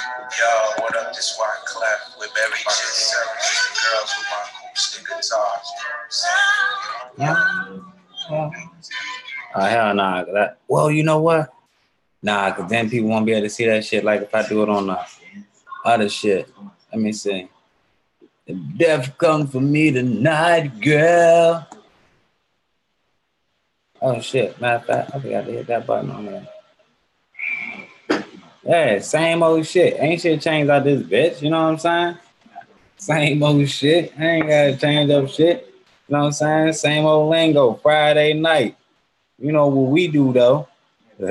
Yo, what up? This White Clef with Berry Just the girls with my acoustic guitars. You know what I'm saying? Oh, hell nah. Well, you know what? Nah, because then people won't be able to see that shit like if I do it on the other shit. Let me see. If death comes for me tonight, girl. Oh, shit. Matter of fact, I forgot to hit that button on there. Yeah, same old shit. Ain't shit changed out this bitch. You know what I'm saying? Same old shit. I ain't got to change up shit. You know what I'm saying? Same old lingo. Friday night. You know what we do, though. You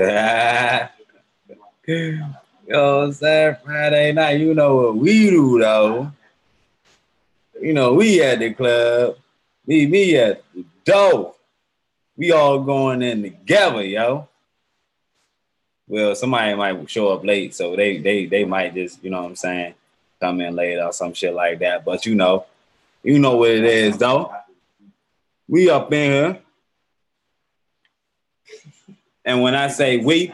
know what I'm saying? Friday night. You know what we do, though. You know, we at the club. Me at the door. We all going in together, yo. Well, somebody might show up late, so they might just, you know what I'm saying, come in late or some shit like that. But you know what it is, though. We up in here. And when I say we,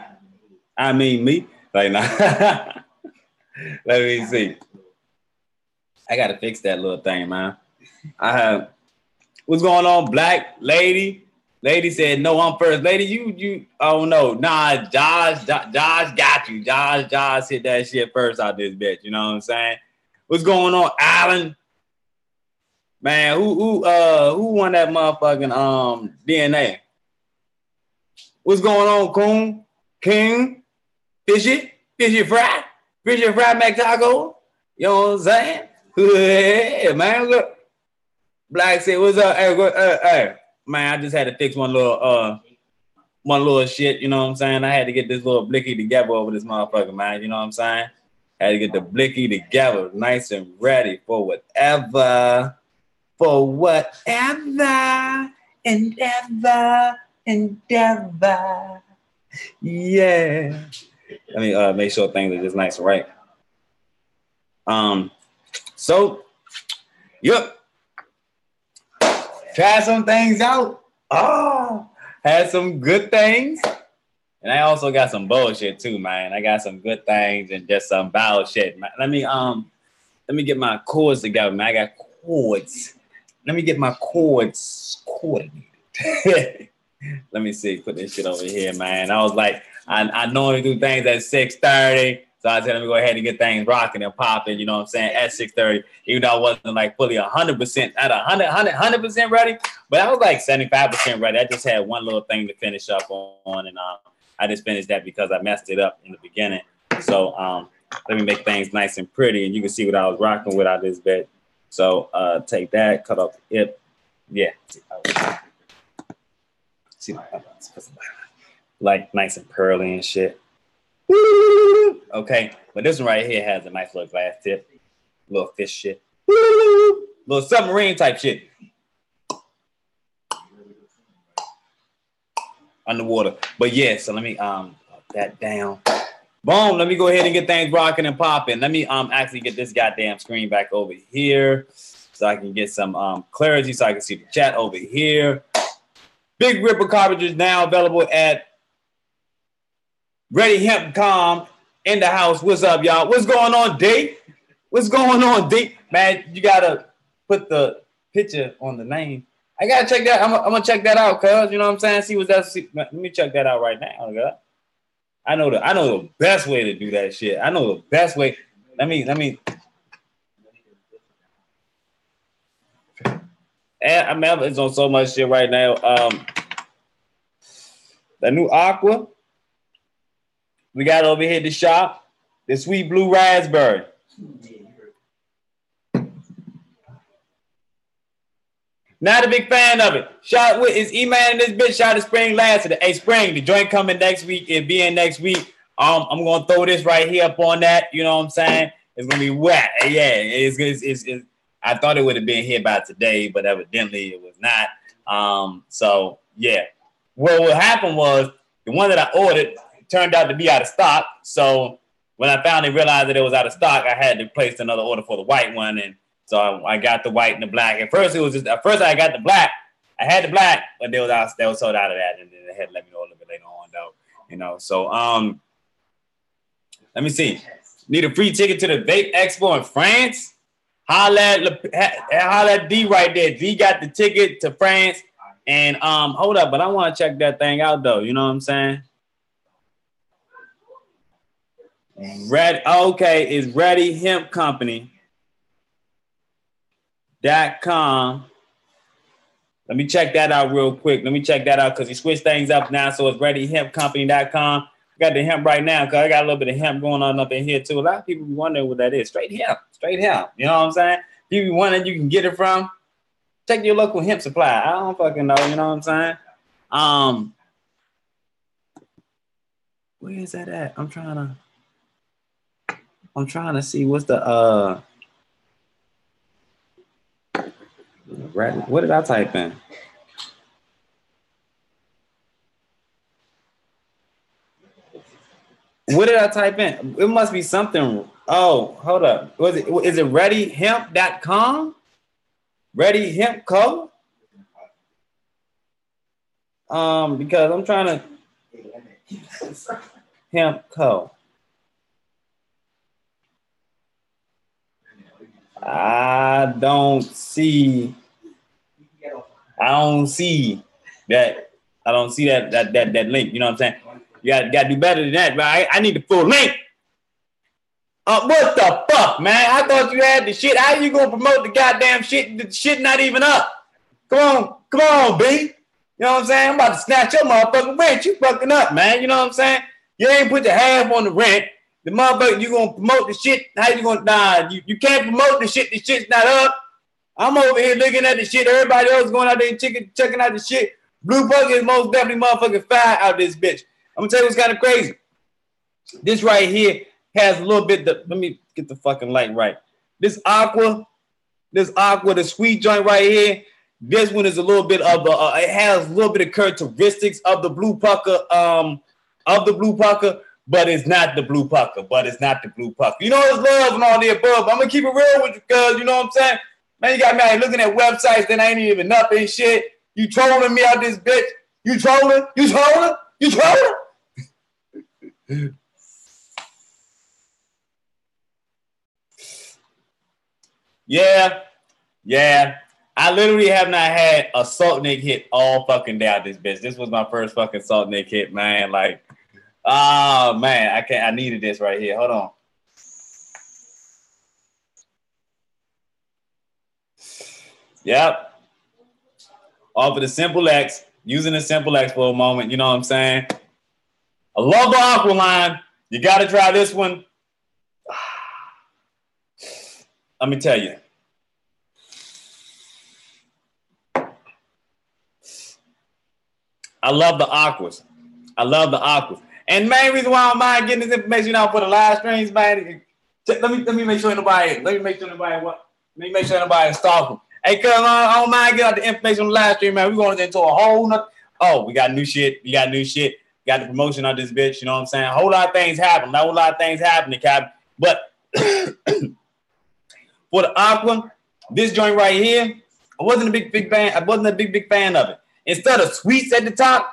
I mean me. Like, nah. Let me see. I gotta fix that little thing, man. What's going on, black lady? Lady said, no, I'm first. Lady, you, oh no. Nah, Josh got you. Josh hit that shit first out this bitch. You know what I'm saying? What's going on, Alan? Man, who won that motherfucking DNA? What's going on, Coon? King? Fishy Fry? Fishy Fry McTaco? You know what I'm saying? Yeah, man, look. Black said, what's up? Hey. Man, I just had to fix one little shit, you know what I'm saying? I had to get this little blicky together over this motherfucker, man, you know what I'm saying? Had to get the blicky together, nice and ready for whatever, endeavor. Yeah. Let me make sure things are just nice and right. So, yep. Try some things out. Oh, had some good things. And I also got some bullshit too, man. I got some good things and just some bullshit. Let me get my chords together, man. I got chords. Let me get my chords coordinated. Let me see. Put this shit over here, man. I was like, I normally do things at 6:30. So I said, let me go ahead and get things rocking and popping, you know what I'm saying, at 6:30, even though I wasn't like fully 100%, at 100% ready, but I was like 75% ready. I just had one little thing to finish up on, and I just finished that because I messed it up in the beginning. So let me make things nice and pretty, and you can see what I was rocking with out this bed. So take that, cut off the hip. Yeah. See, like nice and pearly and shit. Okay, but this one right here has a nice little glass tip, little fish shit, little submarine type shit, underwater. But yeah, so let me put that down. Boom. Let me go ahead and get things rocking and popping. Let me actually get this goddamn screen back over here so I can get some clarity, so I can see the chat over here. Big Ripper cartridges now available at ReadyHemp.com. In the house. What's up, y'all? What's going on, D? What's going on, D? Man, you gotta put the picture on the name. I gotta check that. I'm gonna check that out, cuz, you know what I'm saying? See what's that. Let me check that out right now, girl. I know the best way to do that shit. I know the best way. Let me. And I'm it's on so much shit right now. The new Aqua. We got over here at the shop, the sweet blue raspberry. Not a big fan of it. Shot with is E-Man in this bitch. Shot of Spring last today. Hey, Spring, the joint coming next week. It being next week. I'm gonna throw this right here up on that. You know what I'm saying? It's gonna be wet. Yeah, it's I thought it would have been here by today, but evidently it was not. So yeah. What happened was the one that I ordered turned out to be out of stock. So when I finally realized that it was out of stock, I had to place another order for the white one. And so I got the white and the black. At first I got the black. I had the black, but they was sold out of that. And then they had to let me know a little bit later on though. You know, so let me see. Need a free ticket to the Vape Expo in France? Holla at D right there. D got the ticket to France. And hold up, but I want to check that thing out though. You know what I'm saying? Okay, it's ReadyHempCompany.com. Let me check that out real quick. Let me check that out because he switched things up now. So it's ReadyHempCompany.com. I got the hemp right now because I got a little bit of hemp going on up in here too. A lot of people be wondering what that is. Straight hemp. You know what I'm saying? People be wondering you can get it from. Check your local hemp supply. I don't fucking know. You know what I'm saying? Where is that at? I'm trying to see what's the what did I type in? What did I type in? It must be something. Oh, hold up. Is it readyhemp.com? Ready Hemp Co? Because I'm trying to Hemp Co. I don't see that. I don't see that link. You know what I'm saying? You got to do better than that. But I need the full link. What the fuck, man? I thought you had the shit. How you gonna promote the goddamn shit? The shit not even up. Come on, B. You know what I'm saying? I'm about to snatch your motherfucking rent. You fucking up, man. You know what I'm saying? You ain't put your half on the rent. The motherfucker, you gonna promote the shit? How you gonna? Nah, you can't promote the shit. The shit's not up. I'm over here looking at the shit. Everybody else going out there checking out the shit. Blue Bucket is most definitely motherfucking fire out this bitch. I'm gonna tell you what's kind of crazy. This right here has a little bit. Let me get the fucking light right. This aqua, the sweet joint right here. This one is a little bit of it has a little bit of characteristics of the blue pucker, but it's not the blue pucker. You know, it's love and all the above. I'm gonna keep it real with you, cuz you know what I'm saying. Man, you got me out looking at websites that ain't even nothing shit. You trolling me out this bitch. You trolling. Yeah. I literally have not had a Salt Nick hit all fucking down this bitch. This was my first fucking Salt Nick hit, man. Like, oh man, I needed this right here. Hold on. Yep. Off of the Simple X, using the Simple X for a moment, you know what I'm saying? I love the Aqua line. You gotta try this one. Let me tell you. I love the aquas. And the main reason why I don't mind getting this information out for the live streams, man. Let me make sure nobody is stalking. Hey, cuz I don't mind getting out the information on the live stream, man. We're going into a whole nother. Oh, we got new shit. Got the promotion on this bitch. You know what I'm saying? A whole lot of things happen. Cap. But for the aqua, this joint right here, I wasn't a big fan. I wasn't a big fan of it. Instead of sweets at the top,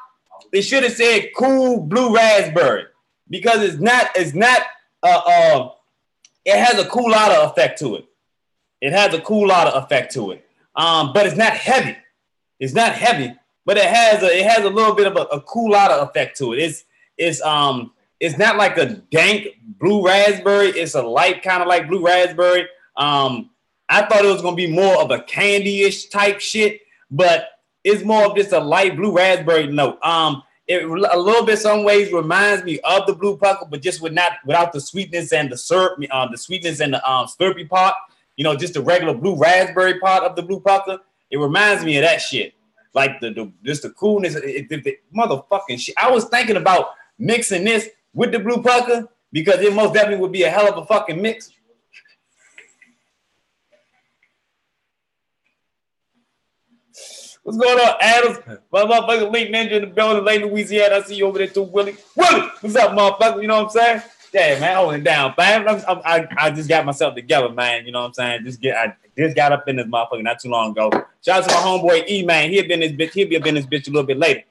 they should have said cool blue raspberry because it has a cool outer effect to it. But it's not heavy. But it has a little bit of a cool outer effect to it. It's not like a dank blue raspberry. It's a light kind of like blue raspberry. I thought it was gonna be more of a candy-ish type shit, but it's more of just a light blue raspberry note. It a little bit some ways reminds me of the blue pucker, but just without the sweetness and the syrup, the sweetness and the slurpy part. You know, just the regular blue raspberry part of the blue pucker. It reminds me of that shit. Like just the coolness, the motherfucking shit. I was thinking about mixing this with the blue pucker because it most definitely would be a hell of a fucking mix. What's going on, Adams? My motherfucking Link Ninja in the building, Lake Louisiana. I see you over there too, Willie. What's up, motherfucker? You know what I'm saying? Yeah, man, holding it down, man. I just got myself together, man. You know what I'm saying? I just got up in this motherfucker not too long ago. Shout out to my homeboy E, man. He'll be up in this bitch a little bit later.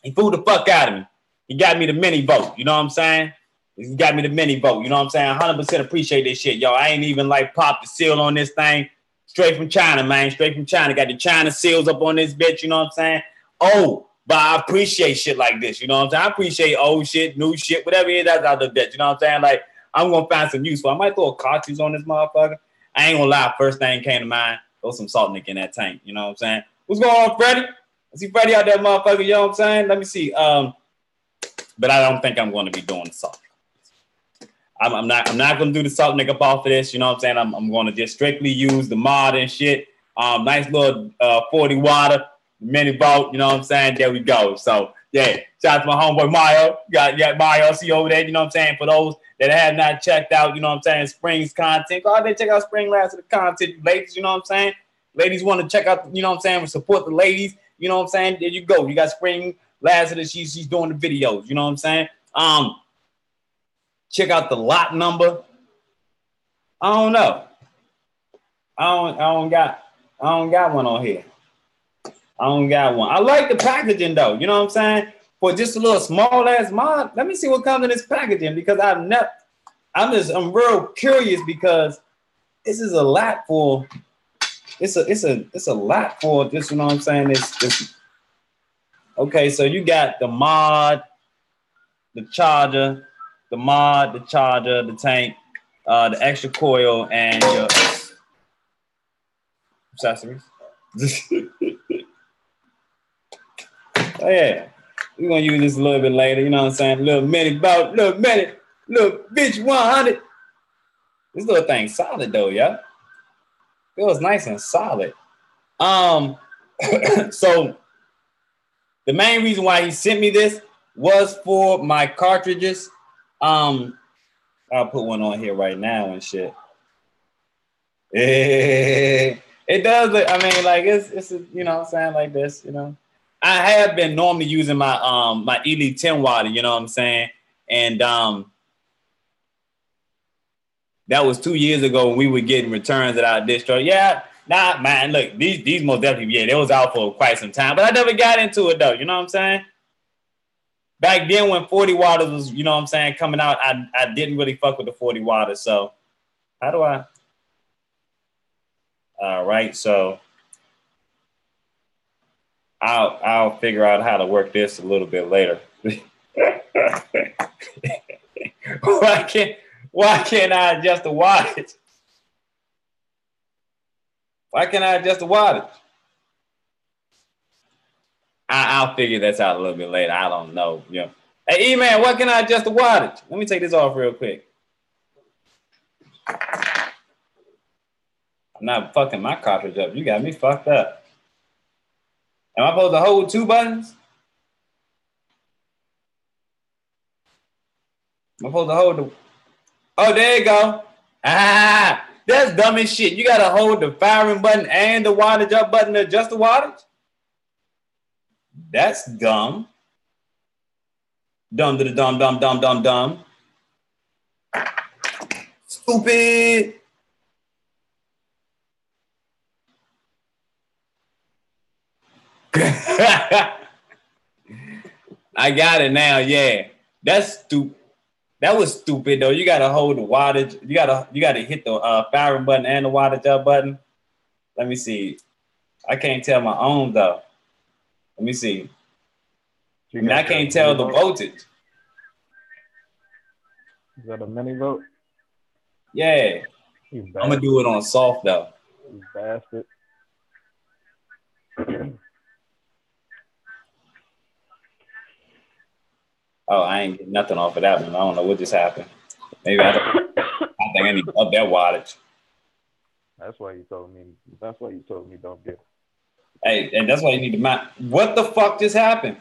He fooled the fuck out of me. He got me the mini vote. You know what I'm saying? You got me the mini vote. You know what I'm saying? 100% appreciate this shit, yo. I ain't even like popped the seal on this thing. Straight from China, man. Straight from China. Got the China seals up on this bitch. You know what I'm saying? Oh, but I appreciate shit like this. You know what I'm saying? I appreciate old shit, new shit, whatever it is that's out of the bitch. You know what I'm saying? Like, I'm going to find some use for it. I might throw a cartridge on this motherfucker. I ain't going to lie. First thing came to mind, throw some salt nick in that tank. You know what I'm saying? What's going on, Freddie? I see Freddie out there, motherfucker. You know what I'm saying? Let me see. But I don't think I'm going to be doing the salt. I'm not going to do the salt nigga off of this. You know what I'm saying? I'm going to just strictly use the mod and shit. Nice little 40 water mini boat. You know what I'm saying? There we go. So yeah, shout out to my homeboy Mario. Got Mario. See over there. You know what I'm saying? For those that have not checked out, you know what I'm saying, Spring's content, go out there, check out Spring Last of the content, ladies. You know what I'm saying? Ladies want to check out, you know what I'm saying, support the ladies. You know what I'm saying? There you go. You got Spring Last of the, she's doing the videos. You know what I'm saying? Check out the lot number. I don't know. I don't got one on here. I don't got one. I like the packaging though. You know what I'm saying? For just a little small ass mod. Let me see what comes in this packaging because I'm real curious because this is a lot for. It's a lot for this. You know what I'm saying? This. Okay, so you got the mod, the charger, the mod, the charger, the tank, the extra coil, and your accessories. Oh yeah, we're gonna use this a little bit later. You know what I'm saying? Little bitch 100. This little thing solid though, yeah. Feels nice and solid. So the main reason why he sent me this was for my cartridges. I'll put one on here right now and shit. It does look, I mean, like it's you know what I'm saying, like this, you know. I have been normally using my my Elite 10 water, you know what I'm saying? And that was 2 years ago when we were getting returns at our distro. Yeah, nah, man, look, these most definitely, yeah, they was out for quite some time, but I never got into it though, you know what I'm saying? Back then when 40 waters was, you know what I'm saying, coming out, I didn't really fuck with the 40 waters. So how do I? All right, so I'll figure out how to work this a little bit later. Why can't I adjust the wattage? Why can't I adjust the wattage? I'll figure this out a little bit later. I don't know. Yeah. Hey, E-Man, why can't I adjust the wattage? Let me take this off real quick. I'm not fucking my cartridge up. You got me fucked up. Am I supposed to hold two buttons? Am I supposed to hold the... Oh, there you go. Ah, that's dumb as shit. You got to hold the firing button and the wattage up button to adjust the wattage? That's dumb. Dumb to the dumb, dumb, dumb, dumb, dumb. Stupid. I got it now, yeah. That's stupid. That was stupid though. You gotta hold the wattage. You gotta hit the firing button and the wattage up button. Let me see. I can't tell my own though. Let me see. I mean, I can't tell the voltage. Is that a mini vote? Yeah. I'm gonna do it on soft though. You bastard. Oh, I ain't getting nothing off of that one. I don't know what just happened. Maybe I think I need to up that wattage. That's why you told me. That's why you told me don't get it. Hey, and that's why you need to mount. What the fuck just happened?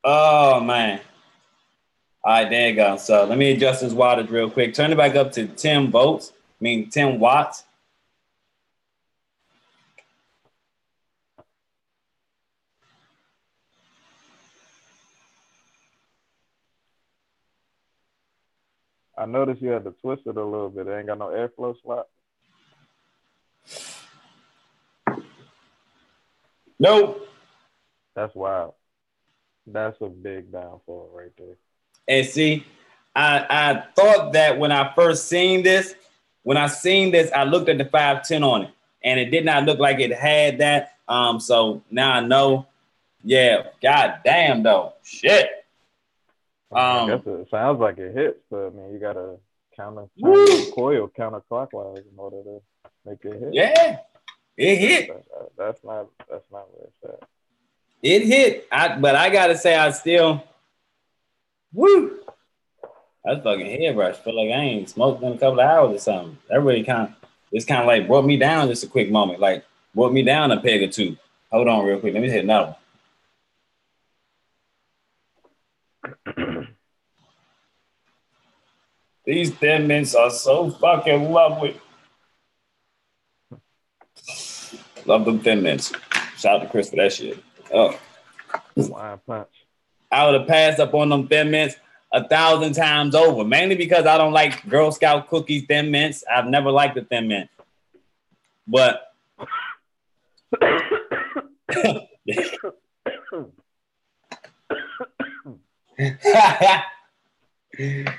Oh man. All right, there you go. So let me adjust this wattage real quick. Turn it back up to 10 volts. I mean 10 watts. I noticed you had to twist it a little bit. It ain't got no airflow slot. Nope. That's wild. That's a big downfall right there. And see, I thought that when I first seen this, I looked at the 510 on it, and it did not look like it had that. So now I know. Yeah, god damn though. Shit. I guess it sounds like it hits, but I mean you gotta turn the coil counterclockwise in order to make it hit. Yeah, it hit. That's not where it's at. It hit. But I gotta say I still That's fucking hairbrush. Feel like I ain't smoked in a couple of hours or something. That really kind of like brought me down just a quick moment. Like brought me down a peg or two. Hold on real quick. Let me hit another one. These Thin Mints are so fucking lovely. Love them Thin Mints. Shout out to Chris for that shit. Oh. Wine punch. I would have passed up on them Thin Mints 1,000 times over, mainly because I don't like Girl Scout cookies Thin Mints. I've never liked the Thin Mint. But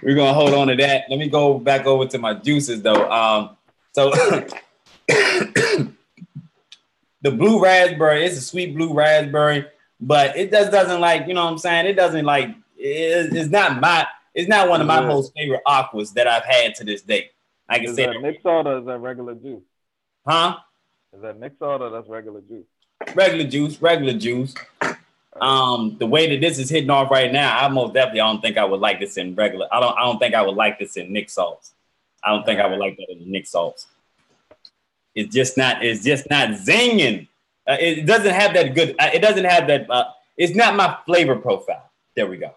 we're gonna hold on to that. Let me go back over to my juices though. So the blue raspberry is a sweet blue raspberry, but it just doesn't like, you know what I'm saying? It doesn't like it's not one of my most favorite aquas that I've had to this day. I can say that mixed salt or is that regular juice? Huh? Is that mixed salt or that's regular juice? Regular juice. The way that this is hitting off right now, I most definitely don't think I would like this in regular. I don't think I would like this in Nick salts. I don't think I would like that in Nick salts. It's just not zinging. It doesn't have that good. It doesn't have that. It's not my flavor profile. There we go.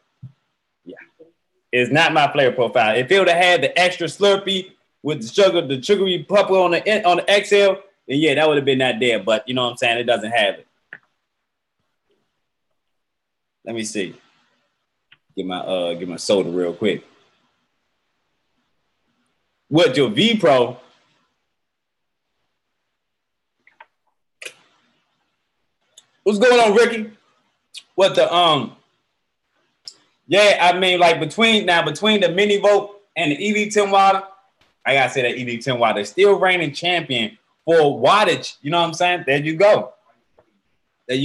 Yeah, it's not my flavor profile. If it would have had the extra Slurpee with the sugary purple on the exhale, then yeah, that would have been that there. But you know what I'm saying? It doesn't have it. Let me see. Get my soda real quick. What your V Pro? What's going on, Ricky? What the Yeah, I mean, like between the mini vote and the EV10 water, I gotta say that EV10 water is still reigning champion for wattage. You know what I'm saying? There you go. You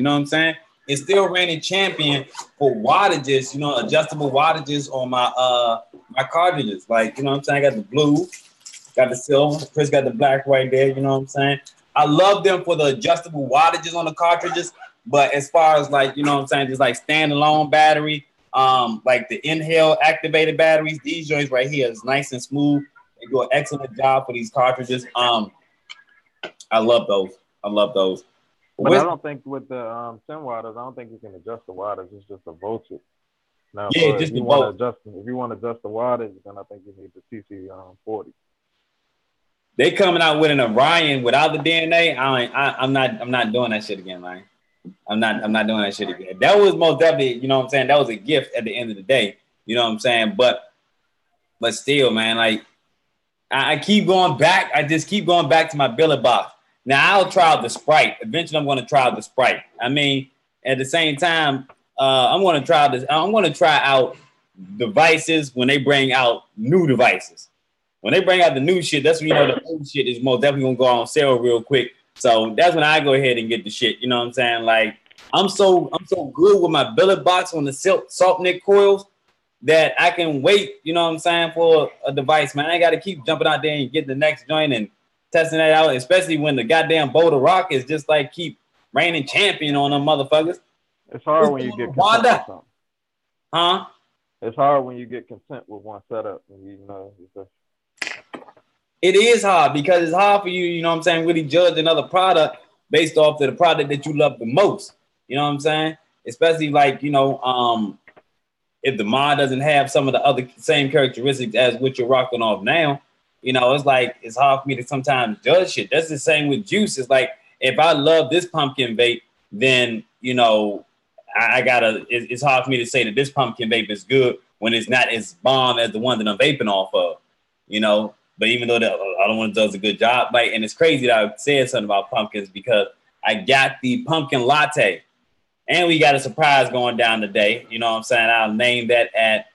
know what I'm saying? It's still reigning champion for wattages, you know, adjustable wattages on my cartridges. Like, you know what I'm saying? I got the blue, got the silver, Chris got the black right there, you know what I'm saying? I love them for the adjustable wattages on the cartridges, but as far as like, you know what I'm saying, just like standalone battery, like the Inhale activated batteries, these joints right here is nice and smooth. They do an excellent job for these cartridges. I love those. But I don't think with the 10 waters, I don't think you can adjust the wattage. It's just a voltage. Now, yeah, just if you want to adjust the wattage, then I think you need the TC 40. They coming out with an Orion without the DNA. I'm not doing that shit again, man. I'm not doing that shit again. That was most definitely, you know what I'm saying? That was a gift at the end of the day. You know what I'm saying? But still, man, like I keep going back. I just keep going back to my billet box. Now I'll try out the Sprite. Eventually, I'm going to try out the Sprite. I mean, at the same time, I'm going to try this. I'm going to try out devices when they bring out new devices. When they bring out the new shit, that's when you know the old shit is most definitely going to go on sale real quick. So that's when I go ahead and get the shit. You know what I'm saying? Like I'm so good with my billet box on the salt nick coils that I can wait. You know what I'm saying, for a device, man. I got to keep jumping out there and get the next joint and testing that out, especially when the goddamn Boulder Rock is just like keep reigning champion on them motherfuckers. It's hard when you get consent with something. Huh? It's hard when you get consent with one setup. And you know, it is hard because it's hard for you, you know what I'm saying, really judge another product based off of the product that you love the most. You know what I'm saying? Especially like, you know, if the mod doesn't have some of the other same characteristics as what you're rocking off now, you know, it's like it's hard for me to sometimes judge shit. That's the same with juice. It's like if I love this pumpkin vape, then, you know, it's hard for me to say that this pumpkin vape is good when it's not as bomb as the one that I'm vaping off of, you know. But even though the other one does a good job, and it's crazy that I said something about pumpkins because I got the pumpkin latte And we got a surprise going down today. You know what I'm saying? I'll name that at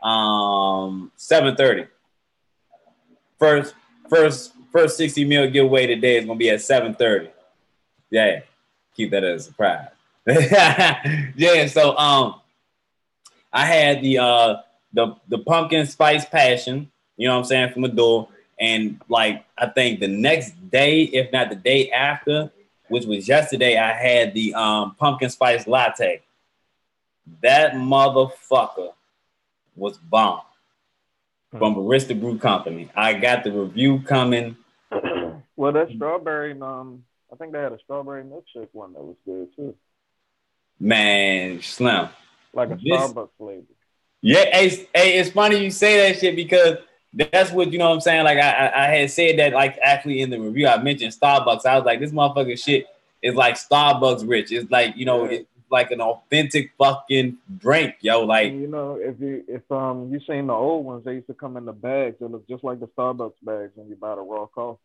7:30. First 60 mil giveaway today is gonna be at 7:30. Yeah, keep that as a surprise. Yeah, so I had the pumpkin spice passion, you know what I'm saying, from Adore. And like I think the next day, if not the day after, which was yesterday, I had the pumpkin spice latte. That motherfucker was bomb from Barista Brew Company. I got the review coming. Well, that strawberry, I think they had a strawberry milkshake one that was good too. Man, Slim. Like a Starbucks flavor. Yeah, hey, it's funny you say that shit because that's what, you know what I'm saying? Like I had said that like actually in the review, I mentioned Starbucks. I was like, this motherfucking shit is like Starbucks rich. It's like, you know, it's like an authentic fucking drink, yo. Like, and you know, if you seen the old ones, they used to come in the bags. It look just like the Starbucks bags when you buy the raw coffee.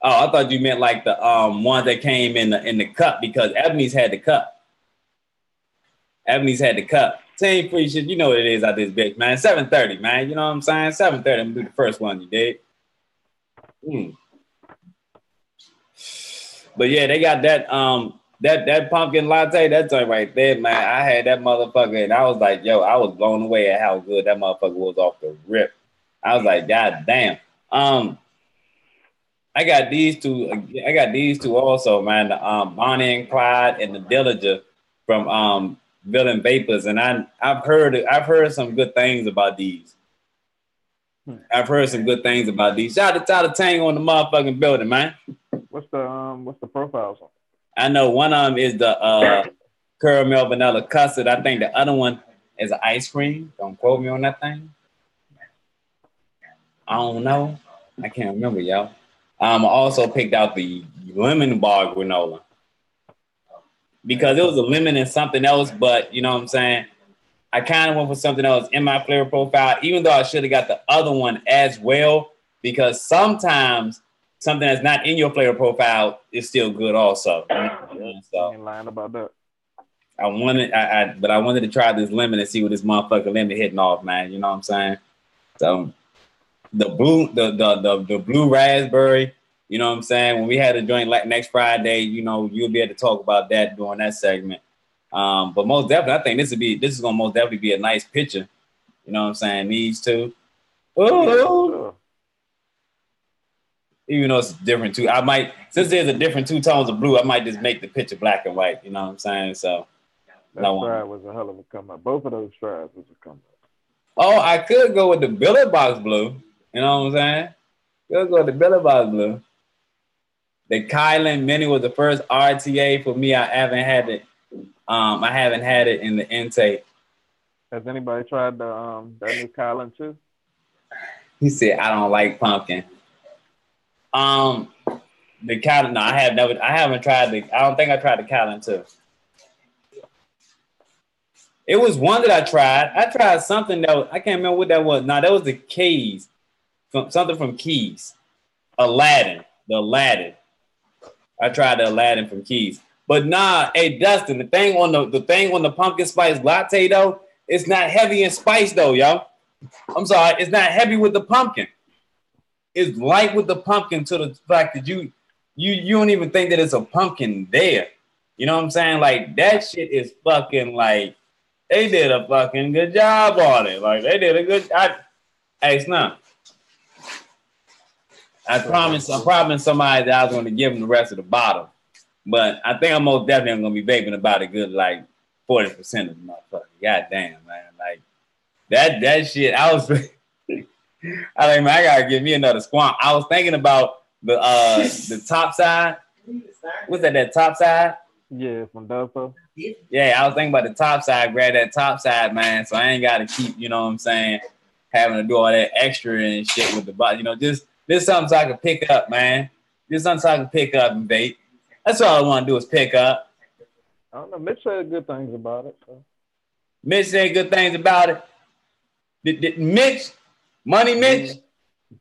Oh, I thought you meant like the ones that came in the cup because Ebony's had the cup. Ebony's had the cup. Same free shit, you know what it is out this bitch, man. 7:30, man. You know what I'm saying? 7:30. I'm gonna do the first one, you dig? But yeah, they got that that pumpkin latte, that joint right there, man. I had that motherfucker, and I was like, yo, I was blown away at how good that motherfucker was off the rip. I was like, God damn. I got these two also, man. The Bonnie and Clyde and the Dillinger from Villain Vapors, and I've heard some good things about these. I've heard some good things about these. Shout out to Tyler Tang on the motherfucking building, man. What's the profiles on? I know one of them is the caramel vanilla custard. I think the other one is an ice cream. Don't quote me on that thing. I don't know. I can't remember, y'all. I also picked out the lemon bar granola because it was a lemon and something else, but you know what I'm saying? I kind of went for something else in my flavor profile, even though I should have got the other one as well, because sometimes something that's not in your flavor profile is still good also. So, ain't lying about that. I wanted to try this lemon and see what this motherfucker lemon hitting off, man. You know what I'm saying? So the blue raspberry, you know what I'm saying? When we had a joint like next Friday, you know, you'll be able to talk about that during that segment. But most definitely, I think this is gonna most definitely be a nice picture. You know what I'm saying? These two. Ooh. Even though it's different too, I might, since there's a different 2 tones of blue, I might just make the picture black and white. You know what I'm saying? So that stride was a hell of a come up. Both of those strides was a come up. Oh, I could go with the Billy Box blue. You know what I'm saying? Could go with the Billy Box blue. The Kylan Mini was the first RTA for me. I haven't had it. I haven't had it in the intake. Has anybody tried the that new Kylan too? He said, "I don't like pumpkin." The Kylan, no, I haven't tried I don't think I tried the Kylan too. It was one that I tried. I tried something that I can't remember what that was. No, that was the Keys, something from Keys. Aladdin, the Aladdin. I tried the Aladdin from Keys, but nah. Hey, Dustin, the thing on the pumpkin spice latte though, it's not heavy in spice though, y'all. I'm sorry, it's not heavy with the pumpkin. It's light with the pumpkin to the fact that you don't even think that it's a pumpkin there. You know what I'm saying? Like that shit is fucking like they did a fucking good job on it. Like they did a good. Hey, Snap. I promised somebody that I was going to give them the rest of the bottle, but I think I'm most definitely going to be vaping about a good like 40% of the motherfucker. God damn, man! Like that shit. I was. I think, man, I gotta give me another squonk. I was thinking about the top side. What's that? That top side? Yeah, from Delta. Yeah, I was thinking about the top side. Grab that top side, man. So I ain't gotta keep, you know what I'm saying, having to do all that extra and shit with the body. You know, just something so I can pick up, man. Just something so I can pick up and vape. That's all I want to do is pick up. I don't know. Mitch said good things about it. So. Mitch said good things about it. Did Mitch? Money Mitch?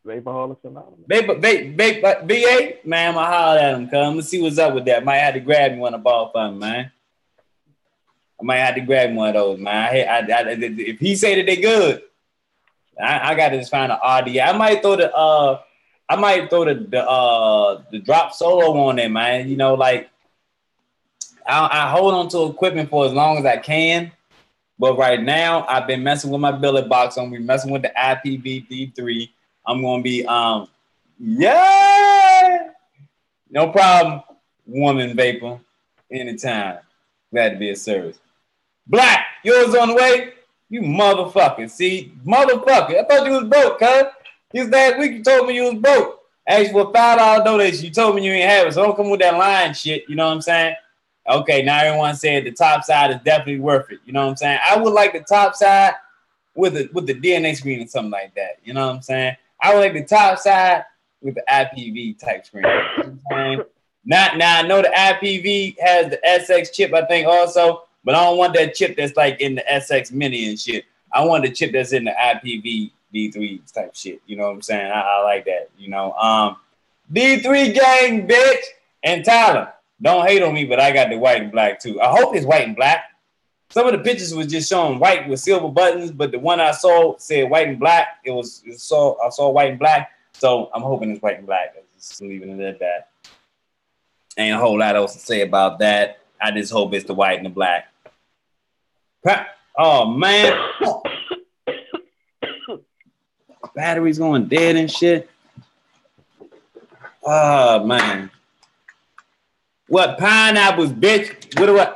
Vapeaholics Anonymous. Vape, VA? Man, I'm going to holler at him, cuz. I'm going to see what's up with that. Might have to grab me one of the ball from him, man. I might have to grab one of those, man. If he say that they good, I got to just find an RD. I might throw the drop solo on there, man. You know, like I hold on to equipment for as long as I can. But right now, I've been messing with my billet box. I'm gonna be messing with the IPV D3. I'm gonna be yeah, no problem, woman vapor, anytime. Glad to be of service. Black, yours on the way. You motherfucker. See, motherfucker. I thought you was broke, cuz. This last week you told me you was broke. Asked for a $5 donation. You told me you ain't have it. So don't come with that lying shit. You know what I'm saying? Okay, now everyone said the top side is definitely worth it. You know what I'm saying? I would like the top side with the DNA screen or something like that. You know what I'm saying? I would like the top side with the IPV type screen. You know what I'm saying? Now I know the IPV has the SX chip, I think also, but I don't want that chip that's like in the SX Mini and shit. I want the chip that's in the IPV D3 type shit. You know what I'm saying? I like that. You know, D3 gang, bitch. And Tyler, don't hate on me, but I got the white and black too. I hope it's white and black. Some of the pictures was just showing white with silver buttons, but the one I saw said white and black. I saw white and black, so I'm hoping it's white and black. Just leaving it at that. Ain't a whole lot else to say about that. I just hope it's the white and the black. Oh man, battery's going dead and shit. Oh man, what pineapples, bitch? What do I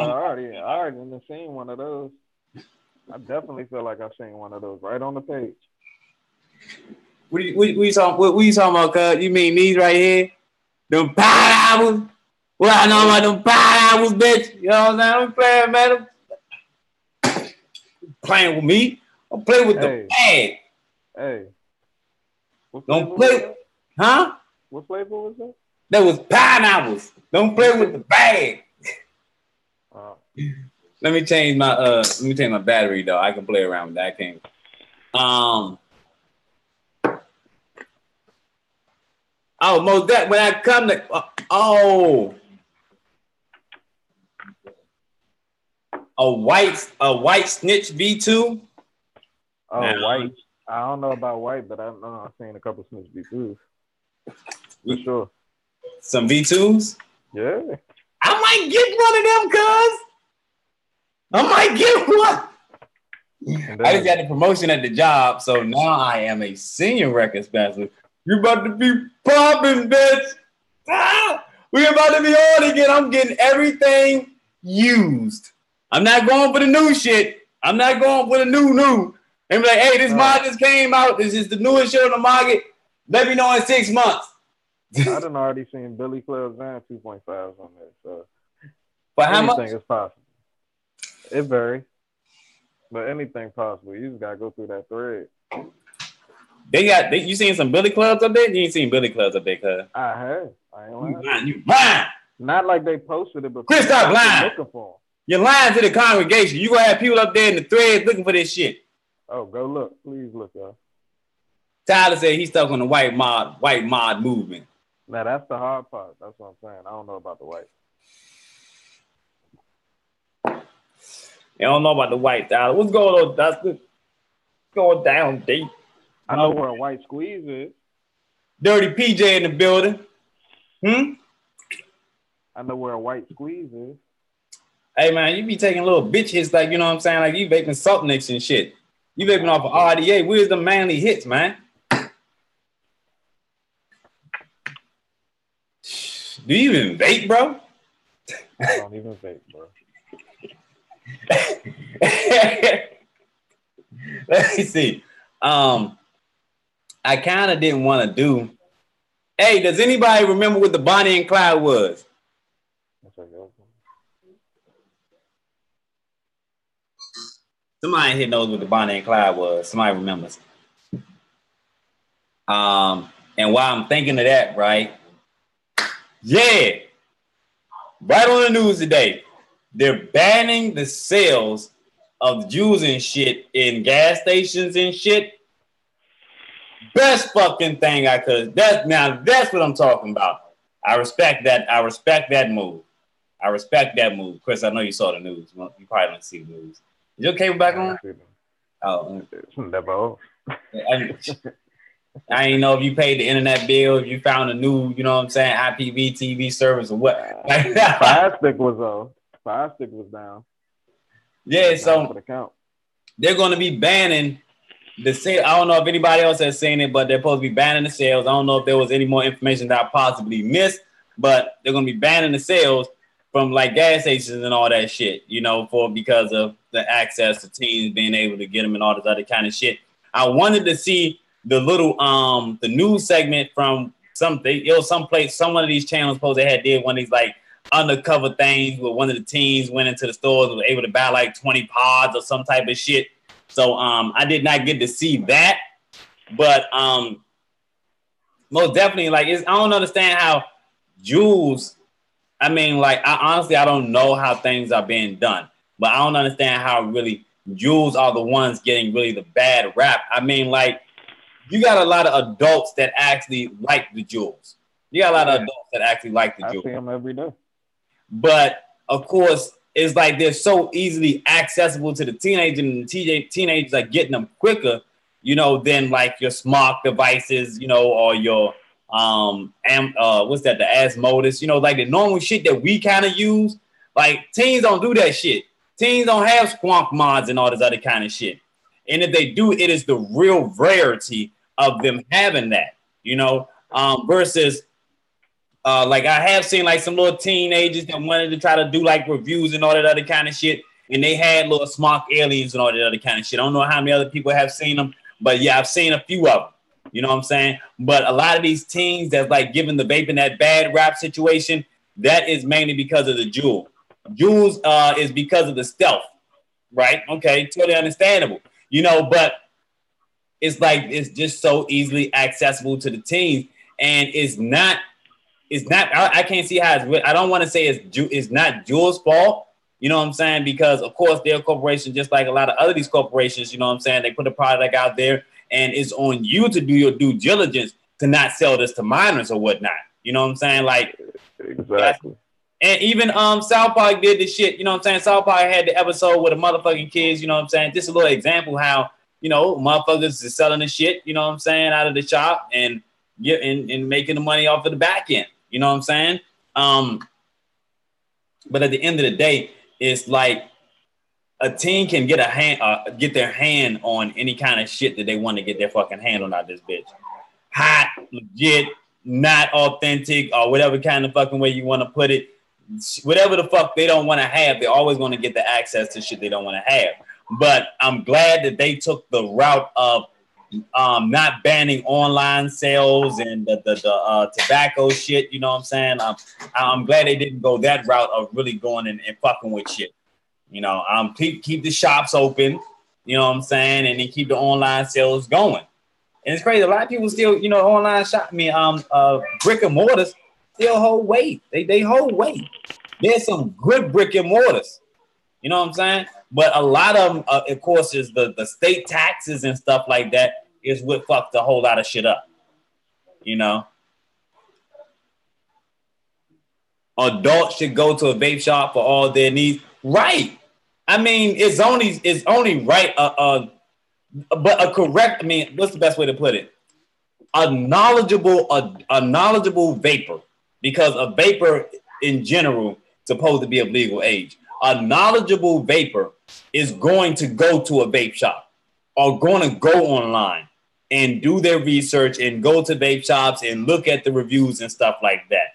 already seen one of those. I definitely feel like I've seen one of those right on the page. What you talking about, cuz? You mean these right here? Them pineapples? Well, I know about them pineapples, bitch. You know what I'm saying? I'm playing, man. Playing with me. I'm playing with the bag. Hey. Don't play. Huh? What flavor was that? That was pineapples. Don't play with the bag. Let me change my battery though. I can play around with that. I can't. Oh, most that when I come to a white snitch V2. Oh, now, white. I don't know about white, but I know I've seen a couple snitch V2s. For sure. Some V2s? Yeah. I might get one of them, cuz. I might get one. I just got the promotion at the job, so now I am a senior record specialist. You about to be popping, bitch. We about to be on again. I'm getting everything used. I'm not going for the new shit. I'm not going for the new. And be like, hey, this mod just came out. This is the newest shit on the market. Let me know in 6 months. I done already seen Billy Clubs and 2.5s on there. So but how much? Anything is possible. It varies. But anything possible. You just gotta go through that thread. You seen some Billy Clubs up there? You ain't seen Billy Clubs up there, cuz. I have. I ain't lying. You lying. Not like they posted it, but Chris, stop lying. Looking for them. You're lying to the congregation. You gonna have people up there in the thread looking for this shit. Oh, go look. Please look, y'all. Tyler said he's stuck on the white mod movement. Now that's the hard part. That's what I'm saying. I don't know about the white. You don't know about the white, Tyler. What's going on, Dustin? Going down deep. I know where a white squeeze is. Dirty PJ in the building. I know where a white squeeze is. Hey, man, you be taking little bitch hits like, you know what I'm saying? Like you vaping salt nicks and shit. You vaping off of RDA. Where's the manly hits, man? Do you even vape, bro? I don't even vape, bro. Let me see. I kind of didn't want to do. Hey, does anybody remember what the Bonnie and Clyde was? Somebody here knows what the Bonnie and Clyde was. Somebody remembers. And while I'm thinking of that, right? Yeah. Right on the news today. They're banning the sales of Jews and shit in gas stations and shit. Best fucking thing I could. That's what I'm talking about. I respect that. I respect that move. I respect that move. Chris, I know you saw the news. Well, you probably don't see the news. Is your cable back on? Oh, it's never off. I didn't know if you paid the internet bill, if you found a new, you know what I'm saying, IPV TV service or what. Fire Stick was off. Fire Stick was down. Yeah, so they're going to be banning the sale. I don't know if anybody else has seen it, but they're supposed to be banning the sales. I don't know if there was any more information that I possibly missed, but they're going to be banning the sales from like gas stations and all that shit, you know, because of the access to teens being able to get them and all this other kind of shit. I wanted to see the little the news segment from something. It was someplace, some one of these channels supposed to had did one of these like undercover things where one of the teens went into the stores and was able to buy like 20 pods or some type of shit. So I did not get to see that, but most definitely like I don't understand how Jules. I mean, like I don't know how things are being done, but I don't understand how really Jules are the ones getting really the bad rap. I mean, like you got a lot of adults that actually like the Jules. You got a lot of adults that actually like the Jules. I see them every day. But of course, it's like they're so easily accessible to the teenager, and the teenagers are getting them quicker, you know, than like your smart devices, you know, or your what's that, the Asmodus, you know, like the normal shit that we kind of use. Like teens don't do that shit. Teens don't have squonk mods and all this other kind of shit. And if they do, it is the real rarity of them having that, you know, versus like I have seen like some little teenagers that wanted to try to do like reviews and all that other kind of shit. And they had little smart aliens and all that other kind of shit. I don't know how many other people have seen them, but yeah, I've seen a few of them. You know what I'm saying? But a lot of these teens that's like giving the vaping that bad rap situation, that is mainly because of the Juul. Juuls is because of the stealth, right? Okay, totally understandable. You know, but it's like it's just so easily accessible to the teens, and it's not. I can't see how it's. I don't want to say it's not Juul's fault. You know what I'm saying? Because of course they're a corporation, just like a lot of other these corporations. You know what I'm saying? They put a product out there. And it's on you to do your due diligence to not sell this to minors or whatnot. You know what I'm saying? Like, exactly. And even South Park did this shit. You know what I'm saying? South Park had the episode with the motherfucking kids. You know what I'm saying? Just a little example how, you know, motherfuckers is selling the shit, you know what I'm saying, out of the shop and making the money off of the back end. You know what I'm saying? But at the end of the day, it's like, a teen can get their hand on any kind of shit that they want to get their fucking hand on out this bitch. Hot, legit, not authentic, or whatever kind of fucking way you want to put it. Whatever the fuck they don't want to have, they're always going to get the access to shit they don't want to have. But I'm glad that they took the route of not banning online sales and the tobacco shit. You know what I'm saying? I'm glad they didn't go that route of really going and fucking with shit. You know, keep the shops open, you know what I'm saying, and then keep the online sales going. And it's crazy. A lot of people still, you know, online shop. I mean, brick and mortars still hold weight. They hold weight. There's some good brick and mortars. You know what I'm saying? But a lot of them, of course, is the state taxes and stuff like that is what fucked a whole lot of shit up. You know, adults should go to a vape shop for all their needs. Right. I mean, it's only right. But a correct. I mean, what's the best way to put it? A knowledgeable vapor, because a vapor in general is supposed to be of legal age. A knowledgeable vapor is going to go to a vape shop or going to go online and do their research and go to vape shops and look at the reviews and stuff like that.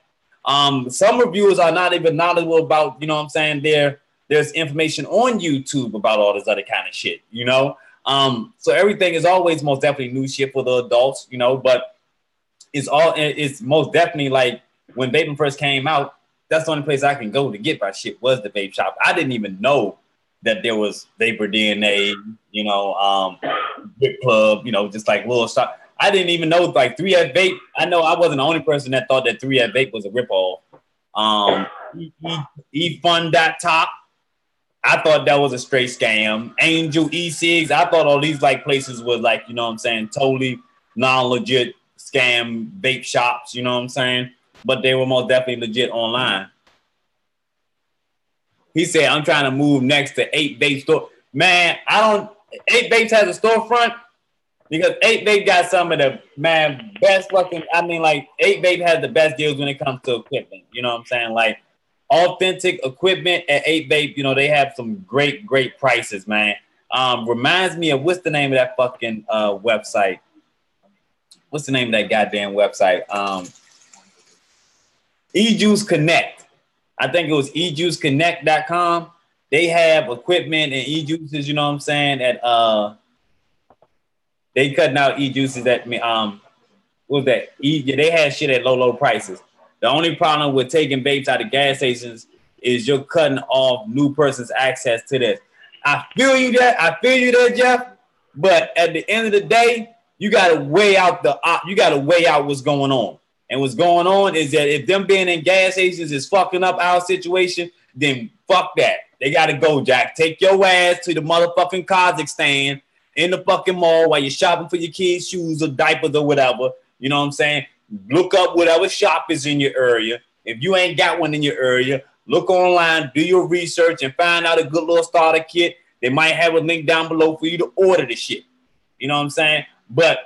Some reviewers are not even knowledgeable about, you know what I'm saying, there's information on YouTube about all this other kind of shit, you know? So everything is always most definitely new shit for the adults, you know, but it's most definitely like when vaping first came out, that's the only place I can go to get my shit was the vape shop. I didn't even know that there was Vapor DNA, you know, Grip Club, you know, just like little shop. I didn't even know like 3F Vape. I know I wasn't the only person that thought that 3F Vape was a ripoff. eFun.top. I thought that was a straight scam. Angel E-Cigs. I thought all these like places was like, you know what I'm saying, totally non-legit scam vape shops, you know what I'm saying? But they were most definitely legit online. He said, I'm trying to move next to 8 Vape store. Man, 8 Vapes has a storefront because 8 Vape got some of the, best fucking, 8 Vape has the best deals when it comes to equipment. You know what I'm saying? Like, authentic equipment at 8 Vape, they have some great prices, man. Reminds me of, what's the name of that fucking website? What's the name of that goddamn website? eJuice Connect. I think it was eJuiceConnect.com. They have equipment and e-juices, you know what I'm saying? They cutting out e-juices at me. What was that? They had shit at low prices. The only problem with taking vapes out of gas stations is you're cutting off new person's access to this. I feel you there, Jeff. But at the end of the day, you gotta weigh out what's going on. And what's going on is that if them being in gas stations is fucking up our situation, then fuck that. They gotta go, Jack. Take your ass to the motherfucking Kazakhstan in the fucking mall while you're shopping for your kids' shoes or diapers or whatever. You know what I'm saying? Look up whatever shop is in your area. If you ain't got one in your area, look online, do your research, and find out a good little starter kit. They might have a link down below for you to order the shit. You know what I'm saying? But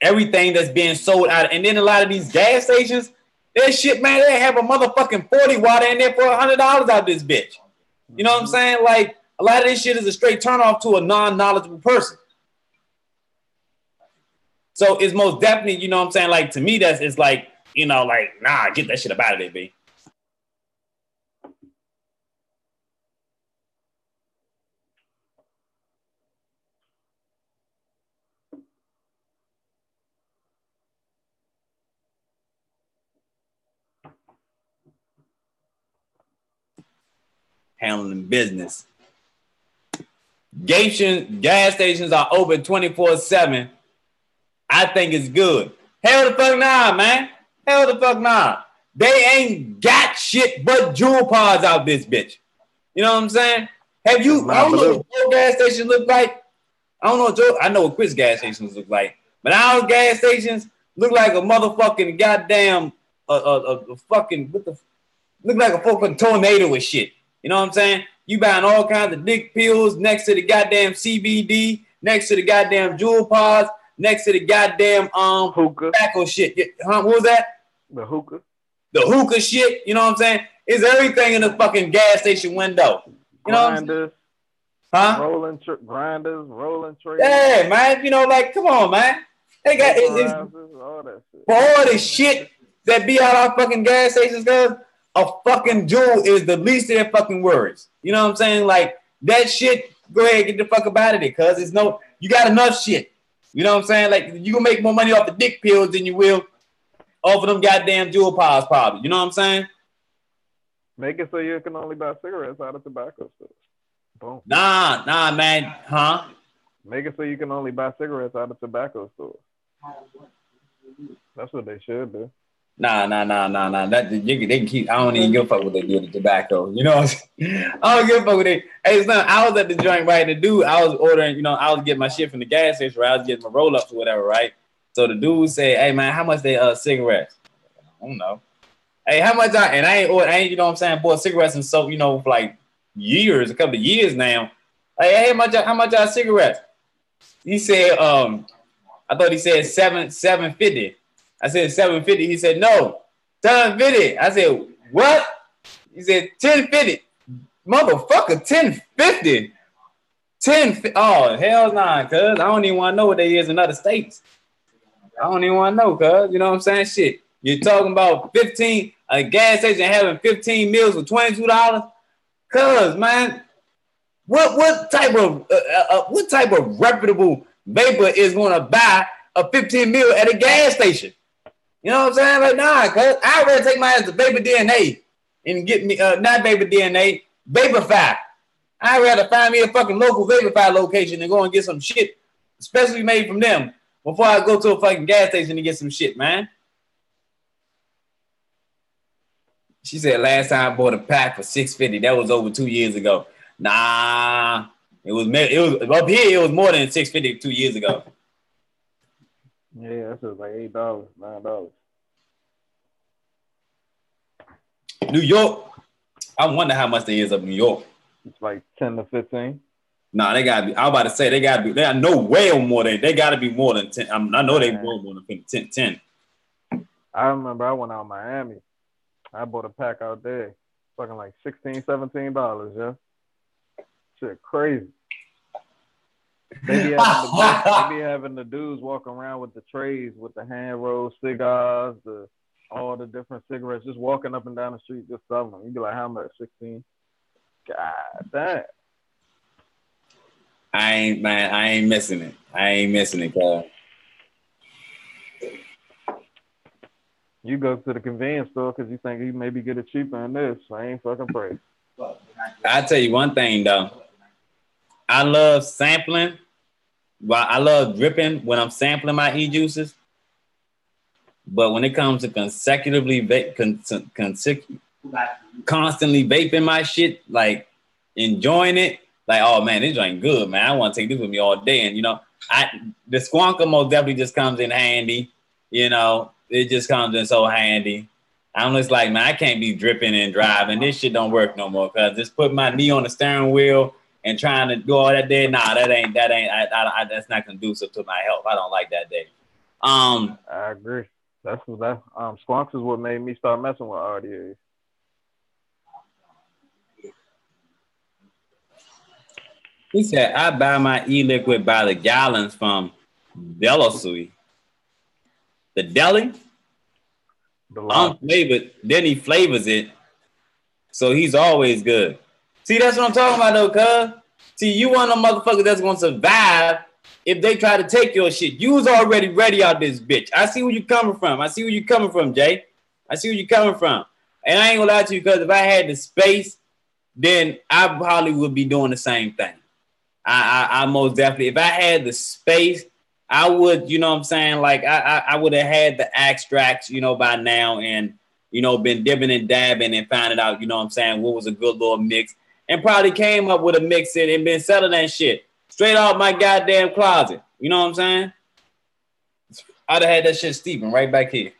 everything that's being sold out, and then a lot of these gas stations, that shit, man, they have a motherfucking 40 water in there for $100 out this bitch. You know what I'm saying? Like, a lot of this shit is a straight turnoff to a non-knowledgeable person. So it's most definitely, you know what I'm saying? Like, to me, it's like, nah, get that shit up out of there, B. Handling business. Gas stations are open 24/7. I think it's good. Hell the fuck nah, man. Hell the fuck nah. They ain't got shit but jewel pods out this bitch. You know what I'm saying? I don't know what Joe gas stations look like. I know what Chris gas stations look like. But our gas stations look like a motherfucking goddamn look like a fucking tornado with shit. You know what I'm saying? You buying all kinds of dick pills next to the goddamn CBD, next to the goddamn jewel pods, next to the goddamn hookah tobacco shit. What was that? The hookah. The hookah shit. You know what I'm saying? It's everything in the fucking gas station window. You know what I'm saying? Huh? Grinders, rolling trays. Yeah, man. Come on, man. They got all that shit. For all the shit that be out our fucking gas stations, guys. A fucking jewel is the least of their fucking words. You know what I'm saying? Like, that shit, go ahead and get the fuck up out of there, cuz you got enough shit. You know what I'm saying? Like, you gonna make more money off the dick pills than you will off of them goddamn jewel piles, probably. You know what I'm saying? Make it so you can only buy cigarettes out of tobacco stores. Boom. Nah, man. Huh? Make it so you can only buy cigarettes out of tobacco stores. That's what they should do. Nah. They can keep. I don't even give a fuck what they do to tobacco. You know what I'm saying? I don't give a fuck what they. Hey, son, I was at the joint, right? The dude, I was ordering. I was getting my shit from the gas station. Right? I was getting my roll ups or whatever, right? So the dude said, "Hey, man, how much they cigarettes?" I don't know. Hey, how much? I ain't. You know what I'm saying? Bought cigarettes and soap. For like years, a couple of years now. Hey, how much are cigarettes? He said, I thought he said $7.50. I said $7.50. He said no, $7.50. I said what? He said $10.50. Motherfucker, $10.50. $10. Oh hell nah, cuz I don't even want to know what they is in other states. I don't even want to know, cuz you know what I'm saying? Shit, you're talking about 15 a gas station having 15 meals for $22. Cuz man, what type of reputable vapor is gonna buy a 15 mil at a gas station? You know what I'm saying? Like, nah, cuz I'd rather take my ass to Vapor DNA and get me, not Vapor DNA, Vaporfy. I'd rather find me a fucking local Vaporfy location and go and get some shit, especially made from them, before I go to a fucking gas station to get some shit, man. She said last time I bought a pack for $6.50. That was over 2 years ago. Nah, it was up here. It was more than $6.50 2 years ago. Yeah, that was like $8, $9. New York, I wonder how much they is up in New York. It's like 10 to 15. Nah, they gotta be. I was about to say they gotta be. They are no way more than they gotta be more than 10. I know they more than 10. I remember I went out in Miami. I bought a pack out there, fucking like $16, $17. Yeah, shit, crazy. They be having the dudes walking around with the trays with the hand rolled cigars, all the different cigarettes, just walking up and down the street, just selling them. You be like, how much? 16? God damn. I ain't missing it, cuz. You go to the convenience store because you think you maybe get it cheaper than this. I ain't fucking price. I'll tell you one thing though. I love sampling. Well, I love dripping when I'm sampling my e-juices. But when it comes to constantly vaping my shit, like enjoying it, like, oh man, this joint good, man. I want to take this with me all day. And the squonker most definitely just comes in handy. It just comes in so handy. I'm just like, man, I can't be dripping and driving. This shit don't work no more. Cause just put my knee on the steering wheel and trying to do all that day. Nah, that ain't. That's not conducive to my health. I don't like that day. I agree. That's what squonks is what made me start messing with RDAs. He said, I buy my e-liquid by the gallons from Delasui. The deli? Unflavored. Then he flavors it. So he's always good. See, that's what I'm talking about though, cuz. See, you one of them motherfuckers that's gonna survive if they try to take your shit. You was already ready out this bitch. I see where you coming from. Jay. I see where you coming from. And I ain't gonna lie to you, because if I had the space, then I probably would be doing the same thing. I most definitely, if I had the space, I would, you know what I'm saying? Like I would have had the extracts, by now, and been dipping and dabbing and finding out, you know what I'm saying, what was a good little mix, and probably came up with a mix in and been selling that shit straight off my goddamn closet. You know what I'm saying? I'd have had that shit steeping right back here.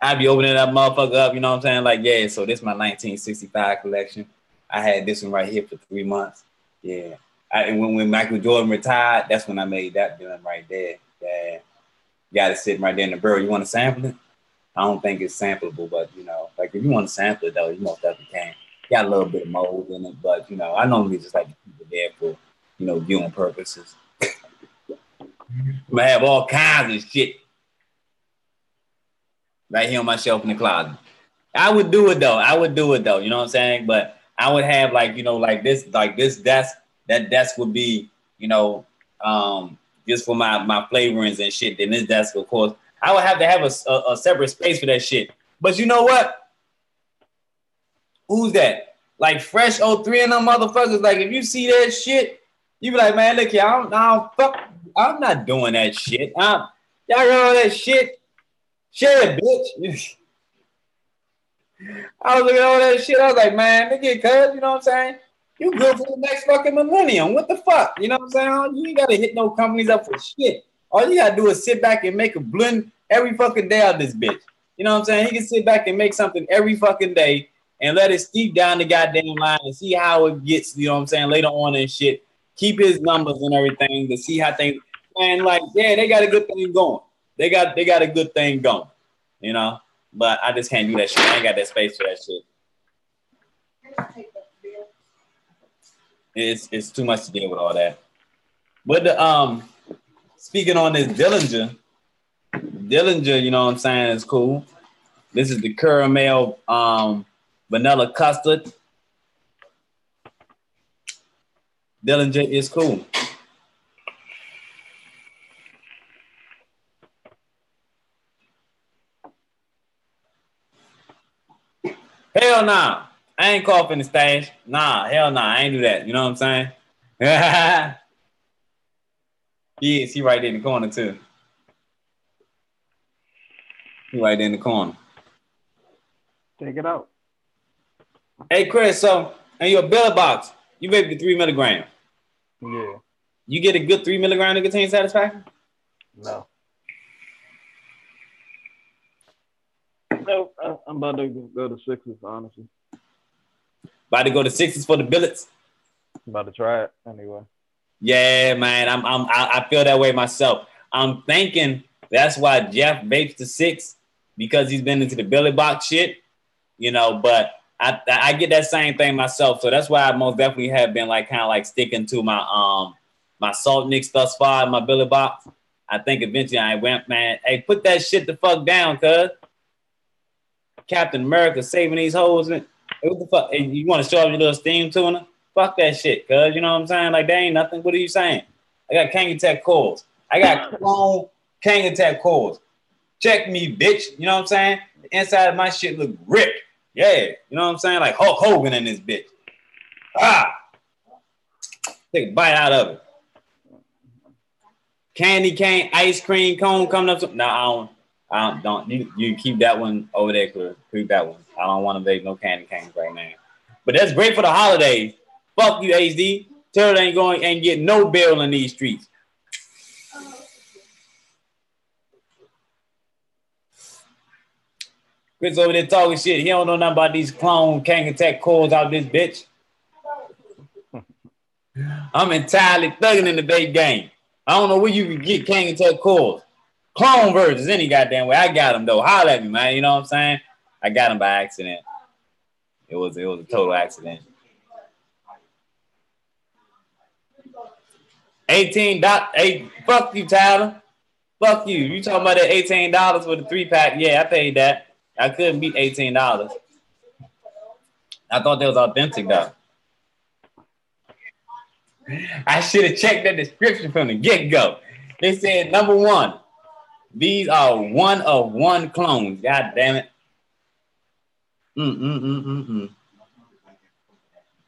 I'd be opening that motherfucker up, you know what I'm saying? Like, yeah, so this is my 1965 collection. I had this one right here for 3 months. Yeah. And when Michael Jordan retired, that's when I made that one right there. Yeah. Got it sitting right there in the barrel. You want to sample it? I don't think it's sampleable, but, like if you want to sample it, though, you most definitely can. Got a little bit of mold in it, but, I normally just like to keep it there for, viewing purposes. I'm going to have all kinds of shit right here on my shelf in the closet. I would do it though. You know what I'm saying? But I would have like this desk. That desk would be, just for my flavorings and shit. Then this desk, of course, I would have to have a separate space for that shit. But you know what? Who's that? Like Fresh 03 and them motherfuckers. Like if you see that shit, you be like, man, look here, I'm not doing that shit. Y'all heard all that shit? Shit, bitch. I was looking at all that shit. I was like, man, look here, cuz, you know what I'm saying? You good for the next fucking millennium. What the fuck? You know what I'm saying? You ain't gotta hit no companies up for shit. All you gotta do is sit back and make a blend every fucking day out of this bitch. You know what I'm saying? He can sit back and make something every fucking day and let it steep down the goddamn line and see how it gets, you know what I'm saying, later on and shit. Keep his numbers and everything to see how things, and like, yeah, they got a good thing going. They got a good thing going, but I just can't do that shit. I ain't got that space for that shit. It's too much to deal with all that. But speaking on this Dillinger, you know what I'm saying, is cool. This is the caramel vanilla custard. Dillinger is cool. Hell nah. I ain't coughing the stash. Nah, hell nah. I ain't do that. You know what I'm saying? He is. He right there in the corner too. He right there in the corner. Take it out. Hey Chris, so in your bill box, you vape the 3 milligram. Yeah. You get a good 3 milligram nicotine satisfaction? No. Nope, I'm about to go to Sixers, honestly. About to go to Sixers for the billets. I'm about to try it anyway. Yeah, man. I feel that way myself. I'm thinking that's why Jeff vapes the 6 because he's been into the Billy box shit, you know. But I get that same thing myself, so that's why I most definitely have been like kind of like sticking to my my salt nicks thus far in my Billy box. I think eventually I went, man. Hey, put that shit the fuck down, cuz Captain America saving these hoes. What the fuck? Hey, you want to show off your little steam tuner? Fuck that shit, cuz. You know what I'm saying? Like, that ain't nothing. What are you saying? I got Kang Attack coils. I got clone Kang Attack coils. Check me, bitch. You know what I'm saying? The inside of my shit look ripped. Yeah. You know what I'm saying? Like Hulk Hogan in this bitch. Ah. Take a bite out of it. Candy cane, ice cream cone coming up. No, I don't. You keep that one over there, clear. Keep that one. I don't want to make no candy canes right now. But that's great for the holidays. Fuck you, HD. Turtle ain't getting no bail in these streets. Chris over there talking shit. He don't know nothing about these clone Kang Attack coils out this bitch. I'm entirely thugging in the bait game. I don't know where you can get Kang Attack coils. Clone versions any goddamn way. I got them though. Holler at me, man. You know what I'm saying? I got them by accident. It was a total accident. $18. Fuck you, Tyler. Fuck you. You talking about that $18 for the 3-pack? Yeah, I paid that. I couldn't beat $18. I thought that was authentic though. I should have checked that description from the get-go. They said number 1. These are 1 of 1 clones. God damn it.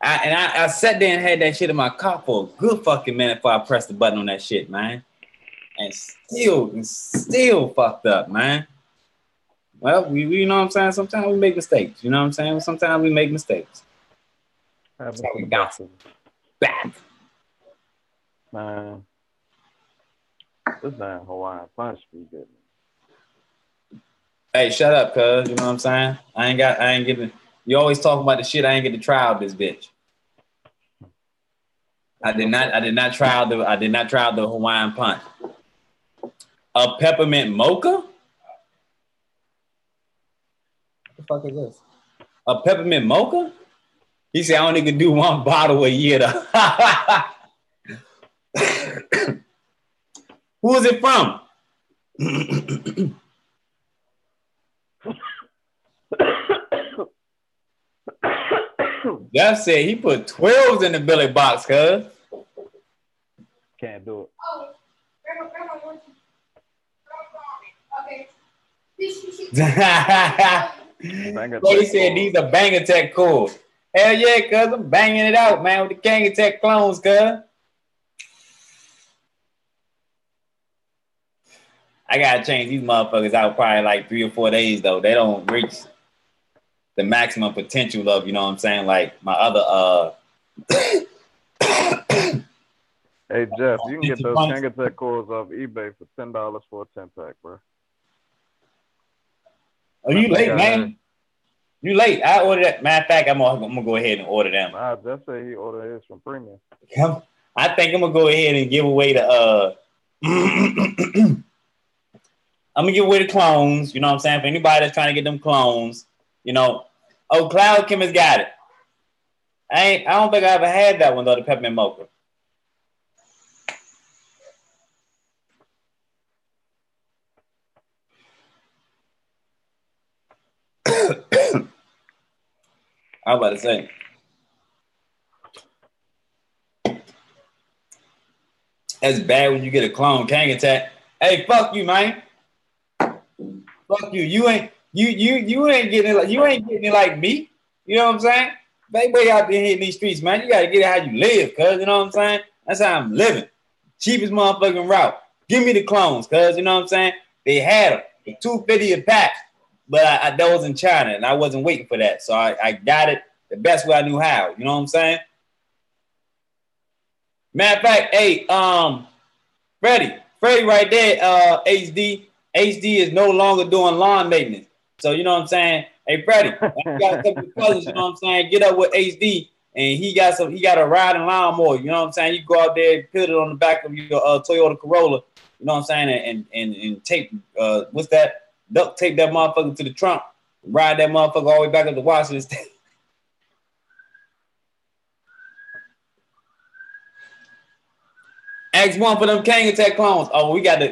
I sat there and had that shit in my car for a good fucking minute before I pressed the button on that shit, man. And still fucked up, man. Well, we you know what I'm saying? Sometimes we make mistakes. You know what I'm saying? Sometimes we make mistakes. That's how we got back. Man, this damn Hawaiian punch be good. Hey, shut up, cuz. You know what I'm saying? I ain't getting. You always talk about the shit. I ain't get to try out this bitch. I did not try out the Hawaiian punch. A peppermint mocha? What the fuck is this? A peppermint mocha? He said I only could do 1 bottle a year though. Who is it from? Jeff said he put 12s in the Billy box, cuz. Can't do it. He said these are Bang Attack coils. Hell yeah, cuz. I'm banging it out, man, with the Kang Attack clones, cuz. I gotta change these motherfuckers out probably like 3 or 4 days, though. They don't reach the maximum potential of, you know what I'm saying, like my other Hey Jeff, you can get those Kang Attack coils off eBay for $10 for a 10-pack, bro. Oh, you late, man? You late? I ordered that. Matter of fact, I'm gonna go ahead and order them. Nah, Jeff said he ordered his from Premium. I think I'm gonna go ahead and give away the I'm gonna give away the clones. You know what I'm saying? For anybody that's trying to get them clones, you know. Oh, Cloud Kim has got it. I don't think I ever had that one though, the peppermint mocha. I was about to say. That's bad when you get a clone Kang Attack. Hey, fuck you, man. Fuck you. You ain't getting it like me. You know what I'm saying? Vapeway out there hitting these streets, man. You gotta get it how you live, cuz. You know what I'm saying? That's how I'm living. Cheapest motherfucking route. Give me the clones, cuz. You know what I'm saying? They had them. The $250 a pack. But that was in China, and I wasn't waiting for that. So I got it the best way I knew how. You know what I'm saying? Matter of fact, hey, Freddie right there, HD is no longer doing lawn maintenance. So you know what I'm saying? Hey Freddie, I got a couple of cousins, you know what I'm saying? Get up with HD and he got a riding lawnmower, you know what I'm saying? You go out there and put it on the back of your Toyota Corolla, you know what I'm saying? And tape what's that? Duct tape that motherfucker to the trunk, ride that motherfucker all the way back up to Washington State. Ask one for them King Attack clones. Oh, we got the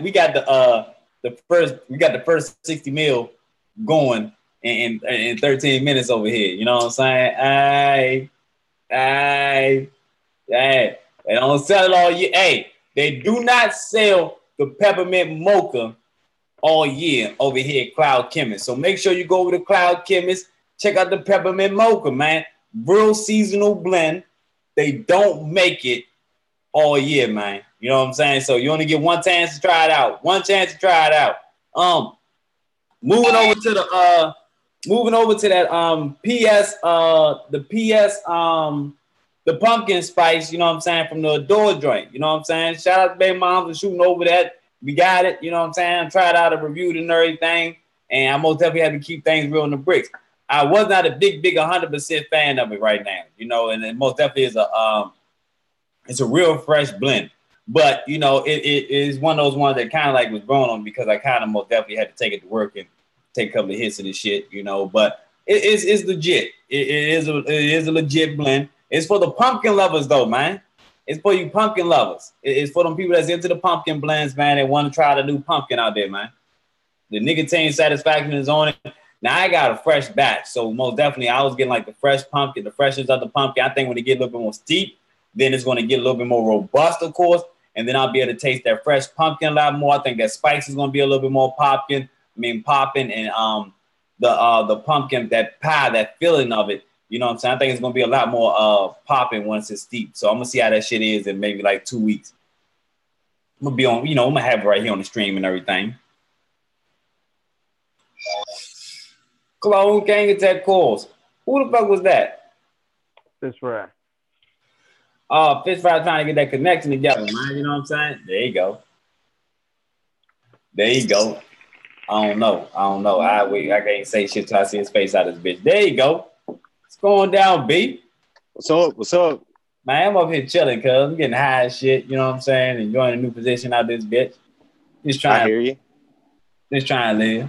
first 60 mil going in 13 minutes over here. You know what I'm saying? Hey. They don't sell it all year. Hey, they do not sell the peppermint mocha all year over here at Cloud Chemist. So make sure you go over to Cloud Chemist, check out the peppermint mocha, man. Real seasonal blend. They don't make it all year, man. You know what I'm saying? So you only get one chance to try it out. Moving over to that the pumpkin spice, you know what I'm saying, from the Adore joint. You know what I'm saying? Shout out to Baby Mom for shooting over that. We got it, you know what I'm saying? I tried out a review and everything, and I most definitely had to keep things real in the bricks. I was not a big 100% fan of it right now, you know, and it most definitely is it's a real fresh blend. But, you know, it is one of those ones that kind of like was grown on because I kind of most definitely had to take it to work and take a couple of hits of this shit, you know. But it's legit. It is a legit blend. It's for the pumpkin lovers, though, man. It's for you pumpkin lovers. It's for them people that's into the pumpkin blends, man, that want to try the new pumpkin out there, man. The nicotine satisfaction is on it. Now, I got a fresh batch, so most definitely I was getting like the fresh pumpkin, the freshness of the pumpkin. I think when it get a little bit more steep, then it's going to get a little bit more robust, of course, and then I'll be able to taste that fresh pumpkin a lot more. I think that spice is going to be a little bit more popping, and the pumpkin, that pie, that filling of it, you know what I'm saying? I think it's going to be a lot more popping once it's steep. So I'm going to see how that shit is in maybe like 2 weeks. I'm going to be on, you know, I'm going to have it right here on the stream and everything. Clone Gang Attack calls. Who the fuck was that? Fish Fry. Fish Fry trying to get that connection together, man. You know what I'm saying? There you go. I don't know. I can't say shit till I see his face out of this bitch. There you go. What's going down, B? What's up? Man, I'm up here chilling, cuz I'm getting high as shit. You know what I'm saying? Enjoying a new position out this bitch. I hear you. Just trying to live.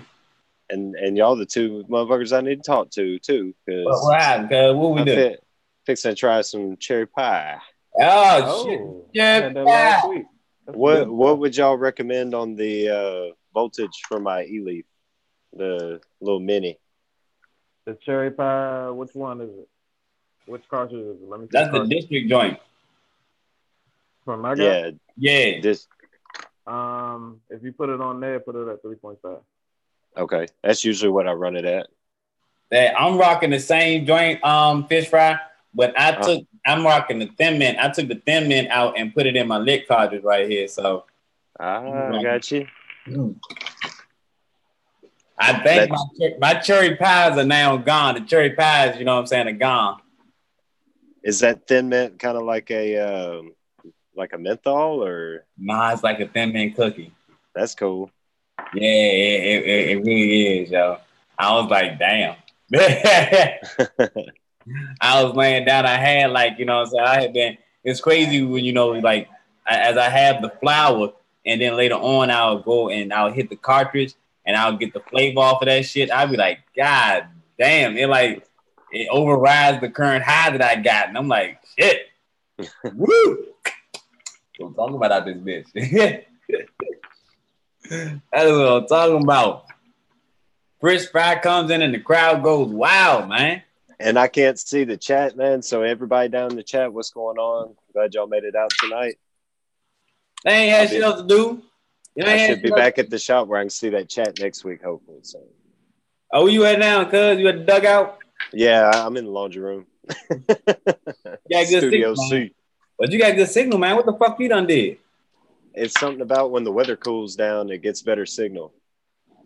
And y'all the two motherfuckers I need to talk to too. What happened, cuz? What we do? Fixing to try some cherry pie. Oh shit. Cherry pie. What would y'all recommend on the voltage for my E-Leaf? The little mini. The cherry pie, which one is it? Which cartridge is it? Let me see. That's the district joint. From my guy? Yeah. If you put it on there, put it at 3.5. Okay. That's usually what I run it at. I'm rocking the same joint, Fish Fry, but I'm rocking the Thin Mint. I took the Thin Mint out and put it in my lit cartridge right here. So I got you. I think my cherry pies are now gone. The cherry pies, you know what I'm saying, are gone. Is that Thin Mint kind of like a menthol or? Nah, it's like a Thin Mint cookie. That's cool. Yeah, it really is, yo. I was like, damn. I was laying down. I had like, you know what I'm saying? It's crazy when, you know, like as I have the flour and then later on I'll go and I'll hit the cartridge and I'll get the flavor off of that shit. I'll be like, God damn, it overrides the current high that I got. And I'm like, shit. Woo! So I'm talking about this bitch. That is what I'm talking about. Fish Fry comes in and the crowd goes wild, man. And I can't see the chat, man. So everybody down in the chat, what's going on? Glad y'all made it out tonight. They ain't had shit else to do. I should be back at the shop where I can see that chat next week, hopefully. So. Oh, where you at now, cuz? You at the dugout? Yeah, I'm in the laundry room. You got good Studio signal, C. But you got good signal, man. What the fuck you done did? It's something about when the weather cools down, it gets better signal.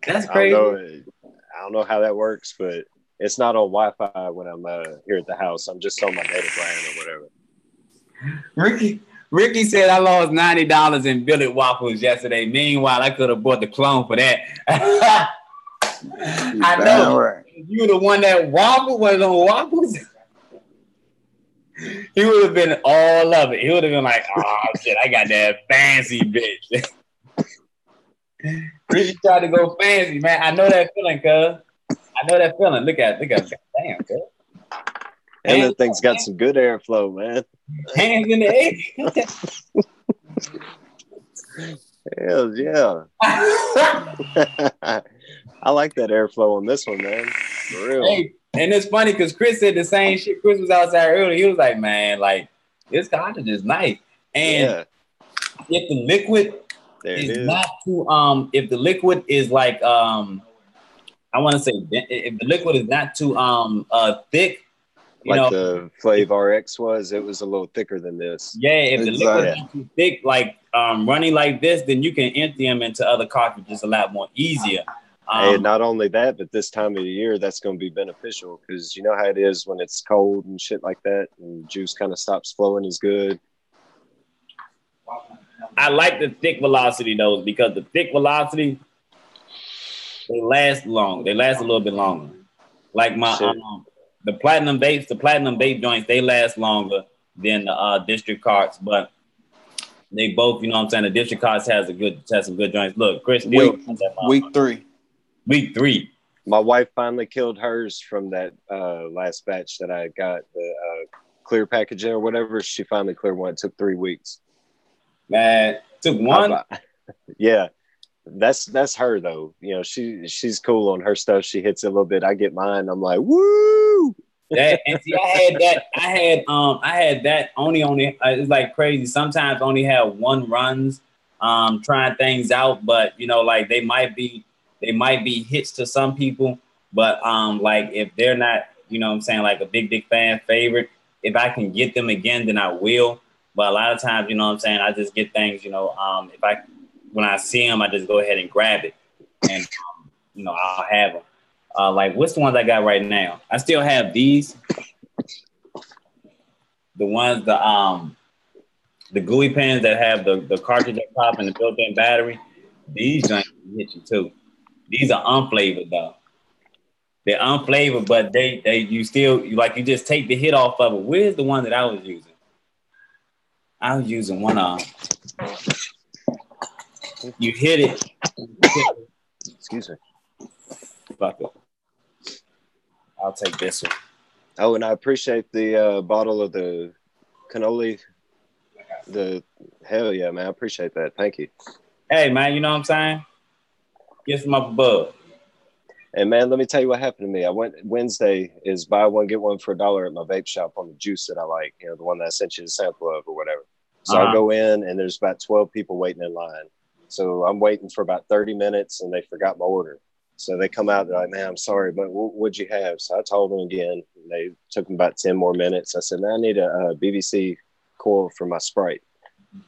That's crazy. I don't know how that works, but it's not on Wi-Fi when I'm here at the house. I'm just on my data plan or whatever. Ricky said I lost $90 in billet waffles yesterday. Meanwhile, I could have bought the clone for that. I know. Right. You the one that wobbled, one of them wobbles. He would have been all of it. He would have been like, oh shit, I got that fancy bitch. Richie tried to go fancy, man. I know that feeling, cuz. I know that feeling. Look at damn, cuz. And that thing's got some good airflow, man. Hands in the air. Hell yeah. I like that airflow on this one, man. For real. Hey, and it's funny because Chris said the same shit. Chris was outside earlier. He was like, man, like, this cartridge is nice. And if the liquid is not too, if the liquid is like, I want to say, if the liquid is not too thick, you like know, the Flav RX was, it was a little thicker than this. Yeah, if the liquid is not too thick, like running like this, then you can empty them into other cartridges a lot more easier. And not only that, but this time of the year, that's going to be beneficial because you know how it is when it's cold and shit like that, and juice kind of stops flowing as good. I like the thick velocity though, because the thick velocity, they last long. They last a little bit longer. Like my the platinum vape joints, they last longer than the district carts, but they both, you know what I'm saying, the district carts has some good joints. Look, Chris, week 3. Week 3. My wife finally killed hers from that last batch that I got, the clear packaging or whatever. She finally cleared one. It took 3 weeks. Man, took one? Yeah. That's her though. You know, she's cool on her stuff. She hits it a little bit. I get mine. I'm like, woo! And see, I had that only it's like crazy. Sometimes only have one runs trying things out, but you know, like they might be hits to some people, but like if they're not, you know what I'm saying, like a big fan favorite, if I can get them again, then I will. But a lot of times, you know what I'm saying, I just get things, you know, when I see them, I just go ahead and grab it, and you know, I'll have them. Like, what's the ones I got right now? I still have these. The ones, the gooey pens that have the cartridge up top and the built-in battery. These joints hit you too. These are unflavored though. They're unflavored, but you just take the hit off of it. Where's the one that I was using? I was using one you hit it. Excuse me. Fuck it. I'll take this one. Oh, and I appreciate the bottle of the cannoli. Hell yeah, man. I appreciate that. Thank you. Hey, man, you know what I'm saying? Get some up above. And man, let me tell you what happened to me. I went Wednesday is buy one, get one for $1 at my vape shop on the juice that I like, you know, the one that I sent you the sample of or whatever. So I go in and there's about 12 people waiting in line. So I'm waiting for about 30 minutes and they forgot my order. So they come out, they're like, man, I'm sorry, but what'd you have? So I told them again, and they took them about 10 more minutes. I said, man, I need a BBC coil for my Sprite.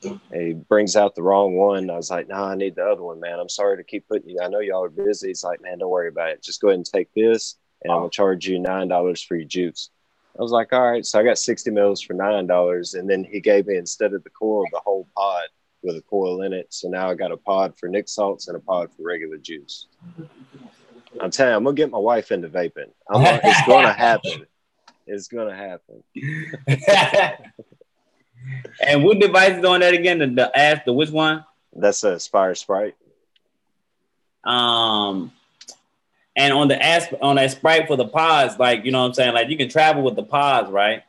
And he brings out the wrong one. I was like, no, I need the other one, man. I'm sorry to keep putting you. I know y'all are busy. He's like, man, don't worry about it. Just go ahead and take this, and I'm going to charge you $9 for your juice. I was like, all right. So I got 60 mils for $9. And then he gave me, instead of the coil, the whole pod with a coil in it. So now I got a pod for Nick salts and a pod for regular juice. I'm telling you, I'm going to get my wife into vaping. It's going to happen. It's going to happen. And what device is on that again? The which one? That's a Aspire Sprite. And on that Sprite for the pods, like, you know what I'm saying? Like, you can travel with the pods, right?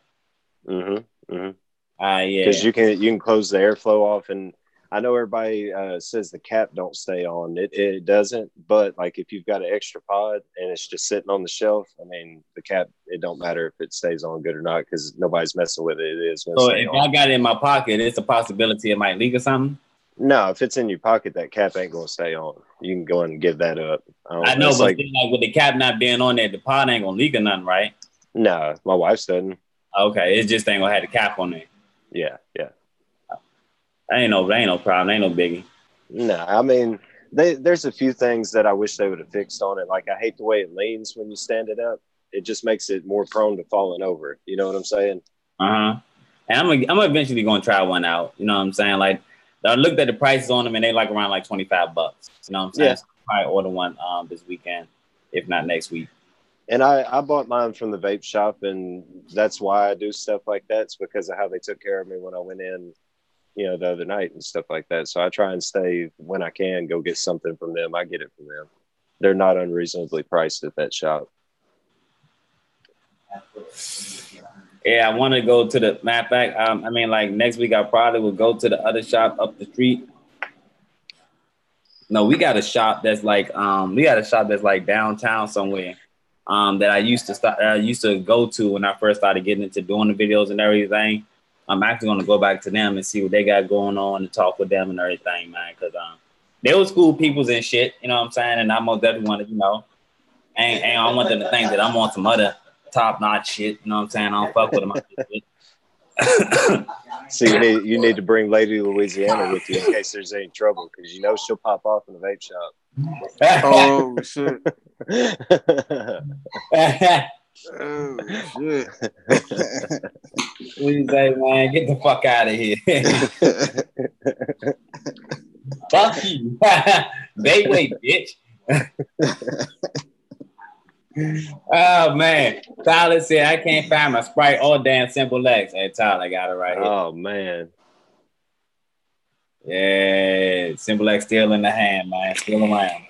Mm-hmm. Mm-hmm. Yeah. Because you can close the airflow off, and I know everybody says the cap don't stay on. It doesn't, but like if you've got an extra pod and it's just sitting on the shelf, I mean, the cap, it don't matter if it stays on good or not because nobody's messing with it. It is going to stay on. So if I got it in my pocket, it's a possibility it might leak or something? No, if it's in your pocket, that cap ain't going to stay on. You can go and give that up. I know, but like with the cap not being on there, the pod ain't going to leak or nothing, right? No, my wife's doesn't. Okay, it just ain't going to have the cap on there. Yeah. Ain't no problem. Ain't no biggie. No, I mean, there's a few things that I wish they would have fixed on it. Like, I hate the way it leans when you stand it up. It just makes it more prone to falling over. You know what I'm saying? And I'm eventually going to try one out. You know what I'm saying? Like, I looked at the prices on them and they like around like $25. You know what I'm saying? Yeah. So I'll probably order one this weekend. if not next week. And I bought mine from the vape shop, and that's why I do stuff like that. It's because of how they took care of me when I went in, the other night and stuff like that. So I try and stay when I can, go get something from them. I get it from them. They're not unreasonably priced at that shop. Yeah, I want to go to the matter of fact. Like next week, I probably will go to the other shop up the street. No, we got a shop that's like downtown somewhere. That I used to go to when I first started getting into doing the videos and everything. I'm actually gonna go back to them and see what they got going on and talk with them and everything, man. Cause they was cool peoples and shit, you know what I'm saying? And I most definitely wanted, and I want them to think that I'm on some other top notch shit, you know what I'm saying? I don't fuck with them. So you need to bring Lady Louisiana with you in case there's any trouble, because she'll pop off in the vape shop. Oh shit. Oh shit. What you say, man? Get the fuck out of here. Fuck you. Vapeway, bitch. Oh man. Tyler said I can't find my Sprite or damn Simple X. Hey Tyler, I got it right here. Oh man. Yeah, Simple X still in the hand, man. Still around.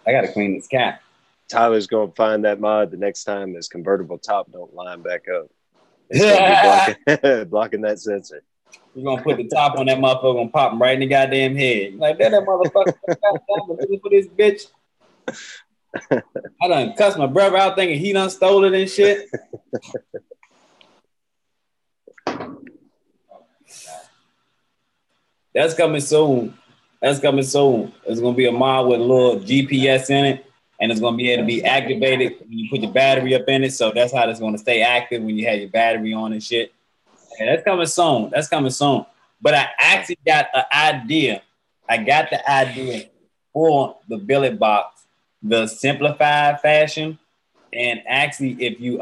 I gotta clean this cap. Tyler's gonna find that mod the next time his convertible top don't line back up. It's gonna be blocking that sensor. You're gonna put the top on that motherfucker and pop him right in the goddamn head. Like that motherfucker for this bitch. I done cussed my brother out thinking he done stole it and shit. That's coming soon. It's gonna be a mod with a little GPS in it, and it's gonna be able to be activated when you put your battery up in it. So that's how it's gonna stay active when you have your battery on and shit. And that's coming soon. But I actually got an idea. I got the idea for the billet box, the simplified fashion, and actually, if you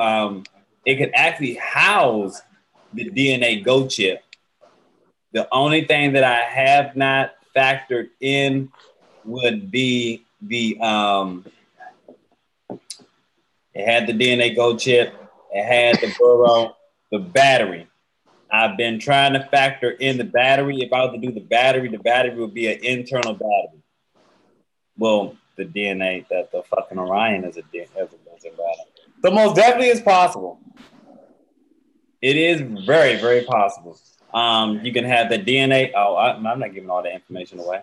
it could actually house the DNA Go chip. The only thing that I have not factored in would be the it had the DNA Go chip, it had the burrow, the battery. I've been trying to factor in the battery. If I was to do the battery would be an internal battery. Well, the DNA, that the fucking Orion is a battery. So most definitely it's possible. It is very, very possible. You can have the DNA. Oh, I'm not giving all the information away.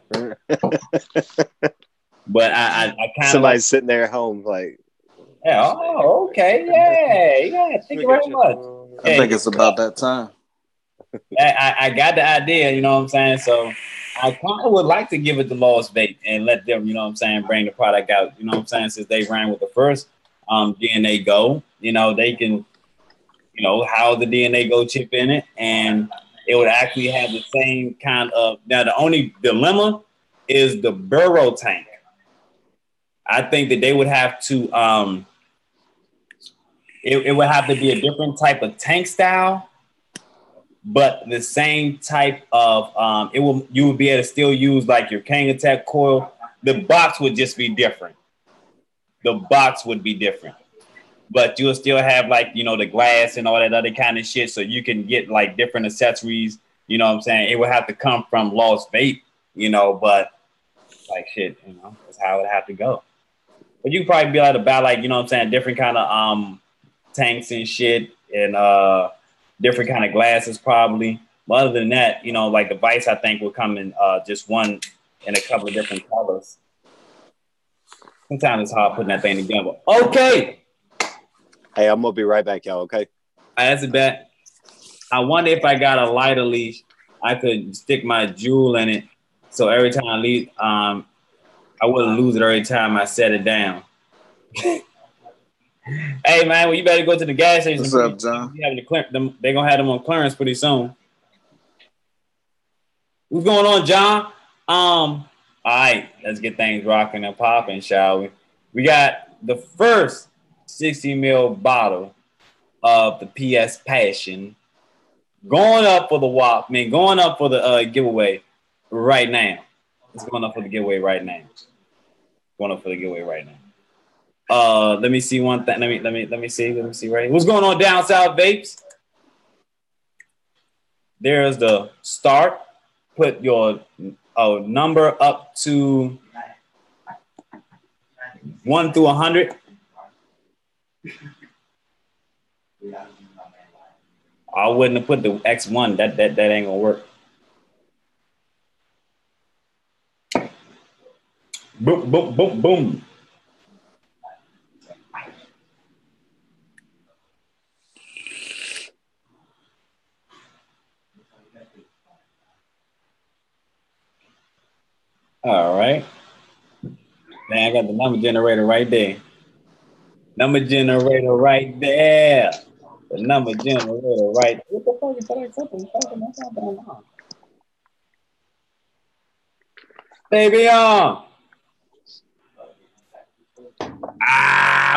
But I kind of somebody's sitting there at home like, yeah. Oh, okay, yeah. Thank you very much. I think it's about that time. I got the idea, you know what I'm saying? So I kind of would like to give it to Lost Vape and let them, you know what I'm saying, bring the product out, you know what I'm saying? Since they ran with the first DNA Go, they can, house the DNA Go chip in it, and it would actually have the same kind of. Now, the only dilemma is the burrow tank. I think that they would have to, it would have to be a different type of tank style. But the same type of you would be able to still use like your King Attack coil. The box would just be different. But you'll still have like the glass and all that other kind of shit, so you can get like different accessories. You know what I'm saying? It would have to come from Lost Vape, but like shit, that's how it would have to go. But you probably be able to buy like different kind of tanks and shit and different kind of glasses probably. But other than that, like the Vice, I think will come in just one in a couple of different colors. Sometimes it's hard putting that thing together. Okay. Hey, I'm gonna be right back, y'all. Okay. That's a bet. I wonder if I got a lighter leash, I could stick my jewel in it, so every time I leave, I wouldn't lose it every time I set it down. Hey man, well, you better go to the gas station. What's up, John? They're gonna have them on clearance pretty soon. What's going on, John? All right, let's get things rocking and popping, shall we? We got the first 60 ml bottle of the PS Passion going up for the giveaway right now. It's going up for the giveaway right now. going up for the giveaway right now. Let me see one thing. Let me see right here. What's going on down south, vapes? There's the start. Put your number up to 1 through 100. I wouldn't have put the X1. That ain't gonna work. Boom, boom, boom, boom. All right. Man, I got the number generator right there. Number generator right there. The number generator right. What the fuck is that? Something. Baby on.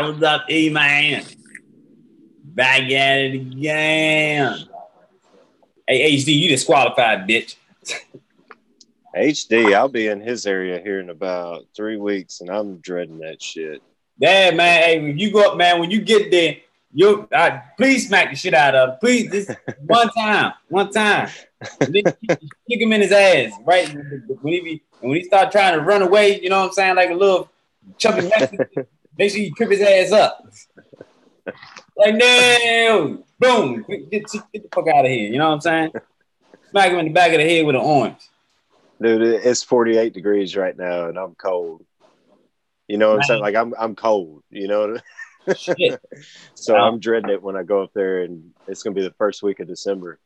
What's up, E-Man? Back at it again. Hey, HD, you disqualified, bitch. HD, I'll be in his area here in about 3 weeks, and I'm dreading that shit. Yeah, man. Hey, when you go up, man, when you get there, please smack the shit out of him. Please, this one time. And then kick him in his ass, right? When he start trying to run away, you know what I'm saying, like a little chubby Mexican, make sure you trip his ass up. Like, no, boom, get the fuck out of here. You know what I'm saying? Smack him in the back of the head with an orange. Dude, it's 48 degrees right now, and I'm cold. You know what I'm saying? Like, I'm cold, you know? Shit. So I'm dreading it when I go up there, and it's going to be the first week of December.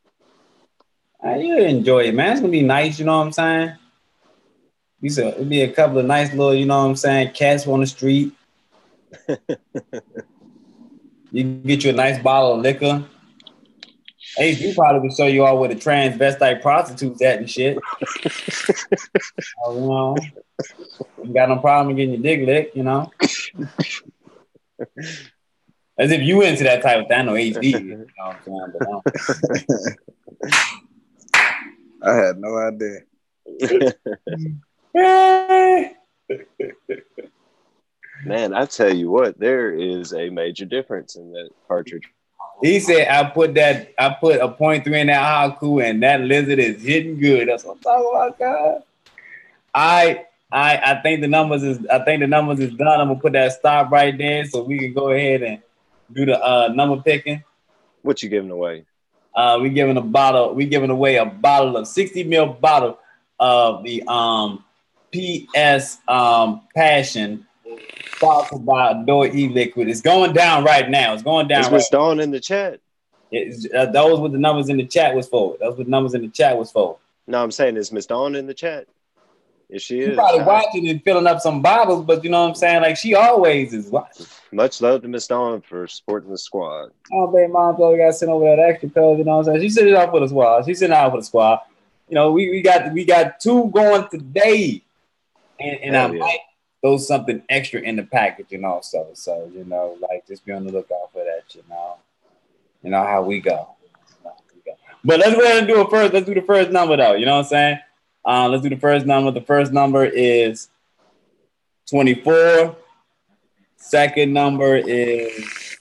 You enjoy it, man. It's going to be nice, you know what I'm saying? It'll be a couple of nice little, you know what I'm saying, cats on the street. You can get you a nice bottle of liquor. Hey, you probably could show you all where the transvestite prostitutes at and shit. You know, you got no problem getting your dick licked, you know. As if you into that type of thing, no HD. You know what I'm saying? I had no idea. Man, I tell you what, there is a major difference in that cartridge. He said, I put a 0.3 in that haiku, and that lizard is hitting good. That's what I'm talking about, God. I think the numbers is done. I'm gonna put that stop right there so we can go ahead and do the number picking. What you giving away? We giving away a bottle of 60 ml bottle of the PS Passion sponsored by Adore E-Liquid. It's going down right now. It's going down. Is Miss Dawn in the chat? Those were the numbers in the chat was for. No, I'm saying, is Miss Dawn in the chat? If she's probably watching and filling up some bottles, but you know what I'm saying? Like, she always is watching. Much love to Miss Dawn for supporting the squad. Oh, baby, mom, we got to send over that extra code, you know what I'm saying? She sent it out for the squad. You know, we got 2 going today. And I might throw something extra in the package, you know. So you know, like, just be on the lookout for that, you know. You know how we go. But let's go ahead and do it first. Let's do the first number, though. You know what I'm saying? Let's do the first number. The first number is 24. Second number is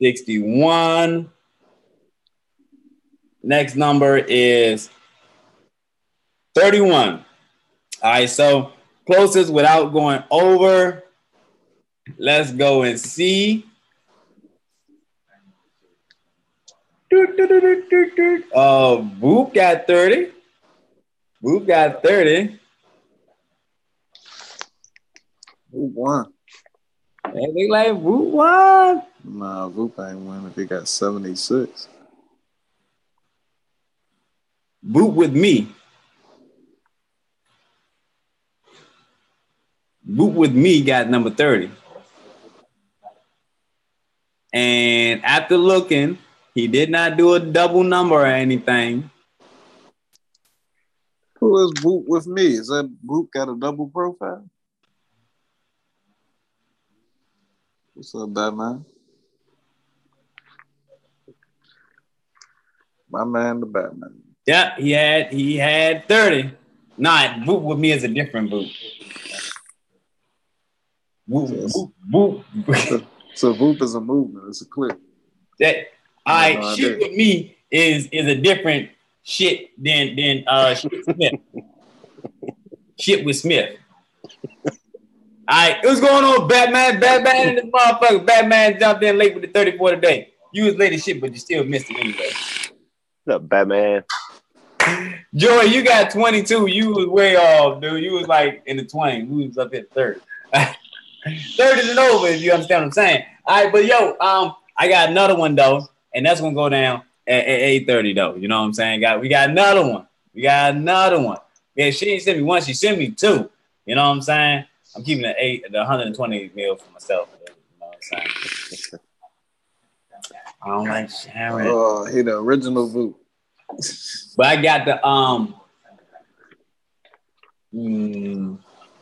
61. Next number is 31. All right, so closest without going over. Let's go and see. Boop got 30. Boop got 30. Who won? They look like Boop won. Nah, Voop ain't win if he got 76. Boop with me. Boop with me got number 30. And after looking, he did not do a double number or anything. Who is Boop with me? Is that Boop got a double profile? What's up, Batman? My man, the Batman. Yeah, he had 30. Nah, Boop with me is a different Boop. Whoop, whoop, whoop. So Whoop is a movement. It's a clip. That shit with me is a different shit than shit Smith. Shit with Smith. Alright, what's going on, Batman? Batman and this motherfucker. Batman jumped in late with the 34 today. You was late as shit, but you still missed it anyway. What's up, Batman? Joey, you got 22. You was way off, dude. You was like in the 20s. We was up at 30. 30 is over, if you understand what I'm saying. All right, but yo, I got another one though, and that's gonna go down at 8:30 though. You know what I'm saying? We got another one. Yeah, she ain't sent me one, she sent me two. You know what I'm saying? I'm keeping the 120 mil for myself. You know what I'm saying? I don't like sharing. Oh, he the original Voop. But I got the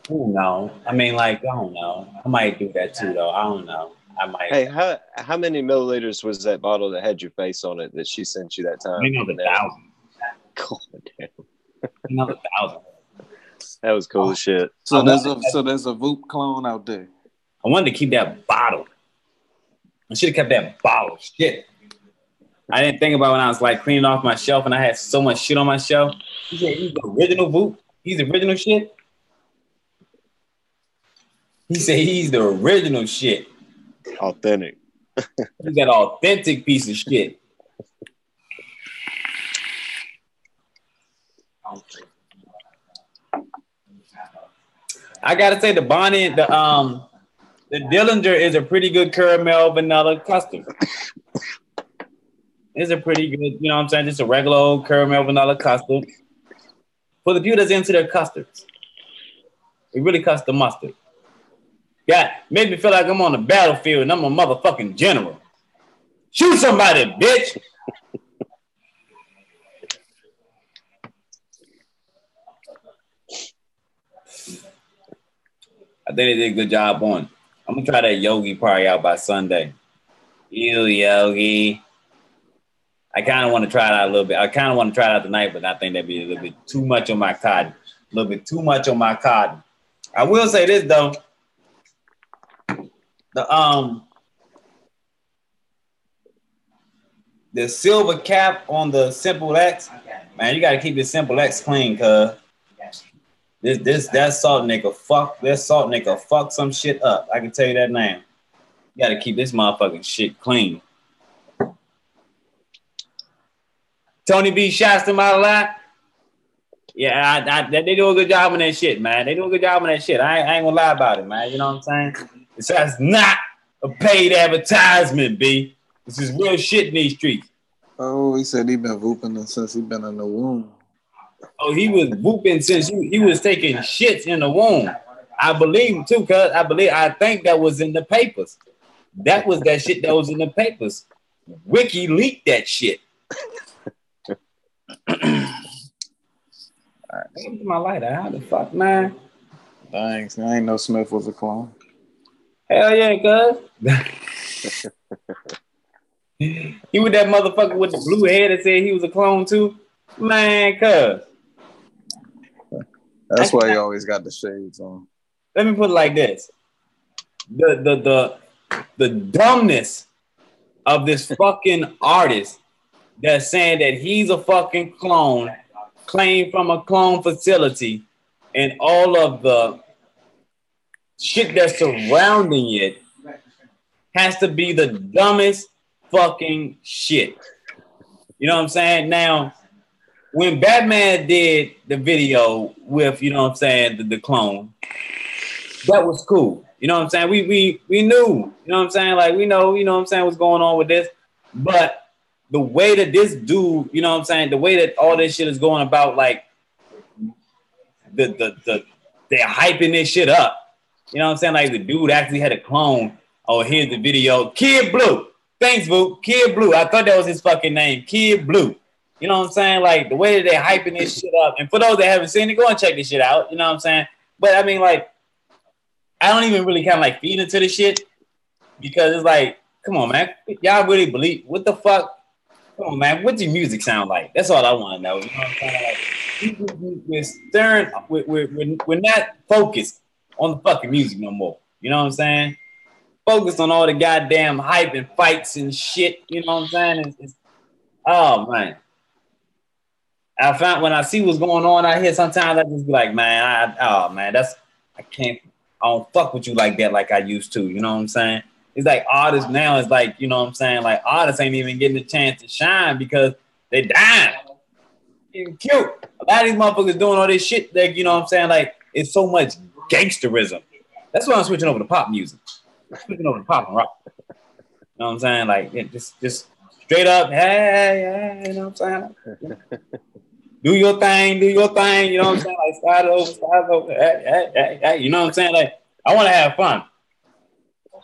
no. I mean, like, I don't know. I might do that too, though. I don't know. I might. Hey, how many milliliters was that bottle that had your face on it that she sent you that time? Another 1,000. God damn. Another 1,000. That was cool as shit. So there's a Voop clone out there. I wanted to keep that bottle. I should have kept that bottle. Shit. I didn't think about when I was like cleaning off my shelf and I had so much shit on my shelf. He said he's the original Voop. He's the original shit. He said he's the original shit. Authentic. He's that authentic piece of shit. I gotta say the Bonnie, the Dillinger is a pretty good caramel vanilla custard. It's a pretty good, you know what I'm saying? Just a regular old caramel vanilla custard. For the people that's into their custards, it really cuts the mustard. Yeah, made me feel like I'm on the battlefield and I'm a motherfucking general. Shoot somebody, bitch! I think they did a good job on. I'm gonna try that Yogi party out by Sunday. Ew, Yogi. I kind of want to try it out a little bit. I kind of want to try it out tonight, but I think that'd be a little bit too much on my cotton. A little bit too much on my cotton. I will say this though. The silver cap on the Simple X, man, you gotta keep the Simple X clean, cuz that salt nigga fuck some shit up. I can tell you that now. You gotta keep this motherfucking shit clean. Tony B shots them out a lot. Yeah, they do a good job on that shit, man. They do a good job on that shit. I ain't gonna lie about it, man. You know what I'm saying? It's not a paid advertisement, B. This is real shit in these streets. Oh, he said he been whooping since he been in the womb. Oh, he was whooping since he was taking shits in the womb. I believe him too, cuz I think that was in the papers. That was that shit that was in the papers. Wiki leaked that shit. All right, look at my lighter. How the fuck, man? Thanks. I ain't know Smith was a clone. Hell yeah, cuz. He was that motherfucker with the blue head that said he was a clone too. Man, cuz. That's why he always got the shades on. Let me put it like this. The dumbness of this fucking artist that's saying that he's a fucking clone, claimed from a clone facility, and all of the shit that's surrounding it has to be the dumbest fucking shit. You know what I'm saying? Now, when Batman did the video with, you know what I'm saying, the clone, that was cool. You know what I'm saying? We knew, you know what I'm saying? Like, we know, you know what I'm saying, what's going on with this. But the way that this dude, you know what I'm saying, the way that all this shit is going about, like, they're hyping this shit up. You know what I'm saying? Like, the dude actually had a clone. Oh, here's the video. Kid Blue. Thanks, Boo. Kid Blue. I thought that was his fucking name. Kid Blue. You know what I'm saying? Like, the way that they're hyping this shit up. And for those that haven't seen it, go and check this shit out. You know what I'm saying? But, I mean, like, I don't even really kind of, like, feed into the shit. Because it's like, come on, man. Y'all really believe, what the fuck? Come on, man. What's your music sound like? That's all I want to know. You know what I'm saying? Like, we're not focused on the fucking music no more. You know what I'm saying? Focus on all the goddamn hype and fights and shit. You know what I'm saying? Oh man. I found when I see what's going on out here, sometimes I just be like, man, I don't fuck with you like that like I used to. You know what I'm saying? It's like artists now is like, you know what I'm saying? Like artists ain't even getting a chance to shine because they dying. Even cute. A lot of these motherfuckers doing all this shit that, you know what I'm saying? Like, it's so much gangsterism. That's why I'm switching over to pop music. Switching over to pop and rock. You know what I'm saying? Like, just straight up, hey, you know what I'm saying? Do your thing, you know what I'm saying? Like, slide over, hey, you know what I'm saying? Like, I want to have fun.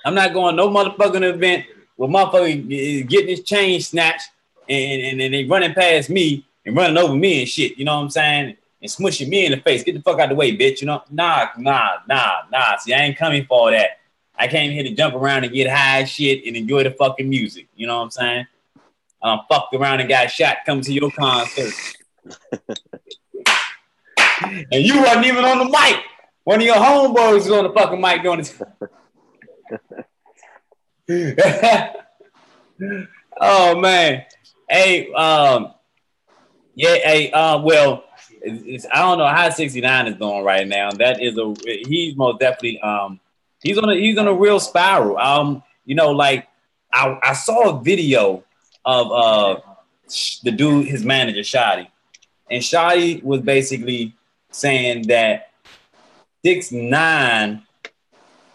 I'm not going no motherfucking event where motherfucker getting his chain snatched and they running past me and running over me and shit, you know what I'm saying? And smushing me in the face. Get the fuck out the way, bitch, you know? Nah. See, I ain't coming for all that. I came here to jump around and get high shit and enjoy the fucking music, you know what I'm saying? I fucked around and got shot coming to your concert. And you wasn't even on the mic. One of your homeboys was on the fucking mic doing it. Oh man. Hey, well, I don't know how 69 is doing right now. He's most definitely he's on a real spiral. You know, like I saw a video of the dude, his manager, Shyt, and Shyt was basically saying that 6ix9ine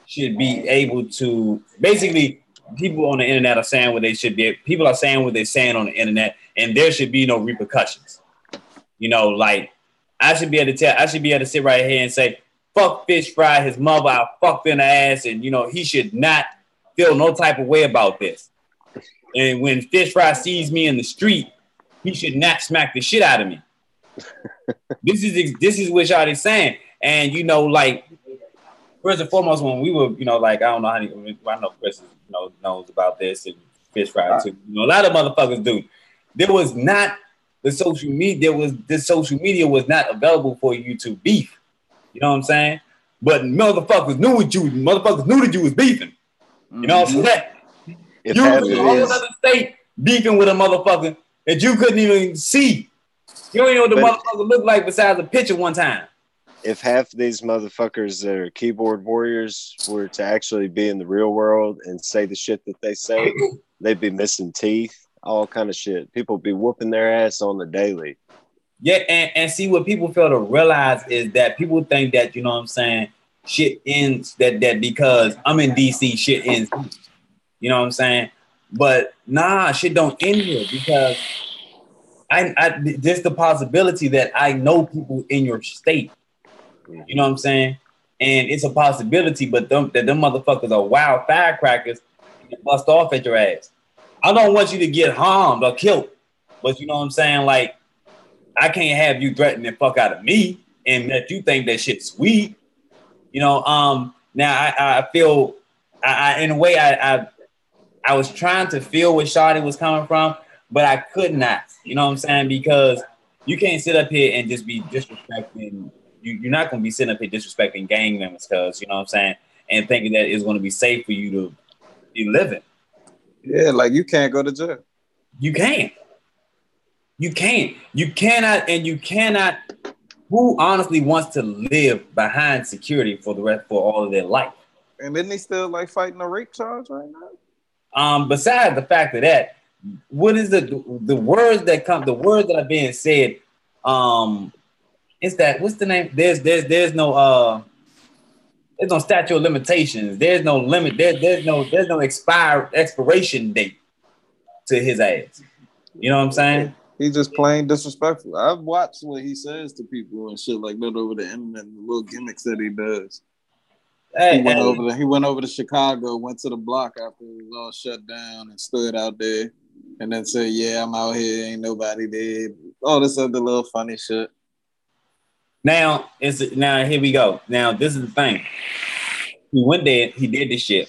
should be able to basically. People on the internet are saying what they should be. People are saying what they're saying on the internet, and there should be no repercussions. You know, like I should be able to sit right here and say, "Fuck Fish Fry, his mother, I fucked in the ass," and you know he should not feel no type of way about this. And when Fish Fry sees me in the street, he should not smack the shit out of me. This is what y'all is saying, and you know, like. First and foremost, when we were, you know, like I don't know I know Chris knows about this and Fish Fry too. You know, a lot of motherfuckers do. There was not the social media. This social media was not available for you to beef. You know what I'm saying? But motherfuckers knew what you. Motherfuckers knew that you was beefing. You know what I'm saying? You was in a whole other state beefing with a motherfucker that you couldn't even see. You don't even know what the motherfucker looked like besides a picture one time. If half of these motherfuckers that are keyboard warriors were to actually be in the real world and say the shit that they say, they'd be missing teeth, all kind of shit. People be whooping their ass on the daily. Yeah, and see what people fail to realize is that people think that, you know what I'm saying, shit ends, that because I'm in DC, shit ends. You know what I'm saying? But nah, shit don't end here because there's the possibility that I know people in your state. You know what I'm saying? And it's a possibility, but them motherfuckers are wild firecrackers and bust off at your ass. I don't want you to get harmed or killed, but you know what I'm saying? Like, I can't have you threaten the fuck out of me and that you think that shit's sweet. You know, now I feel in a way I was trying to feel where Shyt was coming from, but I could not. You know what I'm saying? Because you can't sit up here and just be disrespecting. You're not going to be sitting up here disrespecting gang members because, you know what I'm saying, and thinking that it's going to be safe for you to be living. Yeah, like you can't go to jail. You can't. You can't. You cannot, and you cannot. Who honestly wants to live behind security for all of their life? And isn't he still like fighting a rape charge right now? Besides the fact of that, what is the words that are being said? It's that, what's the name? There's no statute of limitations. There's no limit. There's no expiration date to his ass. You know what I'm saying? He's just plain disrespectful. I've watched what he says to people and shit like that over the internet, and the little gimmicks that he does. He went over to Chicago, went to the block after it was all shut down and stood out there and then said, "Yeah, I'm out here, ain't nobody there." All this other little funny shit. Now here we go. Now this is the thing. He went there. He did this shit.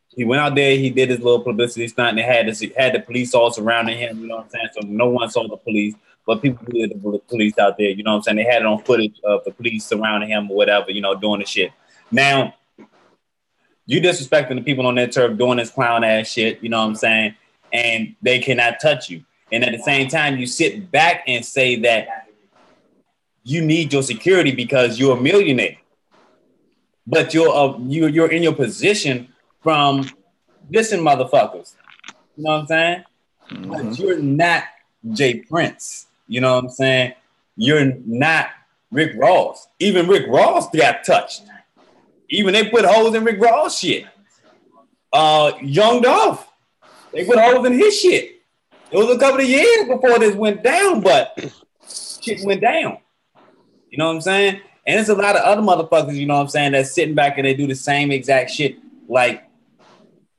He went out there. He did his little publicity stunt. And had the police all surrounding him. You know what I'm saying? So no one saw the police, but people knew the police out there. You know what I'm saying? They had it on footage of the police surrounding him or whatever. You know, doing the shit. Now You disrespecting the people on their turf doing this clown ass shit, you know what I'm saying? And they cannot touch you. And at the same time, you sit back and say that you need your security because you're a millionaire. But you're in your position from dissing motherfuckers. You know what I'm saying? Mm-hmm. But you're not Jay Prince. You know what I'm saying? You're not Rick Ross. Even Rick Ross got touched. Even they put holes in Rick Ross shit. Young Dolph, they put holes in his shit. It was a couple of years before this went down, but shit went down. You know what I'm saying? And there's a lot of other motherfuckers, you know what I'm saying, that's sitting back and they do the same exact shit like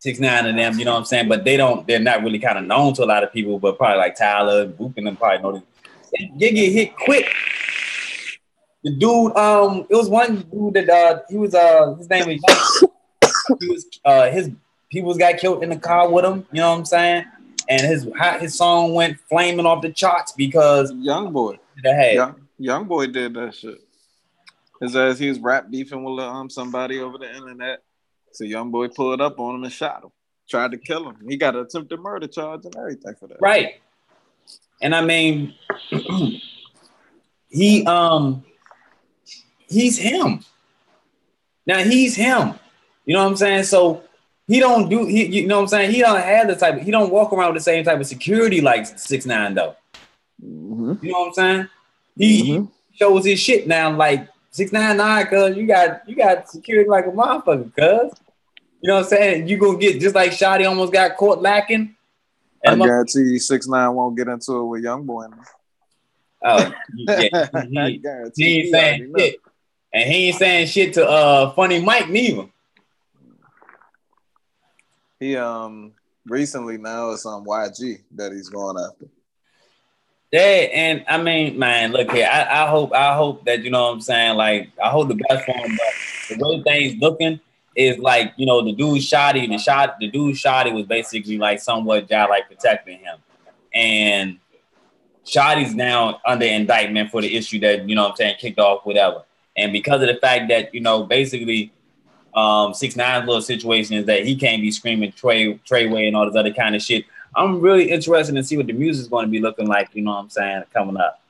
6ix9ine and them, you know what I'm saying? But they're not really kind of known to a lot of people, but probably like Tyler and Boop and them probably know this. They get hit quick. The dude, it was one dude that he was his name was his people got killed in the car with him, you know what I'm saying? And his song went flaming off the charts because Young Boy did that shit. His ass, he was rap beefing with somebody over the internet. So Young Boy pulled up on him and shot him. Tried to kill him. He got an attempted murder charge and everything for that. Right. And I mean, he's him. Now he's him. You know what I'm saying? So you know what I'm saying? He don't walk around with the same type of security like 6ix9ine though. Mm-hmm. You know what I'm saying? He shows his shit now like 6ix9ine, cuz you got security like a motherfucker, cuz. You know what I'm saying? You gonna get just like Shyt almost got caught lacking. I guarantee you 6ix9ine won't get into it with Young Boy. Oh, yeah. He ain't saying shit. And he ain't saying shit to Funny Mike neither. He recently now it's on YG that he's going after. Yeah, and I mean, man, look here. I hope that, you know what I'm saying, like, I hope the best for him, but the way things looking is like, you know, the dude Shyt was basically like somewhat like protecting him. And Shotty's now under indictment for the issue that, you know what I'm saying, kicked off, whatever. And because of the fact that, you know, basically 6ix9ine's little situation is that he can't be screaming Treyway and all this other kind of shit. I'm really interested to see what the music's going to be looking like, you know what I'm saying, coming up.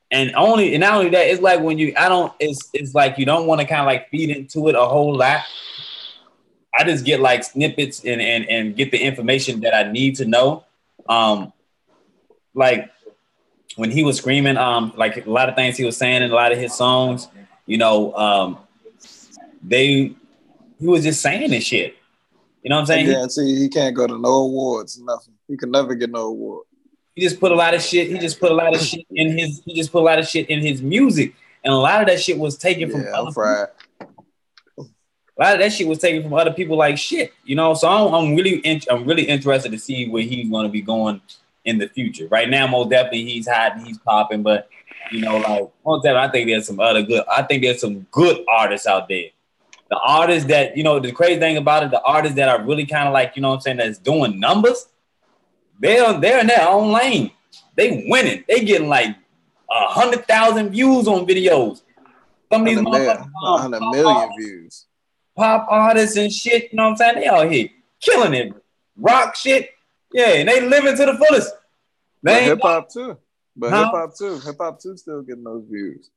And not only that, it's like when it's like you don't want to kind of like feed into it a whole lot. I just get like snippets and get the information that I need to know. Like when he was screaming, like a lot of things he was saying in a lot of his songs, you know, he was just saying this shit. You know what I'm saying? Yeah, see, he can't go to no awards, nothing. He can never get no award. He just put a lot of shit. He just put a lot of shit in his music, and a lot of that shit was taken from other people. A lot of that shit was taken from other people like shit. You know, so I'm really interested to see where he's going to be going in the future. Right now, most definitely he's hot and he's popping, but you know, like most definitely, I think there's some good artists out there. The artists that, you know, the crazy thing about it, the artists that are really kind of like, you know what I'm saying, that's doing numbers, they're in their own lane. They winning. They getting like 100,000 views on videos. Some of these motherfuckers, 100 million views. Pop artists and shit, you know what I'm saying? They out here killing it. Rock shit. Yeah, and they living to the fullest. But hip-hop too. Hip-hop too still getting those views.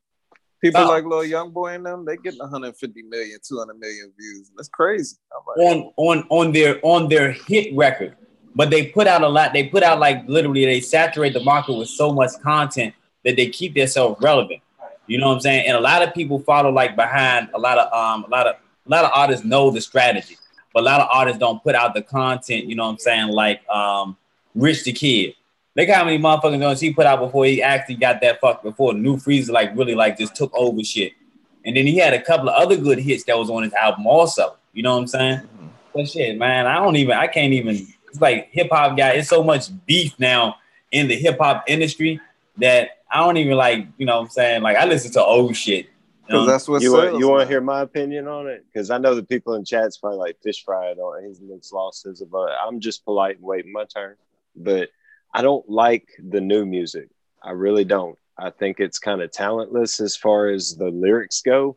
People like Lil Young Boy and them, they getting 150 million, 200 million views. That's crazy. On their hit record. But they put out a lot. They put out like literally they saturate the market with so much content that they keep themselves relevant. You know what I'm saying? And a lot of people follow like behind a lot of artists know the strategy, but a lot of artists don't put out the content, you know what I'm saying, like Rich the Kid. Look how many motherfucking guns he put out before he actually got that before New Freezer like really like just took over shit. And then he had a couple of other good hits that was on his album also. You know what I'm saying? Mm-hmm. But shit, man, I can't even, it's like hip hop guy, it's so much beef now in the hip hop industry that I don't even like, you know what I'm saying? Like I listen to old shit. Because that's what you want to hear my opinion on it? Because I know the people in chat's probably like fish fried on his looks lost his, but I'm just polite and waiting my turn. But I don't like the new music. I really don't. I think it's kind of talentless as far as the lyrics go.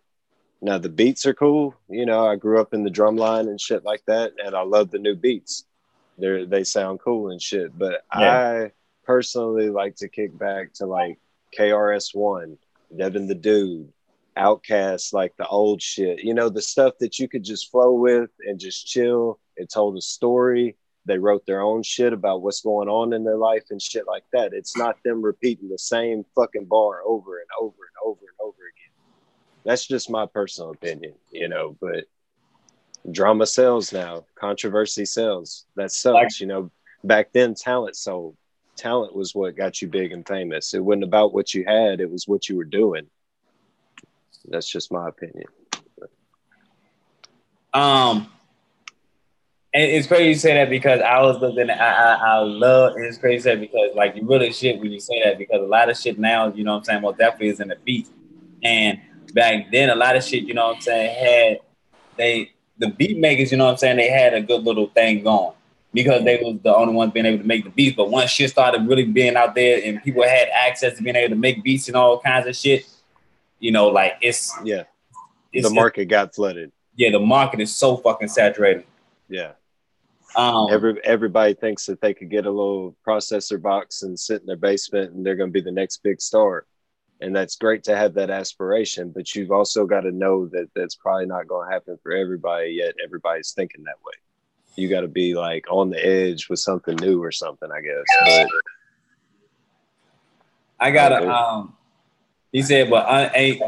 Now the beats are cool. You know, I grew up in the drum line and shit like that, and I love the new beats. They sound cool and shit. But I personally like to kick back to like KRS-One, Devin the Dude, Outkast, like the old shit. You know, the stuff that you could just flow with and just chill. It told a story. They wrote their own shit about what's going on in their life and shit like that. It's not them repeating the same fucking bar over and over and over and over again. That's just my personal opinion, you know, but drama sells now. Controversy sells. That sucks, you know. Back then, talent sold. Talent was what got you big and famous. It wasn't about what you had. It was what you were doing. That's just my opinion. It's crazy you say that because I was looking. I love. And it's crazy you say that because like you really shit when you say that because a lot of shit now, you know what I'm saying, well definitely is in the beat. And back then, a lot of shit, you know what I'm saying, the beat makers, you know what I'm saying, they had a good little thing going because they was the only ones being able to make the beats. But once shit started really being out there and people had access to being able to make beats and all kinds of shit, you know, like the market got flooded. Yeah, the market is so fucking saturated. Yeah. Everybody thinks that they could get a little processor box and sit in their basement and they're going to be the next big star. And that's great to have that aspiration, but you've also got to know that that's probably not going to happen for everybody, yet everybody's thinking that way. You got to be like on the edge with something new or something, I guess. But I got he said, but ain't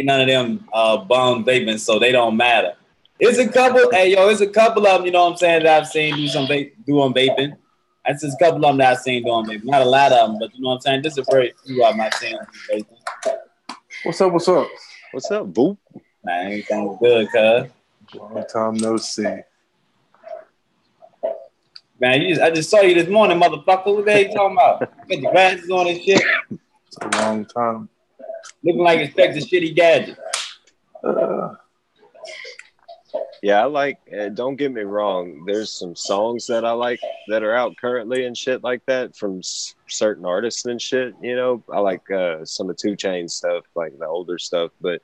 none of them bum vaping, so they don't matter. It's a couple, it's a couple of them, you know what I'm saying, that I've seen do on vaping. That's just a couple of them that I've seen doing vaping. Not a lot of them, but you know what I'm saying? Just a very few of them I've seen vaping. What's up? What's up? What's up, boo? Man, anything good, cuz. Long time no see. Man, I just saw you this morning, motherfucker. What the hell you talking about? Got your glasses on and shit. It's a long time. Looking like Inspector Shitty Gadget. Yeah, I like, don't get me wrong, there's some songs that I like that are out currently and shit like that from certain artists and shit, you know. I like some of 2 Chainz stuff, like the older stuff, but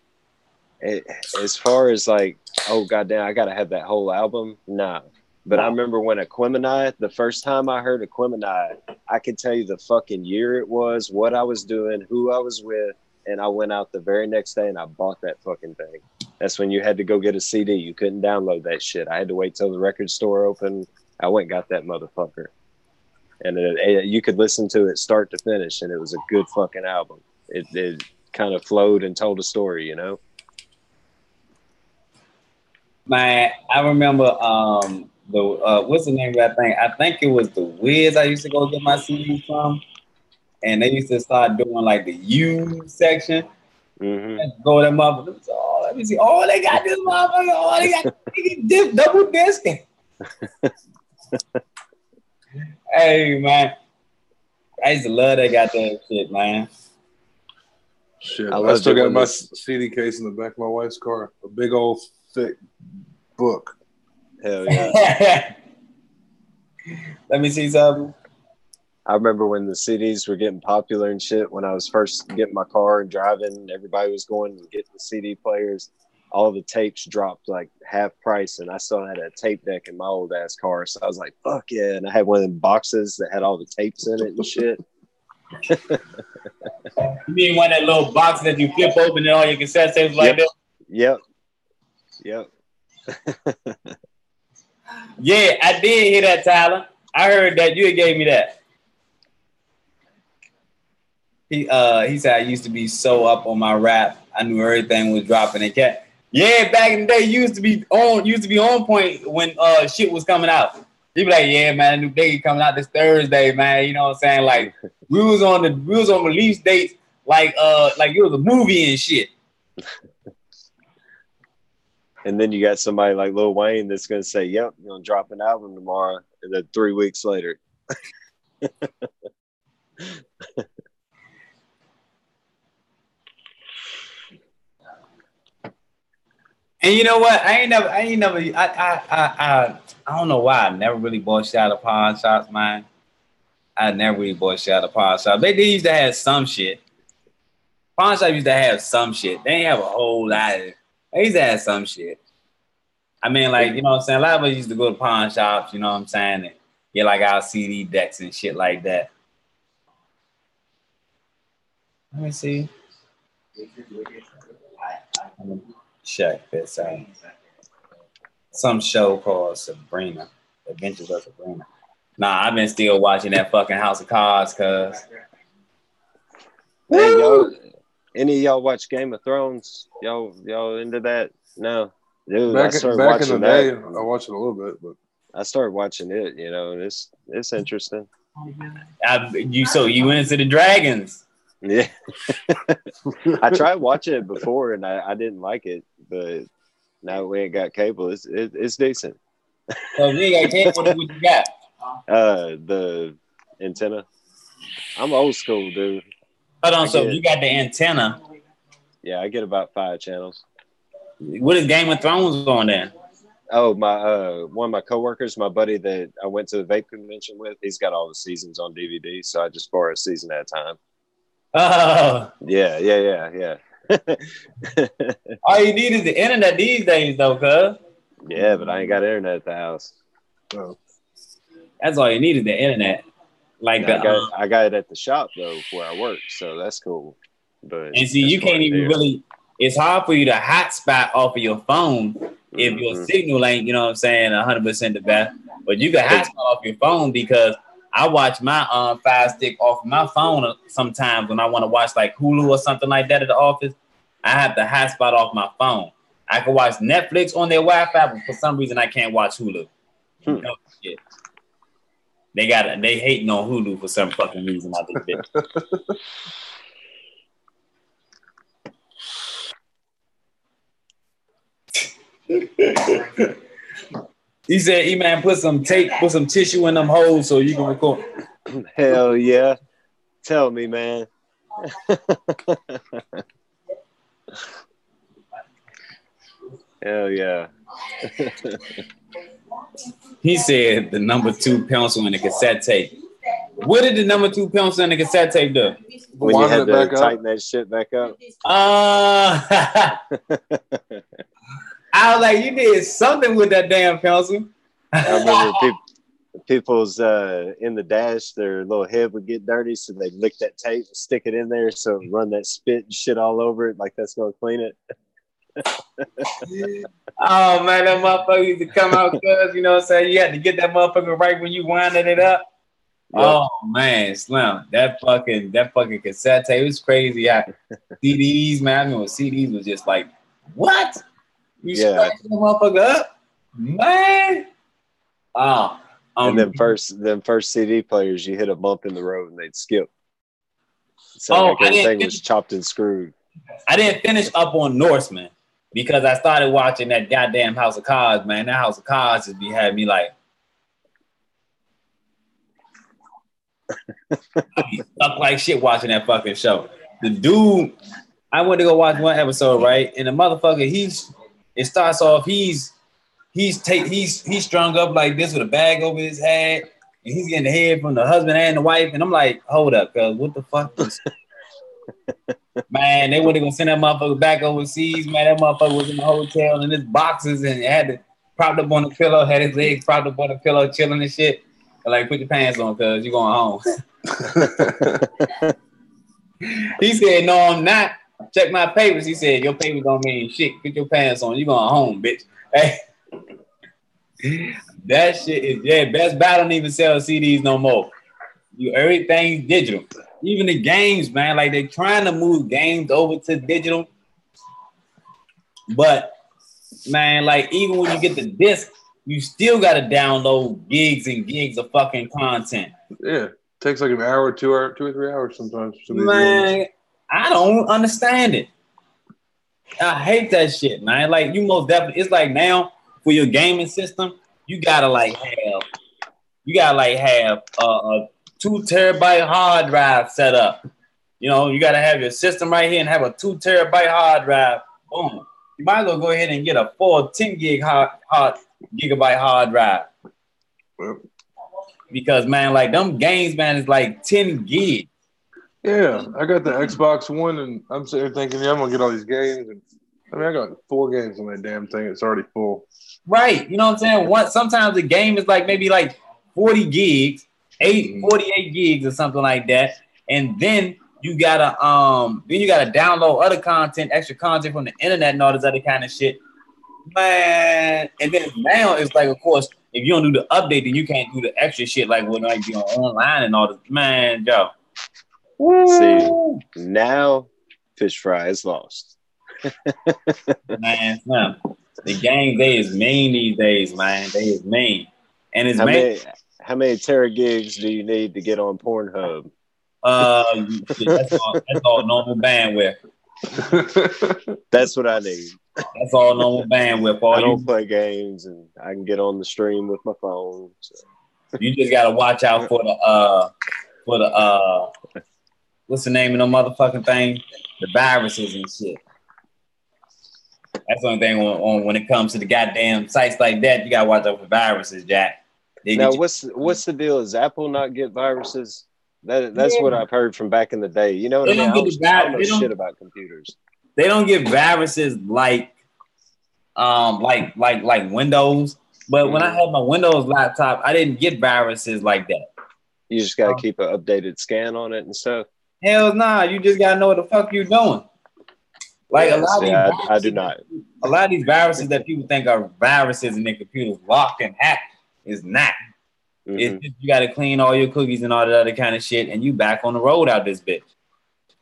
as far as like, oh goddamn, I gotta have that whole album, nah. But I remember when Aquemini, the first time I heard Aquemini, I could tell you the fucking year it was, what I was doing, who I was with, and I went out the very next day and I bought that fucking thing. That's when you had to go get a CD. You couldn't download that shit. I had to wait till the record store opened. I went and got that motherfucker. And you could listen to it start to finish, and it was a good fucking album. It kind of flowed and told a story, you know? Man, I remember what's the name of that thing? I think it was the Wiz I used to go get my CD from. And they used to start doing like the U section. Mm-hmm. Go to that motherfucker. Oh, let me see. Oh, they got this motherfucker. Oh, they got double discing. Hey, man. I used to love that goddamn shit, man. Shit, I still got my CD case in the back of my wife's car. A big old thick book. Hell yeah. Let me see something. I remember when the CDs were getting popular and shit, when I was first getting my car and driving, everybody was going and getting the CD players. All the tapes dropped like half price, and I still had a tape deck in my old ass car. So I was like, fuck yeah. And I had one of them boxes that had all the tapes in it and shit. You mean one of that little box that you flip open and all your cassette tapes like that? Yep. Yeah, I did hear that, Tyler. I heard that. You gave me that. He said I used to be so up on my rap. I knew everything was dropping and cat. Yeah, back in the day, used to be on point when shit was coming out. He be like, yeah, man, a new Biggie coming out this Thursday, man. You know what I'm saying? Like we was on release dates like it was a movie and shit. And then you got somebody like Lil Wayne that's gonna say, yep, you're gonna drop an album tomorrow, and then 3 weeks later. And you know what? I don't know why I never really bought Shyt of pawn shops, man. I never really bought Shyt of pawn shops. They used to have some shit. pawn shop used to have some shit. They ain't have a whole lot of it. They used to have some shit. I mean, like, you know what I'm saying? A lot of us used to go to pawn shops, you know what I'm saying? And get like our CD decks and shit like that. Let me see. Check this out. Some show called Sabrina. Adventures of Sabrina. Nah, I've been still watching that fucking House of Cards, cuz. Hey, y'all, any of y'all watch Game of Thrones? Y'all into that? No. Dude, back in the day, that. I watched it a little bit, but I started watching it, you know, and it's interesting. You went into the dragons. Yeah. I tried watching it before and I didn't like it, but now we ain't got cable. It's decent. So we ain't got cable, what you got? The antenna. I'm old school, dude. Hold on, so you got the antenna. Yeah, I get about 5 channels. What is Game of Thrones on there? Oh, my one of my coworkers, my buddy that I went to the vape convention with, he's got all the seasons on DVD, so I just borrow a season at a time. Oh. Yeah. All you need is the internet these days, though, cuz. Yeah, but I ain't got internet at the house. oh. That's all you need is the internet. Like I got it at the shop though, where I work, so that's cool. But and see, you can't even really. It's hard for you to hotspot off of your phone if your signal ain't, you know what I'm saying, 100% the best. But you can hotspot off your phone because I watch my Fire Stick off my phone sometimes when I want to watch like Hulu or something like that at the office. I have to hotspot off my phone. I can watch Netflix on their Wi-Fi, but for some reason I can't watch Hulu. No shit. They hating on Hulu for some fucking reason. I think He said, "E-man, put some tape, put some tissue in them holes so you can record." Hell yeah. Tell me, man. Hell yeah. He said the number 2 pencil in the cassette tape. What did the number 2 pencil in the cassette tape do? When you had to tighten that shit back up. I was like, you did something with that damn pencil. I remember people's in the dash, their little head would get dirty, so they lick that tape and stick it in there, so run that spit and shit all over it, like that's gonna clean it. Oh man, that motherfucker used to come out, cuz you know what I'm saying? You had to get that motherfucker right when you winded it up. Yep. Oh man, Slim, that fucking cassette tape was crazy. CDs, man, I remember CDs was just like, what? You scratch that motherfucker up, man. And then first CD players, you hit a bump in the road and they'd skip. So everything was chopped and screwed. I didn't finish up on Norseman because I started watching that goddamn House of Cards, man. That House of Cards just had me like, I be stuck like shit watching that fucking show. The dude, I went to go watch one episode, right? And the motherfucker, it starts off, he's strung up like this with a bag over his head, and he's getting the head from the husband and the wife. And I'm like, hold up, cuz what the fuck is man, they went to go send that motherfucker back overseas. Man, that motherfucker was in the hotel in his boxes and had to propped up on the pillow, had his legs propped up on the pillow, chilling and shit. And like, put your pants on, cuz you're going home. He said, no, I'm not. Check my papers. He said, your papers don't mean shit. Put your pants on. You going home, bitch. Hey. That shit is Best Buy don't even sell CDs no more. Everything's digital. Even the games, man, like they're trying to move games over to digital. But man, like even when you get the disc, you still gotta download gigs and gigs of fucking content. Yeah, it takes like an hour, 2 or 3 hours sometimes. Man, I don't understand it. I hate that shit, man. Like you most definitely, it's like now for your gaming system, you gotta have a 2 terabyte hard drive set up. You know, you gotta have your system right here and have a 2 terabyte hard drive. Boom. You might as well go ahead and get a 10 gigabyte hard drive. Because man, like them games, man, is like 10 gigs. Yeah, I got the Xbox One, and I'm sitting here thinking, yeah, I'm gonna get all these games, and I mean, I got 4 games on that damn thing. It's already full. Right. You know what I'm saying? Sometimes the game is like maybe like 40 gigs, 48 gigs or something like that. And then you gotta download other content, extra content from the internet and all this other kind of shit. Man, and then now it's like, of course, if you don't do the update, then you can't do the extra shit like when I be online and all this. Man, Joe. See, now fish fry is lost. Man, the game they is mean these days, man. They is mean, and it's how many tera gigs do you need to get on Pornhub? That's all normal bandwidth. That's what I need. That's all normal bandwidth. I don't play games, and I can get on the stream with my phone. So. You just gotta watch out for the what's the name of the motherfucking thing? The viruses and shit. That's the only thing on when it comes to the goddamn sites like that. You gotta watch out for viruses, Jack. Now, what's the deal? Is Apple not get viruses? That's what I've heard from back in the day. You know what I mean? I don't know shit about computers. They don't get viruses like Windows. But when I had my Windows laptop, I didn't get viruses like that. You just gotta keep an updated scan on it and stuff. Hell nah, you just gotta know what the fuck you're doing. Like I do not. A lot of these viruses that people think are viruses in their computers locked and hacked is not. It's just, you got to clean all your cookies and all that other kind of shit, and you back on the road out this bitch.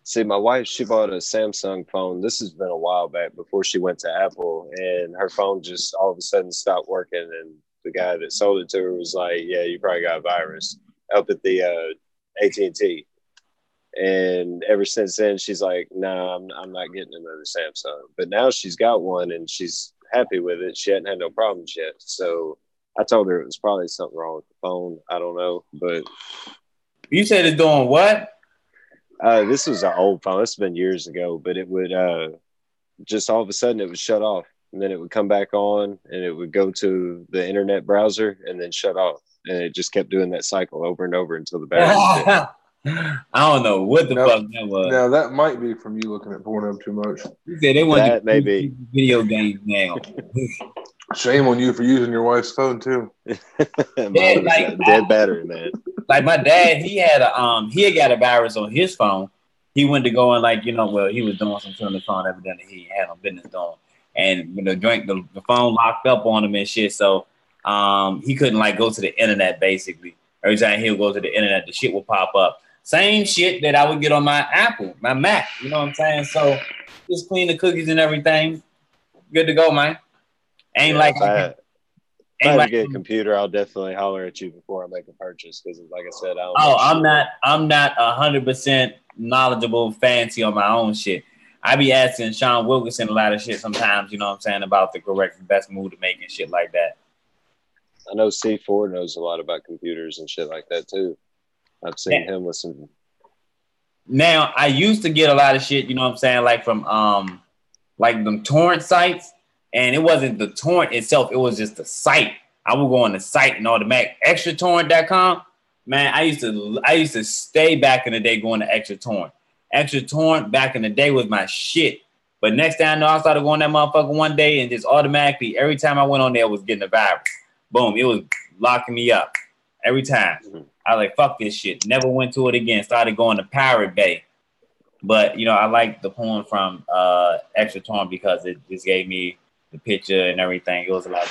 See, my wife, she bought a Samsung phone. This has been a while back before she went to Apple, and her phone just all of a sudden stopped working. And the guy that sold it to her was like, "Yeah, you probably got a virus," up at the AT&T. And ever since then, she's like, "No, I'm not getting another Samsung." But now she's got one, and she's happy with it. She hadn't had no problems yet. So I told her it was probably something wrong with the phone. I don't know, but you said it's doing what? This was an old phone. This has been years ago, but it would just all of a sudden it would shut off, and then it would come back on, and it would go to the internet browser and then shut off, and it just kept doing that cycle over and over until the battery was dead. I don't know what the fuck that was. Now that might be from you looking at Pornhub too much. You said they want that maybe video games now. Shame on you for using your wife's phone too. Dead battery, man. Like my dad, he had got a virus on his phone. He went to go and he was doing something on the phone evidently he had no business doing, and the phone locked up on him and shit. So he couldn't go to the internet basically. Every time he would go to the internet, the shit would pop up. Same shit that I would get on my Mac. You know what I'm saying? So just clean the cookies and everything. Good to go, man. If I get a computer, I'll definitely holler at you before I make a purchase because, like I said, I'm not 100% knowledgeable, fancy on my own shit. I be asking Sean Wilkinson a lot of shit sometimes. You know what I'm saying, about the best move to make and shit like that. I know C4 knows a lot about computers and shit like that too. I've seen him listen. Now, I used to get a lot of shit, you know what I'm saying, like from them torrent sites, and it wasn't the torrent itself, it was just the site. I would go on the site and automatic extratorrent.com. Man, I used to stay back in the day going to Extra Torrent. Extra Torrent back in the day was my shit. But next thing I know, I started going that motherfucker one day and just automatically every time I went on there I was getting a virus. Boom, it was locking me up every time. I was like, fuck this shit. Never went to it again. Started going to Pirate Bay. But, I like the porn from Extra Torrent because it just gave me the picture and everything. It was a lot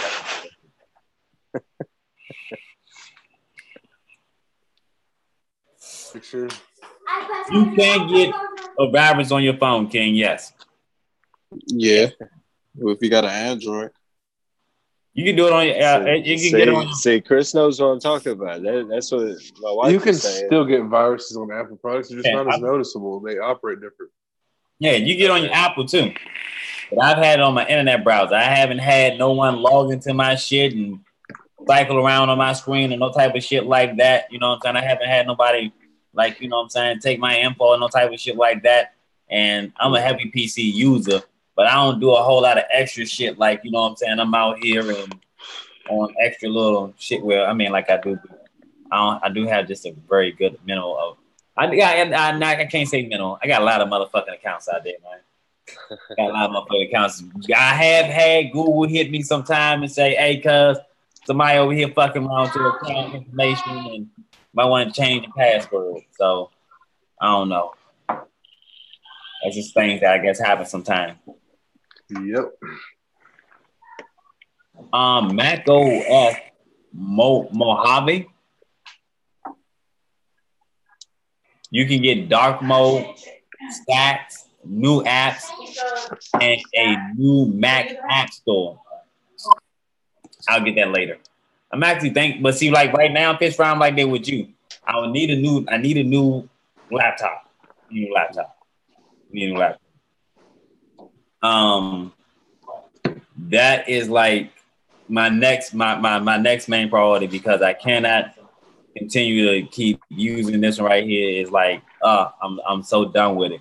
better. Picture. You can get a virus on your phone, King, yes. Yeah. Well, if you got an Android. You can do it on your. Get it on. See, Chris knows what I'm talking about. That's what my wife. You can still get viruses on Apple products. They're just not as noticeable. They operate different. Yeah, you get on your Apple too. But I've had it on my internet browser. I haven't had no one log into my shit and cycle around on my screen and no type of shit like that. You know what I'm saying? I haven't had nobody take my info and no type of shit like that. And I'm a heavy PC user. But I don't do a whole lot of extra shit like, you know what I'm saying? I'm out here and on extra little shit where, I do have just a very good minimal I can't say minimum. I got a lot of motherfucking accounts out there, man. Got a lot of motherfucking accounts. I have had Google hit me sometime and say, "Hey, cuz somebody over here fucking around to account information and might want to change the password." So I don't know. That's just things that I guess happen sometimes. Yep. Mac OS Mojave. You can get dark mode, stats, new apps, and a new Mac App Store. I'll get that later. I'm actually thinking, but see, like right now, Fish Fry, I'm like that with you. I need a new laptop. Need a new laptop. That is like my next main priority because I cannot continue to keep using this one right here. Is like, I'm so done with it.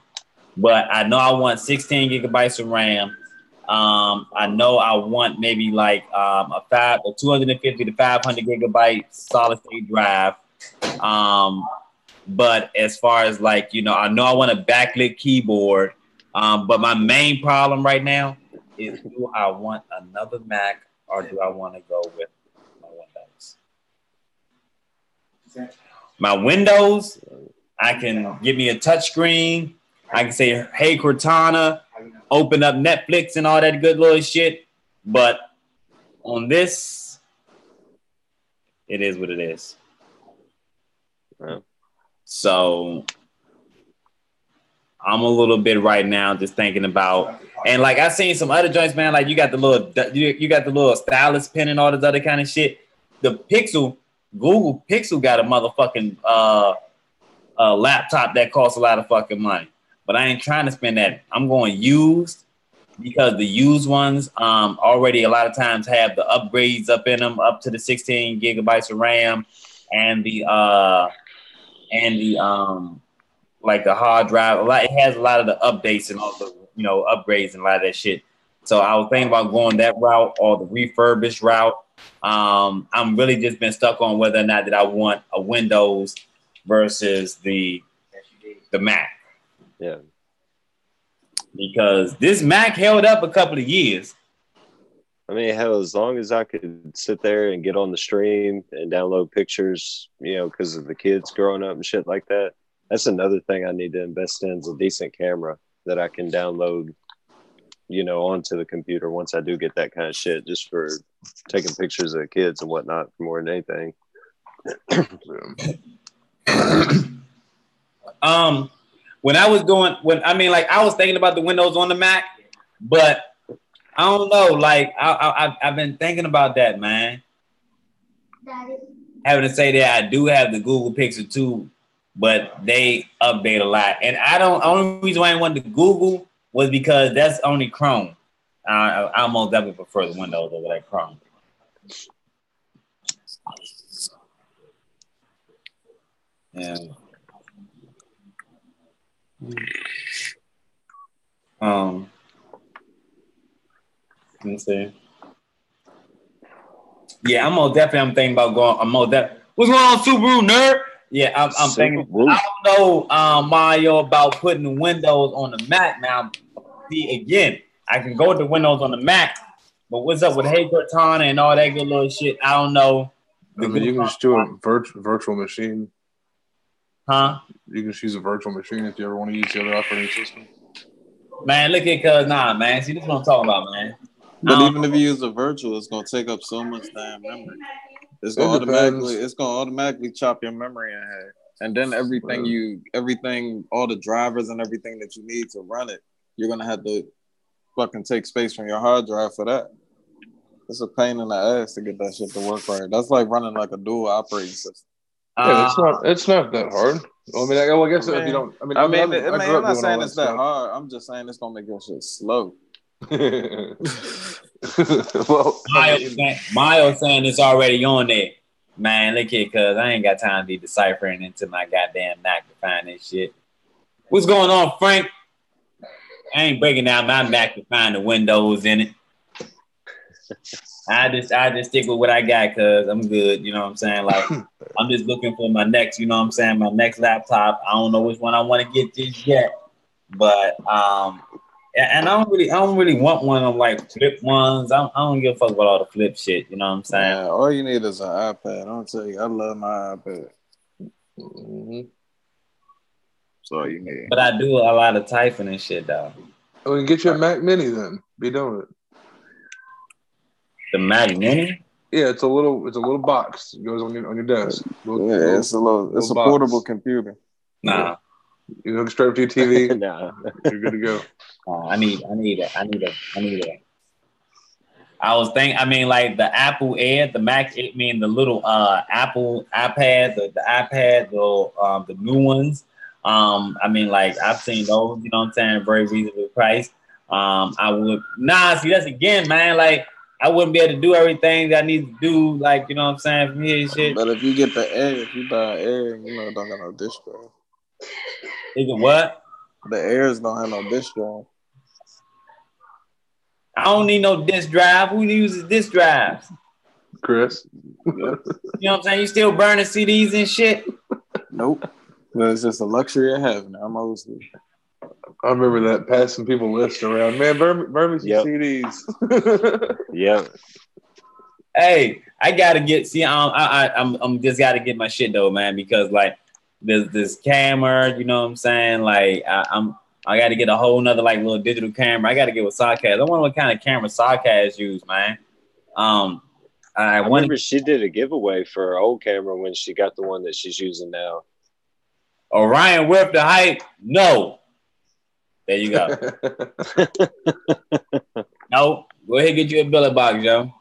But I know I want 16 gigabytes of RAM. I know I want maybe like a 250 to 500 gigabyte solid state drive. But as far as like, I know I want a backlit keyboard. But my main problem right now is, do I want another Mac or do I want to go with my Windows? My Windows, I can give me a touchscreen. I can say, "Hey, Cortana, open up Netflix," and all that good little shit. But on this, it is what it is. Yeah. So I'm a little bit right now just thinking about, and like I seen some other joints, man. Like you got the little stylus pen and all this other kind of shit. The Pixel, Google Pixel got a motherfucking laptop that costs a lot of fucking money. But I ain't trying to spend that. I'm going used because the used ones already a lot of times have the upgrades up in them, up to the 16 gigabytes of RAM and the like the hard drive. It has a lot of the updates and all the upgrades and a lot of that shit. So I was thinking about going that route or the refurbished route. I'm really just been stuck on whether or not that I want a Windows versus the Mac. Yeah. Because this Mac held up a couple of years. I mean, hell, as long as I could sit there and get on the stream and download pictures, because of the kids growing up and shit like that. That's another thing I need to invest in, is a decent camera that I can download, onto the computer once I do get that kind of shit, just for taking pictures of the kids and whatnot more than anything. When I was I was thinking about the Windows on the Mac, but I don't know. Like I've been thinking about that, man. Having to say that I do have the Google Pixel 2, but they update a lot. And only reason why I wanted the Google was because that's only Chrome. I most definitely prefer the Windows over that Chrome. Yeah. Let me see. Yeah, I'm thinking about going. What's going on, Subaru nerd? Yeah, I'm thinking. I don't know, Mario, about putting the Windows on the Mac now. See, again, I can go to Windows on the Mac, but what's up with Hey Cortana and all that good little shit? I don't know. You can just do a virtual machine. Huh? You can just use a virtual machine if you ever want to use the other operating system. Man, look at cuz man. See, this is what I'm talking about, man. But even if you use a virtual, it's gonna take up so much damn memory. It's gonna automatically chop your memory in half. And then all the drivers and everything that you need to run it, you're gonna have to fucking take space from your hard drive for that. It's a pain in the ass to get that shit to work right. That's like running like a dual operating system. Yeah, it's not that hard. I guess if you don't. I'm not saying it's that hard. I'm just saying it's gonna make your shit slow. Well, Miles saying it's already on there. Man, look here, cuz I ain't got time to be deciphering into my goddamn Mac to find this shit. What's going on, Frank? I ain't breaking down my Mac to find the Windows in it. I just stick with what I got because I'm good. You know what I'm saying? Like I'm just looking for my next. You know what I'm saying? My next laptop. I don't know which one I want to get just yet, but and I don't really want one of them like flip ones. I don't give a fuck about all the flip shit. You know what I'm saying? Man, all you need is an iPad. I'm gonna tell you, I love my iPad. Mm-hmm. That's all you need. But I do a lot of typing and shit though. Oh, you get your Mac Mini then. Be done with it. The Mac Mini? Yeah, it's a little box. It goes on your desk. It's a portable computer. Nah. You hook straight up to your TV. Nah. You're good to go. I need it. I was thinking. I mean, like the Apple Air, the Mac. I mean, the little Apple iPad, the iPad, the new ones. I mean, like I've seen those. You know what I'm saying? Very reasonable price. I would see that's again, man. Like I wouldn't be able to do everything that I need to do. Like you know what I'm saying from here and shit. But if you get the Air, if you buy Air, you know it don't got no disk drive. Is it what? The Airs don't have no disk drive. I don't need no disk drive. Who uses disk drives? Chris. Yep. You know what I'm saying? You still burning CDs and shit? Nope. But it's just a luxury of having. I'm old school. I remember that passing people lists around. Man, burn me some CDs. Yeah. Hey, I gotta get. See, I'm just gotta get my shit though, man, because like there's this camera. You know what I'm saying? Like I got to get a whole nother like little digital camera. I got to get with Sarkaz. I wonder what kind of camera Sarkaz use, man. I remember she did a giveaway for her old camera when she got the one that she's using now. Orion whipped the height. No. There you go. No, go ahead and get you a billet box, yo.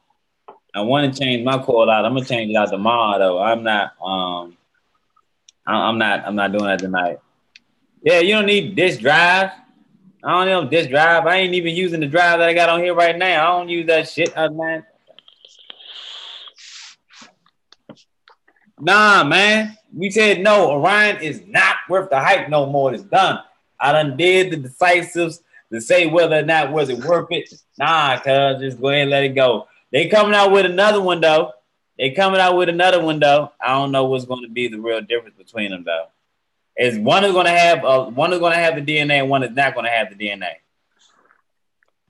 I want to change my cord out. I'm gonna change it out tomorrow, though. I'm not doing that tonight. Yeah, you don't need disk drive. I don't know disk drive. I ain't even using the drive that I got on here right now. I don't use that shit, man. Nah, man. We said no. Orion is not worth the hype no more. It's done. I done did the decisives to say whether or not was it worth it. Nah, cuz just go ahead and let it go. They coming out with another one though. I don't know what's going to be the real difference between them though. Is one is going to have the DNA and one is not going to have the DNA.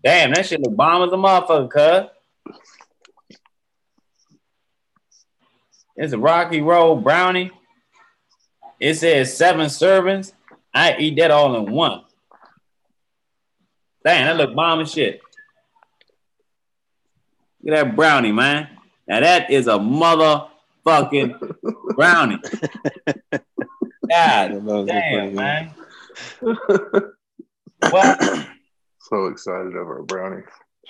Damn, that shit look bomb as a motherfucker, cuz. It's a Rocky Road brownie. It says 7 servings. I eat that all in one. Damn, that look bomb as shit. Look at that brownie, man. Now that is a motherfucking brownie. God damn, man. What? So excited over a brownie.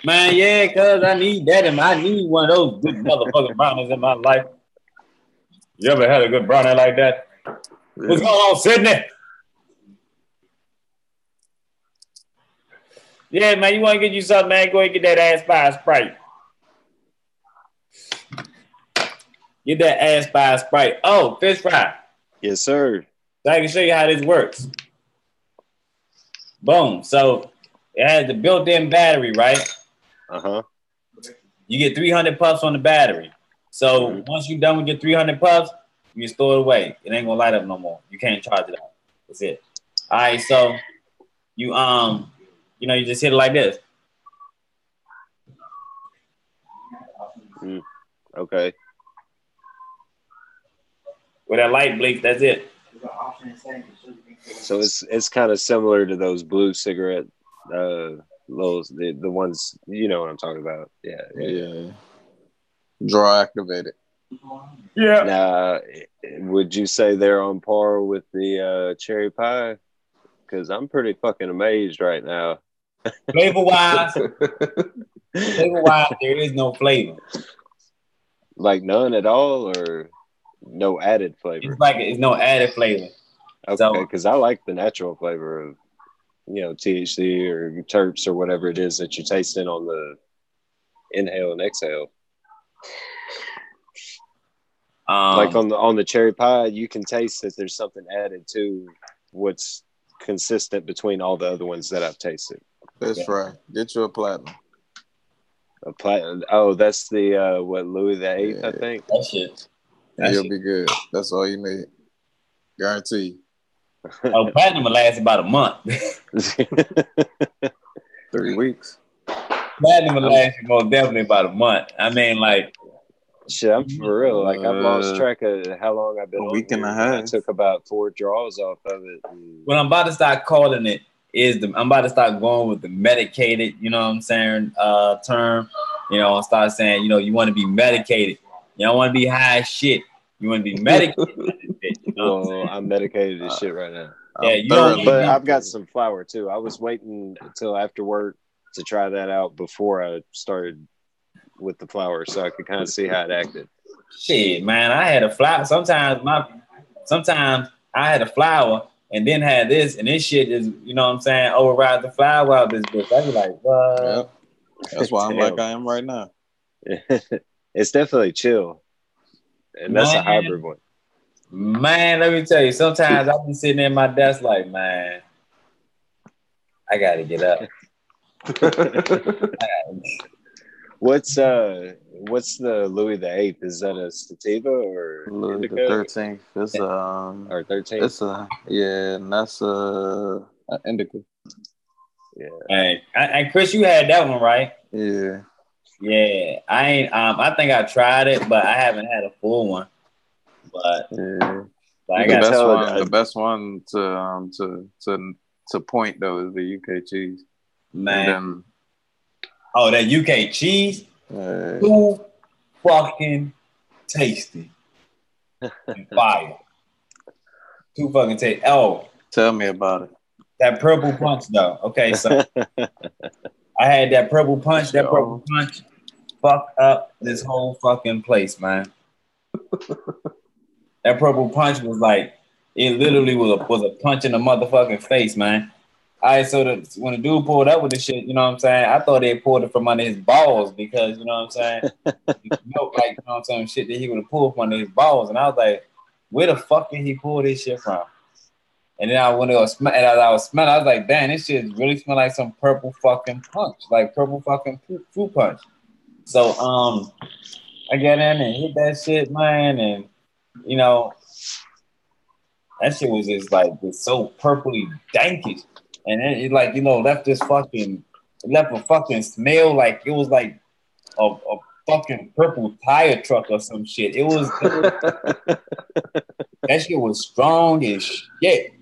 Man, yeah, cuz I need that and I need one of those good motherfucking brownies in my life. You ever had a good brownie like that? Yeah. What's going on, Sydney? Yeah, man, you want to get you something, man? Go ahead and get that ass by a Sprite. Get that ass by a Sprite. Oh, fish fry. Yes, sir. So I can show you how this works. Boom. So it has the built-in battery, right? Uh-huh. You get 300 puffs on the battery. So once you're done with your 300 puffs, you store it away. It ain't gonna light up no more. You can't charge it up. That's it. All right, so you you just hit it like this. Okay. With that light blinks, that's it. So it's kind of similar to those blue cigarette those the ones, you know what I'm talking about. Yeah. Draw activated. Yeah. Now, would you say they're on par with the cherry pie? Because I'm pretty fucking amazed right now. Flavor-wise, there is no flavor. Like none at all, or no added flavor? It's no added flavor. Okay, because I like the natural flavor of, THC or terps or whatever it is that you're tasting on the inhale and exhale. Like on the cherry pie, you can taste that there's something added to what's consistent between all the other ones that I've tasted. That's right. Get you a platinum. Oh, that's the what, Louis the Eighth, Yeah. I think. That shit. You'll be good. That's all you need. Guarantee. Oh, platinum will last about a month. 3 weeks. Platinum will last you most definitely about a month. I mean, like, shit, I'm for real. Like, I've lost track of how long I've been a on week and here. a half. I took about 4 draws off of it. what I'm about to start calling it is I'm about to start going with the medicated, you know what I'm saying, term. You know, I'll start saying, you know, you want to be medicated. You don't want to be high as shit. You want to be medicated. You know well, I'm medicated as shit right now. Yeah, you don't. But I've got some flour too. I was waiting until after work to try that out before I started with the flour, so I could kind of see how it acted. Shit, man, I had a flour. Sometimes I had a flour and then had this, and this shit is, you know what I'm saying, override the flour out this bitch. I be like, what? Yep. That's why I'm like I am right now. It's definitely chill, and that's a hybrid one. Man, let me tell you, sometimes I be sitting in my desk like, man, I gotta get up. What's the Louis the Eighth? Is that a sativa or Louis indica? the 13th. It's or 13th. It's and that's indica. Yeah. Hey, and Chris, you had that one, right? Yeah. Yeah. I ain't. I think I tried it, but I haven't had a full one. But yeah. I got the best one to point though is the UK cheese. Man. Oh, that UK cheese? Yeah. Too fucking tasty. And fire. Too fucking tasty. Oh. Tell me about it. That purple punch, though. Okay, so I had that purple punch. That purple punch fucked up this whole fucking place, man. That purple punch was like, it literally was a punch in the motherfucking face, man. All right, so when the dude pulled up with the shit, you know what I'm saying? I thought they pulled it from under his balls because, you know what I'm saying? You know what I'm saying? Shit that he would have pulled from under his balls. And I was like, where the fuck did he pull this shit from? And then I went to smell, and as I was smelling, I was like, damn, this shit really smell like some purple fucking punch, like purple fucking fruit punch. So I got in and hit that shit, man, and you know, that shit was just like so purpley dankish. And then it like, you know, left a fucking smell like it was like a fucking purple tire truck or some shit. It was that shit was strong as shit.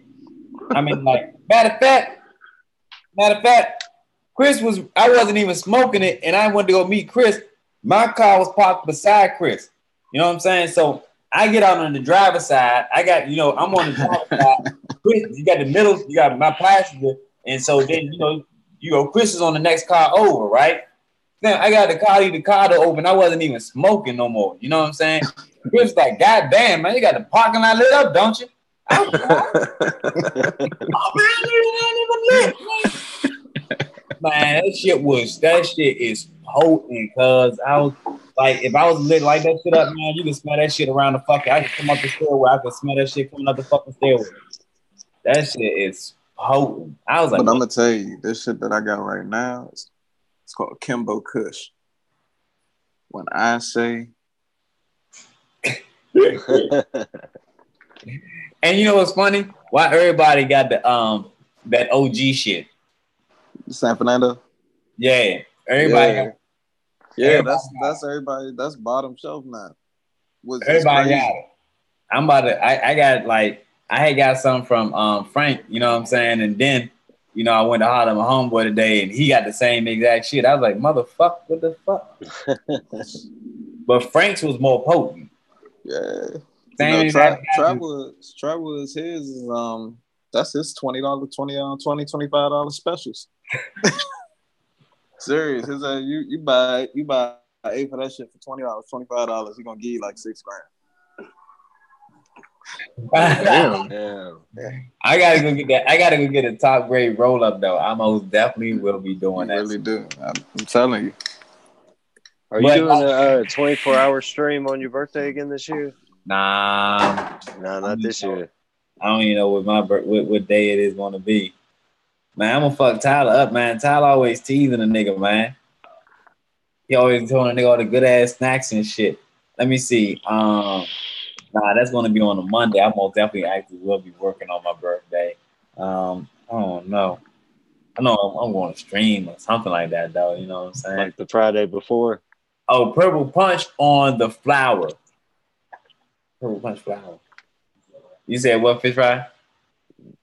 I mean, like, matter of fact, I wasn't even smoking it, and I went to go meet Chris. My car was parked beside Chris. You know what I'm saying? So I get out on the driver's side. I got, you know, I'm on the driver's side. Chris, you got the middle, you got my passenger, and so then, you know, Chris is on the next car over, right? Then I got the car to open. I wasn't even smoking no more. You know what I'm saying? Chris was like, God damn, man, you got the parking lot lit up, don't you? Oh, man, you ain't even lit, man. That shit is potent, cuz I was like, if I was lit like that shit up, man, you can smell that shit around the fucking, I can come up the stairway, I can smell that shit coming up the fucking stairway. That shit is potent. I was like, but I'm gonna tell you, this shit that I got right now, it's called Kimbo Kush. When I say and you know what's funny? Why everybody got the that OG shit? San Fernando? Yeah. Everybody that's everybody, that's bottom shelf now. Everybody got it. I'm about to I got like I had got something from Frank, you know what I'm saying? And then, you know, I went to holler at my homeboy today and he got the same exact shit. I was like, motherfucker, what the fuck? But Frank's was more potent. Yeah. Same Trapwood's his is that's his $20, $25 specials. Serious. His you buy 8 for that shit for $20, $25, he gonna give you like $6 grand. Damn. I gotta go get that. I gotta go get a top grade roll up though. I most definitely will be doing that. Really do. I'm telling you. Are you doing a 24-hour stream on your birthday again this year? Nah, not this year. I don't even know what day it is going to be. Man, I'm gonna fuck Tyler up, man. Tyler always teasing a nigga, man. He always telling a nigga all the good ass snacks and shit. Let me see. Nah, that's gonna be on a Monday. I most definitely actually will be working on my birthday. I don't know. I know I'm going to stream or something like that though. You know what I'm saying? Like the Friday before. Oh, Purple Punch on the flower. Purple Punch flower. You said what, Fish Fry?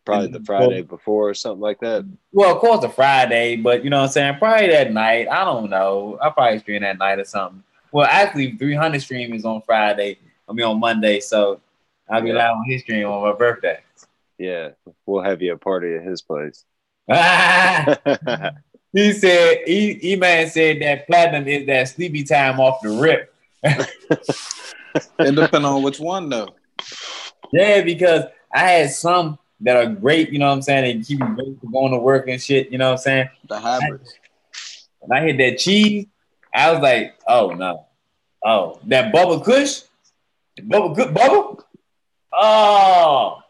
Probably the Friday before or something like that. Well, of course, the Friday, but you know what I'm saying? Probably that night. I don't know. I'll probably stream that night or something. Well, actually, 300 stream is on Friday. I mean, on Monday. So I'll be live on his stream on my birthday. Yeah. We'll have you a party at his place. He said, E-Man said that platinum is that sleepy time off the rip. It depends on which one, though. Yeah, because I had some that are great, you know what I'm saying? They keep you great for going to work and shit, you know what I'm saying? The hybrids. When I hit that cheese, I was like, oh no. Oh, that bubble kush? Bubble? Oh.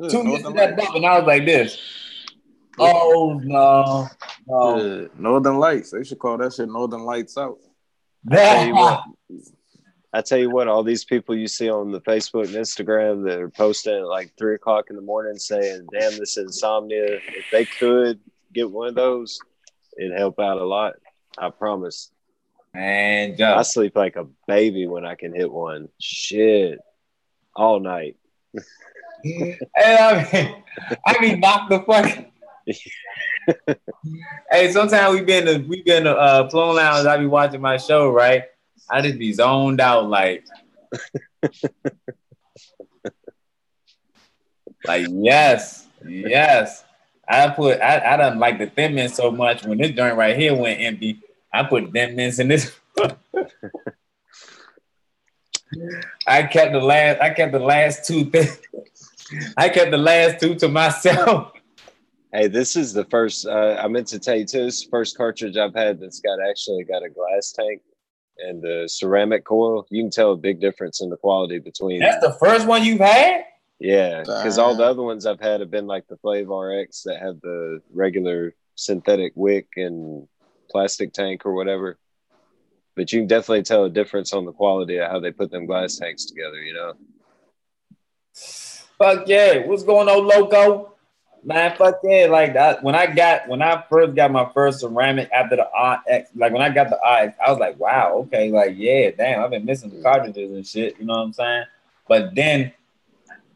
Good, 2 minutes of that bubble, and I was like this. Oh no. Northern Lights. They should call that shit Northern Lights Out. I tell you what, all these people you see on the Facebook and Instagram that are posting at like 3 o'clock in the morning saying, damn, this insomnia. If they could get one of those, it'd help out a lot. I promise. Man, I sleep like a baby when I can hit one. Shit. All night. I mean, knock the fuck. Hey, sometimes we been to Plone Lounge. I be watching my show, right? I just be zoned out, like yes. I done like the Thin Mints so much. When this joint right here went empty, I put Thin Mints in this. I kept the last two. I kept the last two to myself. Hey, this is the first. I meant to tell you too. This is the first cartridge I've had that's actually got a glass tank and the ceramic coil. You can tell a big difference in the quality between. That's the first one you've had? Yeah, because all the other ones I've had have been like the Flav RX that have the regular synthetic wick and plastic tank or whatever. But you can definitely tell a difference on the quality of how they put them glass tanks together, you know? Fuck yeah. What's going on, Loco? Man, fuck yeah. Like that. When I first got my first ceramic after the RX, like when I got the RX, I was like, wow, okay, like, yeah, damn, I've been missing the cartridges and shit, you know what I'm saying? But then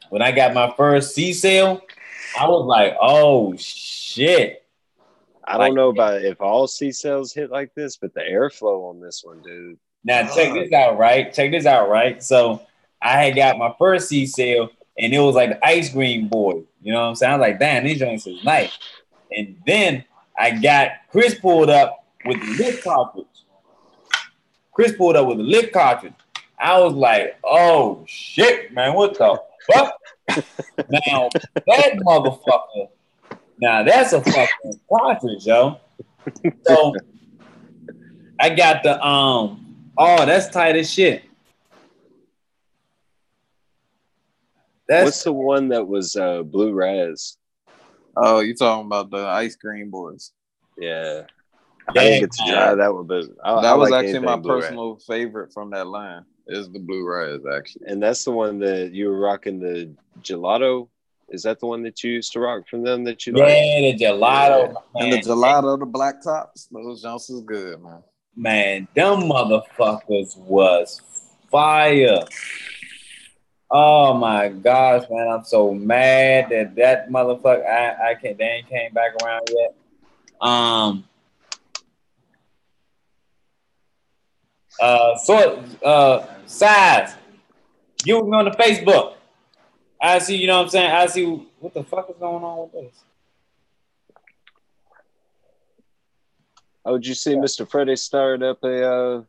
when I got my first C-Cell, I was like, oh shit. I don't know about if all C-Cells hit like this, but the airflow on this one, dude. Now check this out, right? So I had got my first C-Cell and it was like the ice cream boy. You know what I'm saying? I was like, damn, these joints is nice. And then I got Chris pulled up with the lift cartridge. I was like, oh shit, man, what the fuck? Now that motherfucker, now that's a fucking cartridge, yo. So I got the oh, that's tight as shit. What's the one that was blue raz? Oh, you talking about the ice cream boys? Yeah. I didn't get to try that one, but that was actually my personal favorite from that line. Is the blue raz actually? And that's the one that you were rocking, the gelato. Is that the one that you used to rock from them that you like? Yeah, the gelato. Yeah. And the gelato, the black tops. Those jumps is good, man. Man, them motherfuckers was fire. Oh my gosh, man! I'm so mad that motherfucker. I can't. They ain't came back around yet. Size. You with me on the Facebook. I see. You know what I'm saying. I see. What the fuck is going on with this? Oh, did you see Mr. Freddie started up a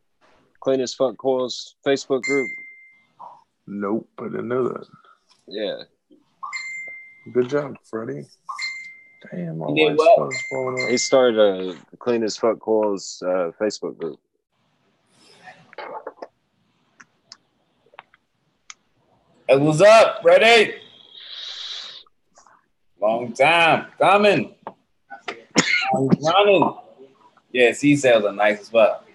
Clean as Fuck Coils Facebook group? Nope, I didn't know that. Yeah. Good job, Freddie. Damn, my He wife's blowing up. He started a Clean as Fuck Coils Facebook group. Hey, what's up, Freddie? Long time coming. I'm running. Yeah, C-Cells are nice as fuck.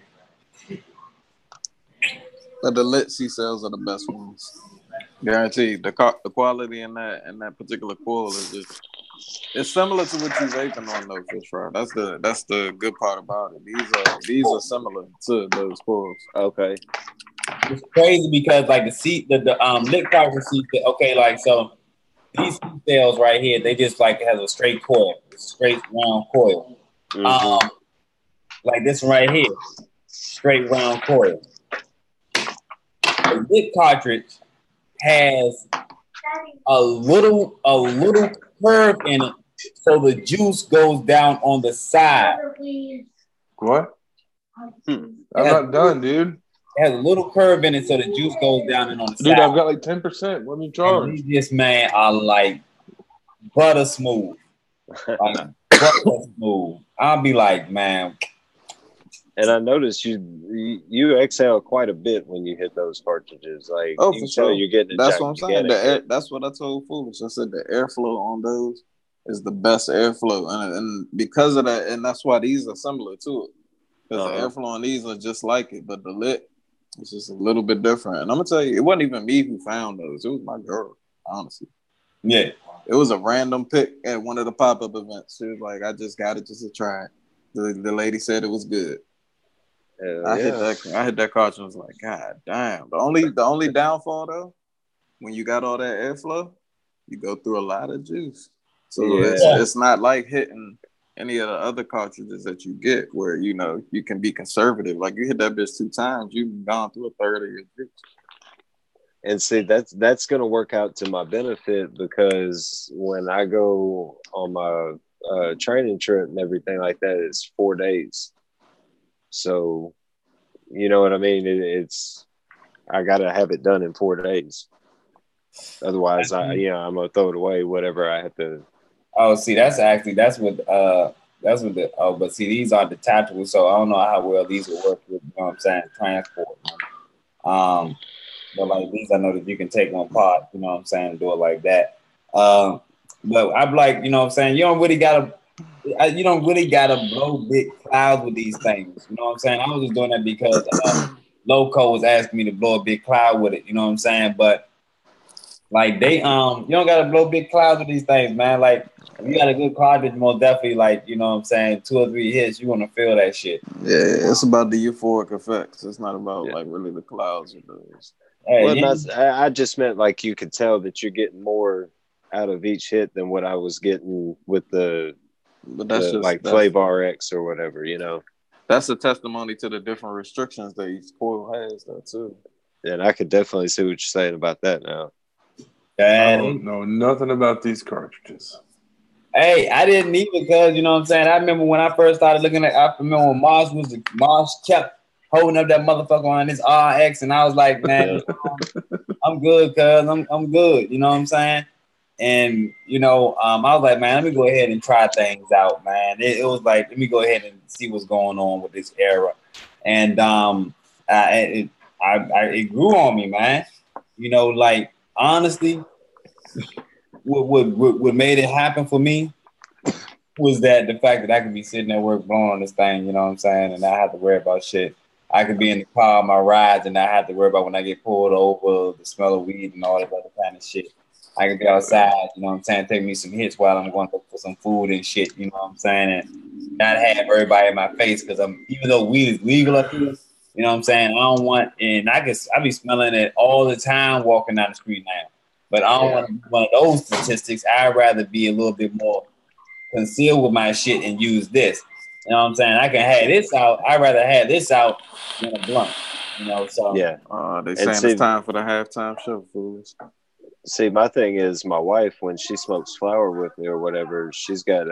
But the lit C cells are the best ones. Guaranteed. The quality in that particular coil is just, it's similar to what you vaping on though, Fish Fry. That's the good part about it. These are similar to those coils. Okay. It's crazy because like the lit cartridge seat, okay, like so these C cells right here, they just like has a straight coil, it's a straight round coil. Mm-hmm. Like this one right here, straight round coil. The lit cartridge has a little curve in it, so the juice goes down on the side. What? I'm not done, dude. It has a little curve in it, so the juice goes down and on the side. Dude, I've got like 10%. Let me charge. And these man are like butter smooth. Like butter smooth. I'll be like, man. And I noticed you exhale quite a bit when you hit those cartridges. Like, Oh, you for can tell sure. you're getting That's what I'm saying. That's what I told Foolish. I said the airflow on those is the best airflow, and because of that, and that's why these are similar to it. Because the airflow on these are just like it, but the lit is just a little bit different. And I'm gonna tell you, it wasn't even me who found those. It was my girl, honestly. Yeah. It was a random pick at one of the pop-up events. She was like, I just got it just to try it. The lady said it was good. I hit that cartridge and was like, God damn. The only downfall though, when you got all that airflow, you go through a lot of juice. So it's not like hitting any of the other cartridges that you get where you can be conservative. Like you hit that bitch 2 times, you've gone through a third of your juice. And see, that's gonna work out to my benefit because when I go on my training trip and everything like that, it's 4 days. So, you know what I mean? I gotta have it done in 4 days. Otherwise, I'm gonna throw it away. Whatever I have to. Oh, see, that's but see, these are detachable, so I don't know how well these will work with, you know what I'm saying, transport. But like these, I know that you can take one part, you know what I'm saying, and do it like that. But I'm like, you know what I'm saying, you don't really gotta blow big clouds with these things. You know what I'm saying? I was just doing that because Loco was asking me to blow a big cloud with it. You know what I'm saying? But like you don't gotta blow big clouds with these things, man. Like if you got a good cartridge, most definitely, like, you know what I'm saying, 2 or 3 hits, you want to feel that shit. Yeah, it's about the euphoric effects. It's not about like really the clouds or those. Hey, I just meant like you could tell that you're getting more out of each hit than what I was getting with the Flavor X or whatever, you know. That's a testimony to the different restrictions that each coil has, though, too. And I could definitely see what you're saying about that now. I don't know nothing about these cartridges. Hey, I didn't either because, you know what I'm saying, I remember when I first started looking at, I remember when Marsh kept holding up that motherfucker on his RX, and I was like, man, I'm good, cuz I'm good, you know what I'm saying? And, you know, I was like, man, let me go ahead and try things out, man. It was like, let me go ahead and see what's going on with this era. And it grew on me, man. You know, like, honestly, what made it happen for me was that the fact that I could be sitting at work blowing on this thing, you know what I'm saying, and not have to worry about shit. I could be in the car on my rides and not have to worry about when I get pulled over, the smell of weed and all that other kind of shit. I could be outside, you know what I'm saying, take me some hits while I'm going to look for some food and shit, you know what I'm saying, and not have everybody in my face because even though weed is legal up here, you know what I'm saying, I don't want, and I be smelling it all the time walking down the street now. But I don't want to be one of those statistics. I'd rather be a little bit more concealed with my shit and use this. You know what I'm saying? I can have this out. I'd rather have this out than a blunt. You know, so they saying it's time for the halftime show, fools. See, my thing is my wife, when she smokes flower with me or whatever, she's got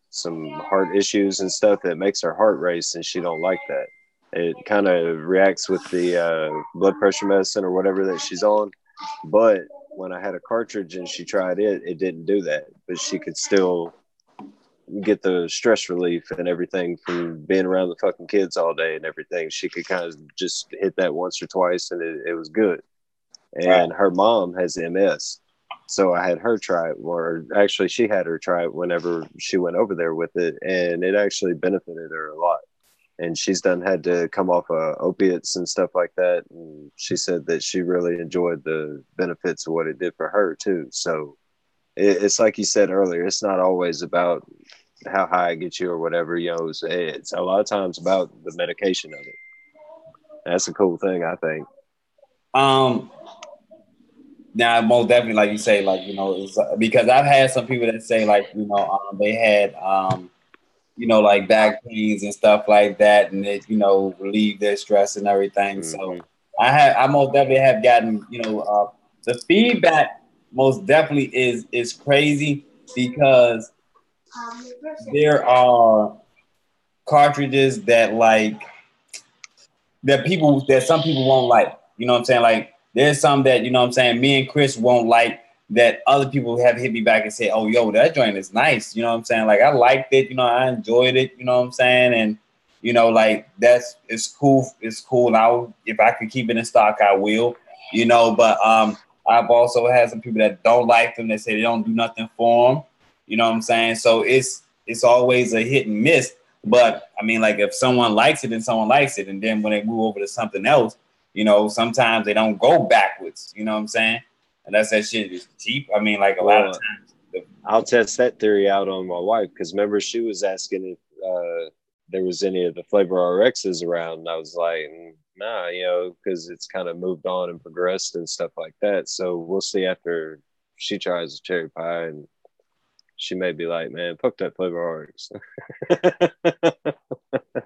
some heart issues and stuff that makes her heart race, and she don't like that. It kind of reacts with the blood pressure medicine or whatever that she's on. But when I had a cartridge and she tried it, it didn't do that. But she could still get the stress relief and everything from being around the fucking kids all day and everything. She could kind of just hit that once or twice and it was good. And her mom has MS. So I had her try it, or actually she had her try it whenever she went over there with it, and it actually benefited her a lot. and she's done had to come off opiates and stuff like that. And she said that she really enjoyed the benefits of what it did for her too. So it's like you said earlier, it's not always about how high it gets you or whatever, you know, it's a lot of times about the medication of it. That's a cool thing, I think. Now, most definitely, like you say, like, you know, it's because I've had some people that say, like, you know, they had, you know, like back pains and stuff like that, and it, you know, relieve their stress and everything. So I most definitely have gotten, you know, the feedback most definitely is crazy because there are cartridges that some people won't like. You know what I'm saying? Like, there's some that, you know what I'm saying, me and Chris won't like that other people have hit me back and say, oh, yo, that joint is nice. You know what I'm saying? Like, I liked it. You know, I enjoyed it. You know what I'm saying? And, you know, like, it's cool. It's cool. Now, if I could keep it in stock, I will. You know, but I've also had some people that don't like them, that say they don't do nothing for them. You know what I'm saying? So it's always a hit and miss. But, I mean, like, if someone likes it, then someone likes it. And then when they move over to something else, you know, sometimes they don't go backwards. You know what I'm saying? And that shit is cheap. I mean, like, a lot of times. I'll test that theory out on my wife, because remember, she was asking if there was any of the Flavor RXs around. And I was like, nah, you know, because it's kind of moved on and progressed and stuff like that. So we'll see after she tries the cherry pie, and she may be like, man, fuck that Flavor RX.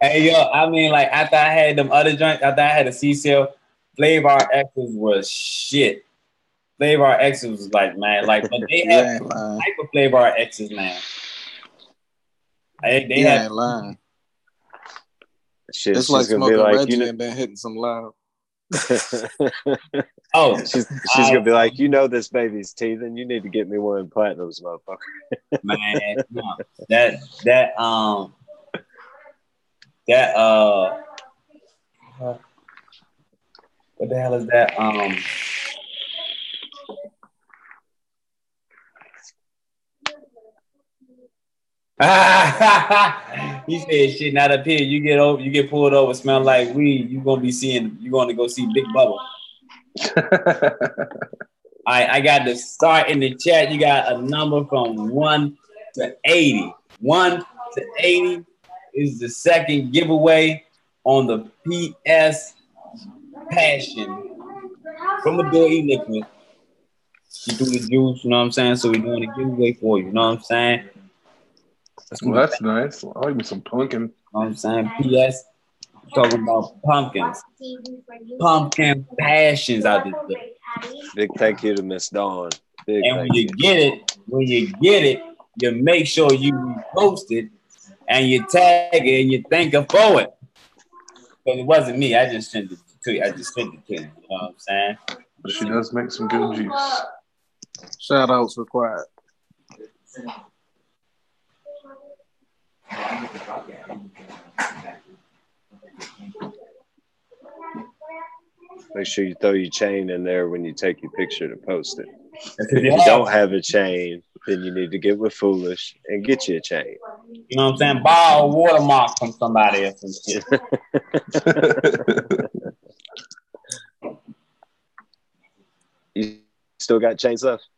Hey, yo, I mean, like, after I had them other joints, after I had a C-Cell, Flavor RXs was shit. Flavor RXs was like, man, like, but they have type of Flavor RXs, man. They have. Ain't lying. Shit, it's like smoking Reggie and then hitting some loud. Oh, she's gonna be like, you know, this baby's teething. You need to get me one of Platinum's, motherfucker. Man, no, what the hell is that? He said, "Shit, not up here. You get pulled over, smell like weed. You're gonna go see Big Bubba." I got the start in the chat. You got a number from 1 to 80. 1 to 80 is the second giveaway on the PS Passion from the Bill E Liquid. You do the juice, you know what I'm saying? So we're doing a giveaway for you, you know what I'm saying? That's nice. I like me some pumpkin. You know what I'm saying? PS, talking about pumpkins. Pumpkin passions out there. Big thank you to Miss Dawn. And when you get it, you make sure you repost it and you tag it and you thank her for it. Because it wasn't me. I just sent it to you. You know what I'm saying? But she does make some good juice. Shout outs required. Make sure you throw your chain in there when you take your picture to post it. If you don't have a chain, then you need to get with Foolish and get you a chain. You know what I'm saying? Buy a watermark from somebody or some shit. You still got chains left?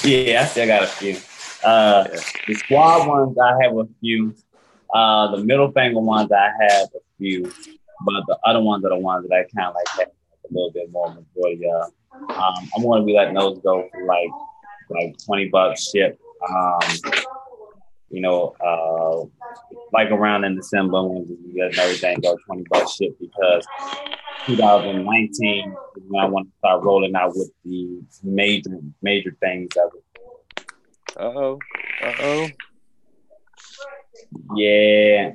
Yeah, I still got a few. The squad ones, I have a few. The middle finger ones, I have a few. But the other ones are the ones that I kind of like have a little bit more majority of. I'm going to be letting those go for like $20 ship. You know, like around in December when we let everything go, $20 ship, because 2019 is when I want to start rolling out with the major things of it. Uh-oh. Yeah.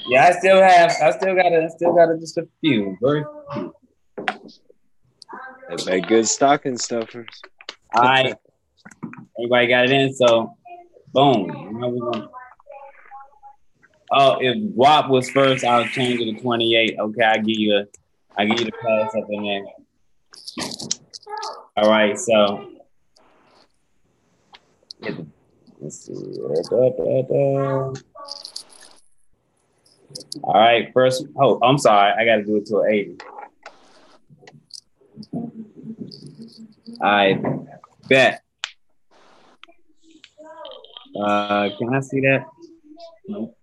Yeah, I still got just a few. Very few. They make good stocking stuffers. All right. Everybody got it in, so boom. Oh, if WAP was first, I'll change it to 28. Okay, I give you the pass up in there. All right, so let's see. All right, first. Oh, I'm sorry. I got to do it till 80. I bet. Can I see that? Nope.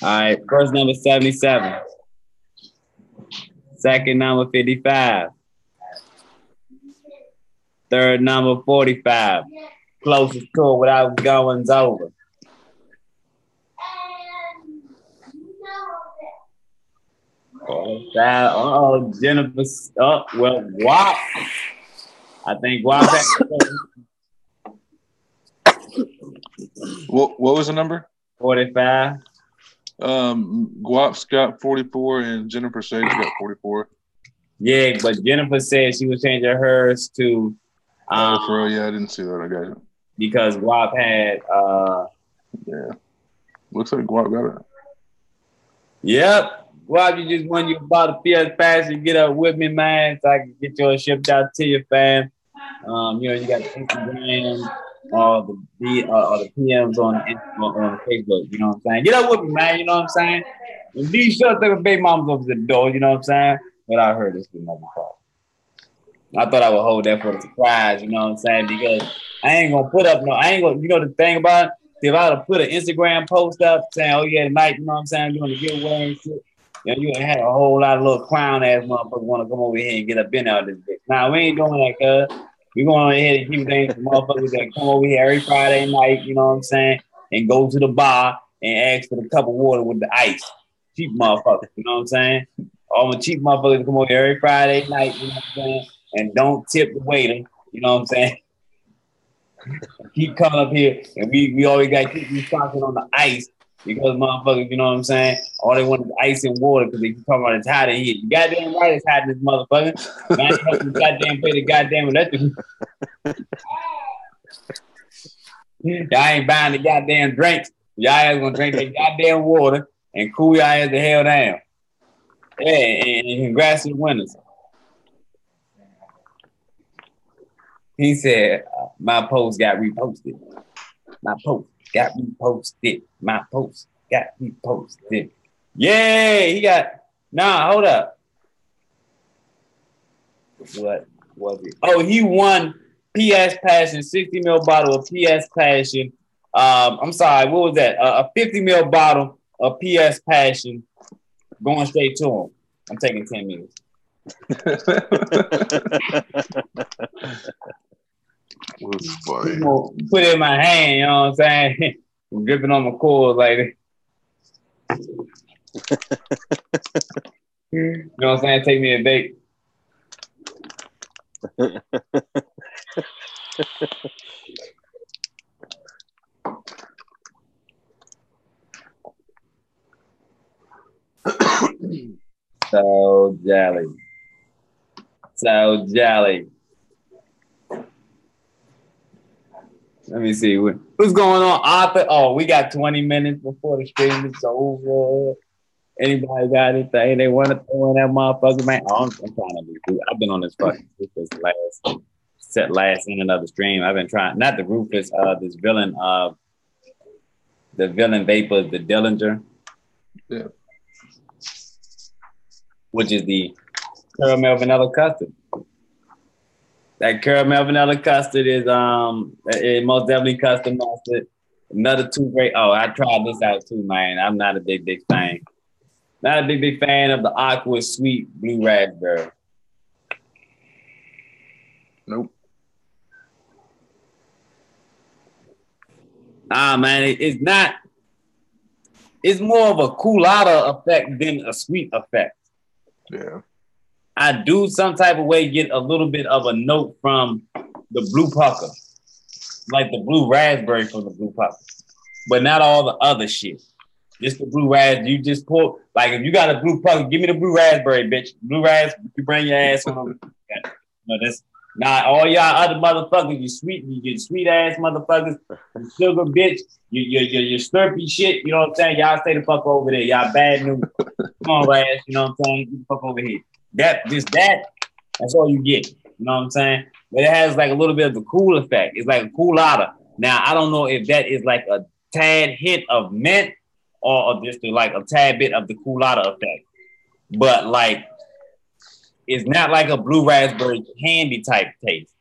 All right, first number 77. Second number 55. Third number 45. Closest to it without goings over. Oh, Jennifer. Oh, well, Guap. I think Guap. What was the number? 45. Guap's got 44 and Jennifer Sage got 44. Yeah, but Jennifer said she was changing hers to. For real, yeah, I didn't see that. I got it. Because Guap had. Yeah. Looks like Guap got it. Yep. Guap, you just won you about a PS Pass. You get up with me, man, so I can get yours shipped out to you, fam. You know, you got the Instagram, the PMs on Facebook. You know what I'm saying? Get up with me, man. You know what I'm saying? And be sure to take a baby mama's over the door. You know what I'm saying? But I heard this was another call. I thought I would hold that for the surprise. You know what I'm saying? Because I ain't gonna put up you know the thing about it, if I would have put an Instagram post up saying, oh yeah, tonight, you know what I'm saying, doing the giveaway and shit, you know, you had a whole lot of little clown ass motherfuckers want to come over here and get up in out of this bitch. Now we ain't doing that, cuz. We going ahead and keep things for motherfuckers that come over here every Friday night, you know what I'm saying, and go to the bar and ask for the cup of water with the ice. Cheap motherfuckers, you know what I'm saying? All the cheap motherfuckers come over here every Friday night, you know what I'm saying, and don't tip the waiter, you know what I'm saying? Keep coming up here, and we always got to keep restocking on the ice because motherfuckers, you know what I'm saying? All they want is ice and water because they keep talking about it's hot in here. You goddamn right it's hot in this motherfucker. Man, you goddamn pay the goddamn electric. Y'all ain't buying the goddamn drinks. Y'all ass gonna drink that goddamn water and cool y'all ass the hell down. Yeah, and congrats to the winners. He said, my post got reposted. My post got reposted. My post got reposted. Yay! He got, hold up. What was it? Oh, he won PS Passion, 60 ml bottle of PS Passion. I'm sorry, what was that? A 50 ml bottle of PS Passion going straight to him. I'm taking 10 minutes. Was funny. Put it in my hand, you know what I'm saying? I'm gripping on my cord like you know what I'm saying? Take me a date. So jelly. So jelly. Let me see what's going on, Arthur. Oh, we got 20 minutes before the stream is over. Anybody got anything they want to throw in that motherfucker, man? Oh, I'm trying to be cool. I've been on this fucking Rufus last in another stream. I've been trying, not the Rufus, this villain, the villain vapor, the Dillinger. Yeah. Which is the caramel vanilla custard. That caramel vanilla custard is it most definitely custom mustard. Another two great. Oh, I tried this out too, man. I'm not a big fan. Not a big fan of the aqua sweet blue raspberry. Nope. Man, it's not. It's more of a coolada effect than a sweet effect. Yeah. I do some type of way get a little bit of a note from the blue pucker, like the blue raspberry from the blue pucker, but not all the other shit. Just the blue raspberry. You just pull, like if you got a blue pucker, give me the blue raspberry, bitch. Blue raspberry, you bring your ass on. No, that's not all y'all other motherfuckers. You get sweet ass motherfuckers. You sugar bitch. You slurpy shit. You know what I'm saying? Y'all stay the fuck over there. Y'all bad news. Come on, ass. You know what I'm saying? Get the fuck over here. That's all you get. You know what I'm saying? But it has like a little bit of the cool effect. It's like a coolada. Now, I don't know if that is like a tad hint of mint or just like a tad bit of the Coolada effect. But like, it's not like a blue raspberry candy type taste.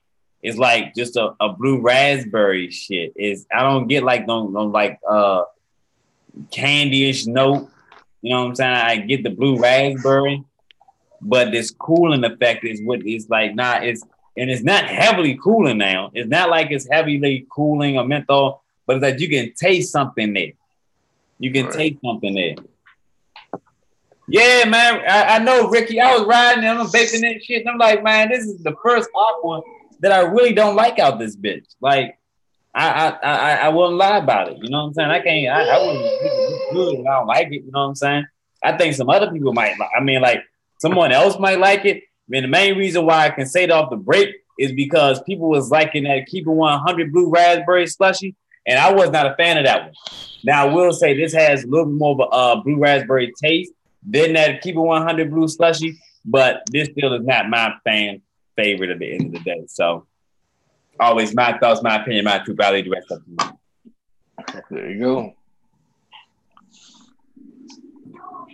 It's like just a blue raspberry shit. I don't get like no like candyish note. You know what I'm saying? I get the blue raspberry, but this cooling effect is what it's like. It's not heavily cooling now. It's not like it's heavily cooling or menthol, but it's that you can taste something there. You can taste something there. Yeah, man. I know, Ricky. I was riding and I'm vaping that shit. And I'm like, man, this is the first aqua that I really don't like out this bitch. Like, I wouldn't lie about it. You know what I'm saying? I wouldn't good and I don't like it. You know what I'm saying? I think some other people might. I mean, like someone else might like it. I mean, the main reason why I can say it off the break is because people was liking that Keep It 100 blue raspberry slushy, and I was not a fan of that one. Now I will say this has a little bit more of a blue raspberry taste than that Keep It 100 blue slushy, but this still is not my favorite at the end of the day. So always my thoughts, my opinion, my true value, the rest of them. There you go.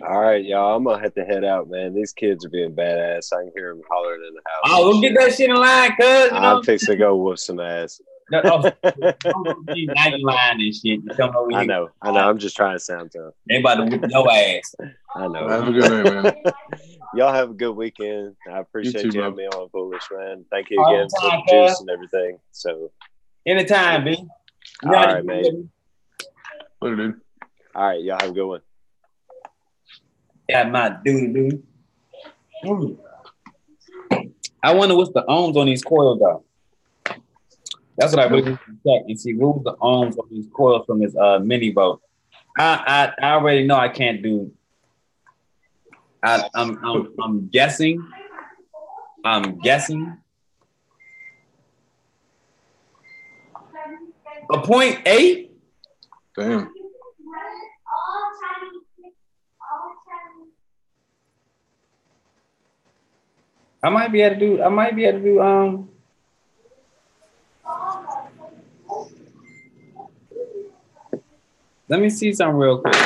All right, y'all. I'm gonna have to head out, man. These kids are being badass. I can hear them hollering in the house. Oh, we'll get that shit in line, cuz. I'm fixing to go whoop some ass. No, don't be 90 line and shit. You come over here. I know. I'm just trying to sound tough. They about to whip your ass. I know. Have a good day, man. Y'all have a good weekend. I appreciate you having me on, Foolish, man. Thank you again for the juice and everything. So anytime, B. All right, mate. Later, dude. All right, y'all have a good one. Got my dude. I wonder what's the ohms on these coils, though. That's what I really need to check and see who's the ohms on these coils from this mini boat. I already know I can't do. I'm guessing. A 0.8. Damn. I might be able to do. Let me see something real quick.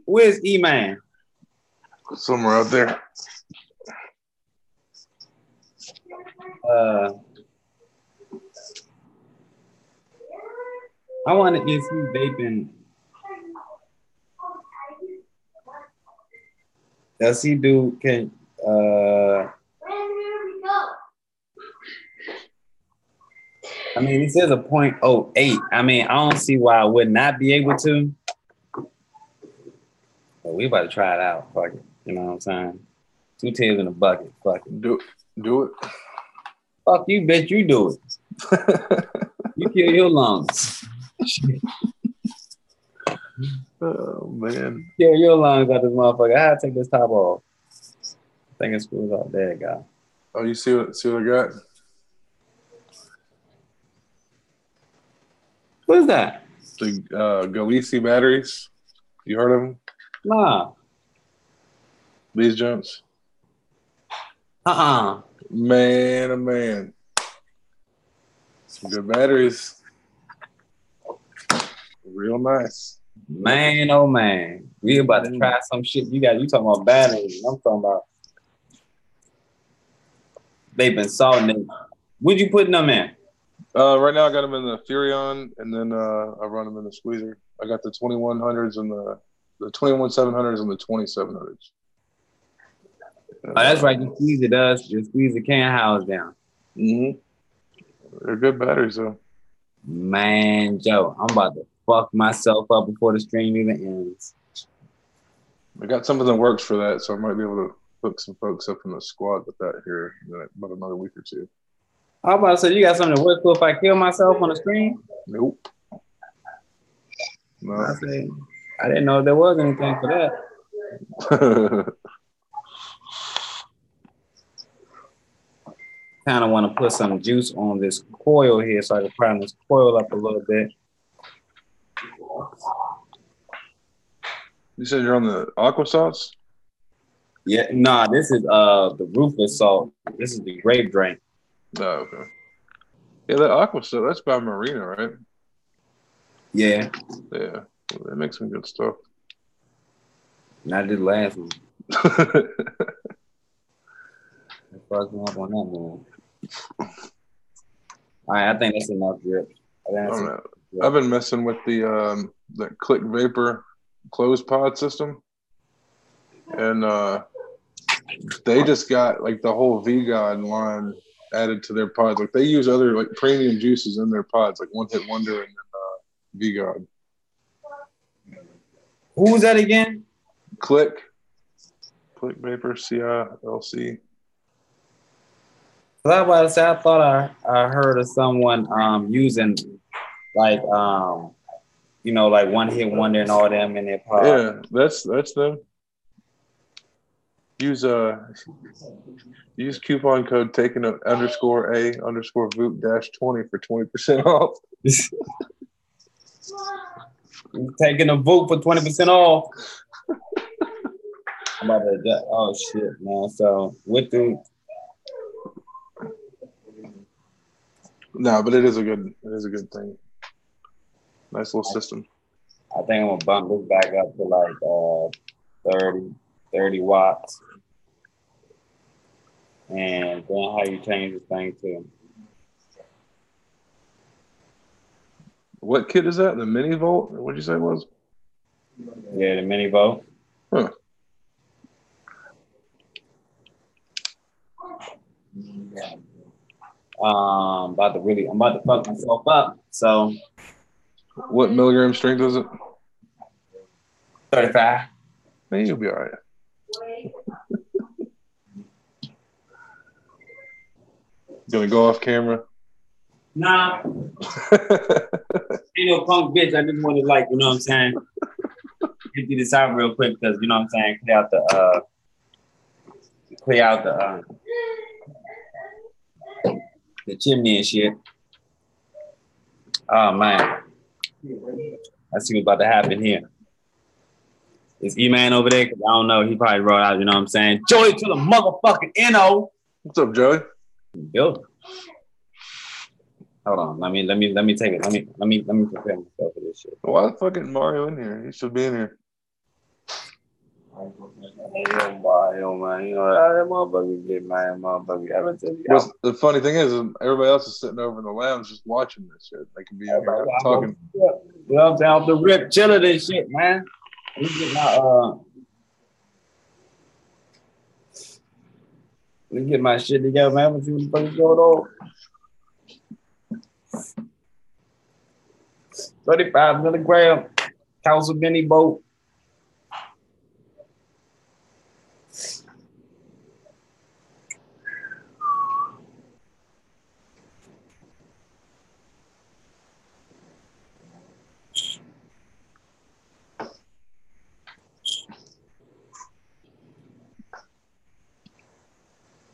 Where's E-Man? Somewhere out there. I want to is he vaping? Does he do? I mean, it says a 0.08. I mean, I don't see why I would not be able to. But we about to try it out. Fuck it. You know what I'm saying? 2 tails in a bucket. Fuck it. Do it. Fuck you, bitch. You do it. You kill your lungs. Oh, man. Kill your lungs out this motherfucker. I had to take this top off. I think it screws off. There you go. Oh, you see what I got? What is that? The Galisi batteries. You heard of them? Nah. These jumps. Man, oh man. Some good batteries. Real nice. Man, oh man. We about to try some shit. You talking about batteries. I'm talking about they've been salting it. What you putting them in? Right now I got them in the Furion, and then I run them in the squeezer. I got the 2100s and the 21700s and the 2700s. Oh, that's right. You squeeze it does. You squeeze the can house down. Mm-hmm. They're good batteries, though. Man, Joe, I'm about to fuck myself up before the stream even ends. I got something that works for that, so I might be able to hook some folks up in the squad with that here in about another week or two. I was about to say, you got something to work for if I kill myself on the stream? Nope. No. I didn't know there was anything for that. Kind of want to put some juice on this coil here so I can prime this coil up a little bit. You said you're on the aqua sauce? Yeah, nah, this is the ruthless salt. This is the grape drink. Oh, okay. Yeah, that aqua stuff, that's by Marina, right? Yeah. Yeah. They make some good stuff. Not this last one. Fuck me up on that one. All right, I think that's enough drip. I've been messing with the Click Vapor closed pod system, and they just got like the whole V-God line added to their pods. Like they use other like premium juices in their pods, like One Hit Wonder and V-God. Who was that again? Click Vapor, CILC. I thought I heard of someone using like like One Hit Wonder and all them in their pod. Yeah, that's them. Use coupon code taking _A_Voot-20 for 20% off. Taking a vote for 20% off. I'm about to, oh shit, man. So with the no, but it is a good thing. Nice little system. I think I'm gonna bump this back up to like 30 watts. And then how you change this thing to. What kit is that? The mini volt? What'd you say it was? Yeah, the mini volt. Huh. I'm about to fuck myself up. So what milligram strength is it? 35. Man, you'll be all right. Gonna go off camera? Nah. Ain't no punk bitch. I just want to you know what I'm saying? Empty this out real quick because you know what I'm saying, clear out the chimney and shit. Oh man. I see what's about to happen here. Is E-Man over there? Because I don't know. He probably wrote out, you know what I'm saying? Joey to the motherfucking N-O. What's up, Joey? Yo. Hold on. Let me take it. Let me prepare myself for this shit. Why the fucking Mario in here? He should be in here. Yo, man. You know that motherfucker get mad, motherfucker. The funny thing is everybody else is sitting over in the lounge just watching this shit. They can be out here talking. You know what I'm saying? Off the rip, chilling this shit, man. Let me get my shit together, man. Let's see what the fuck is going on. 35 milligram Council mini boat.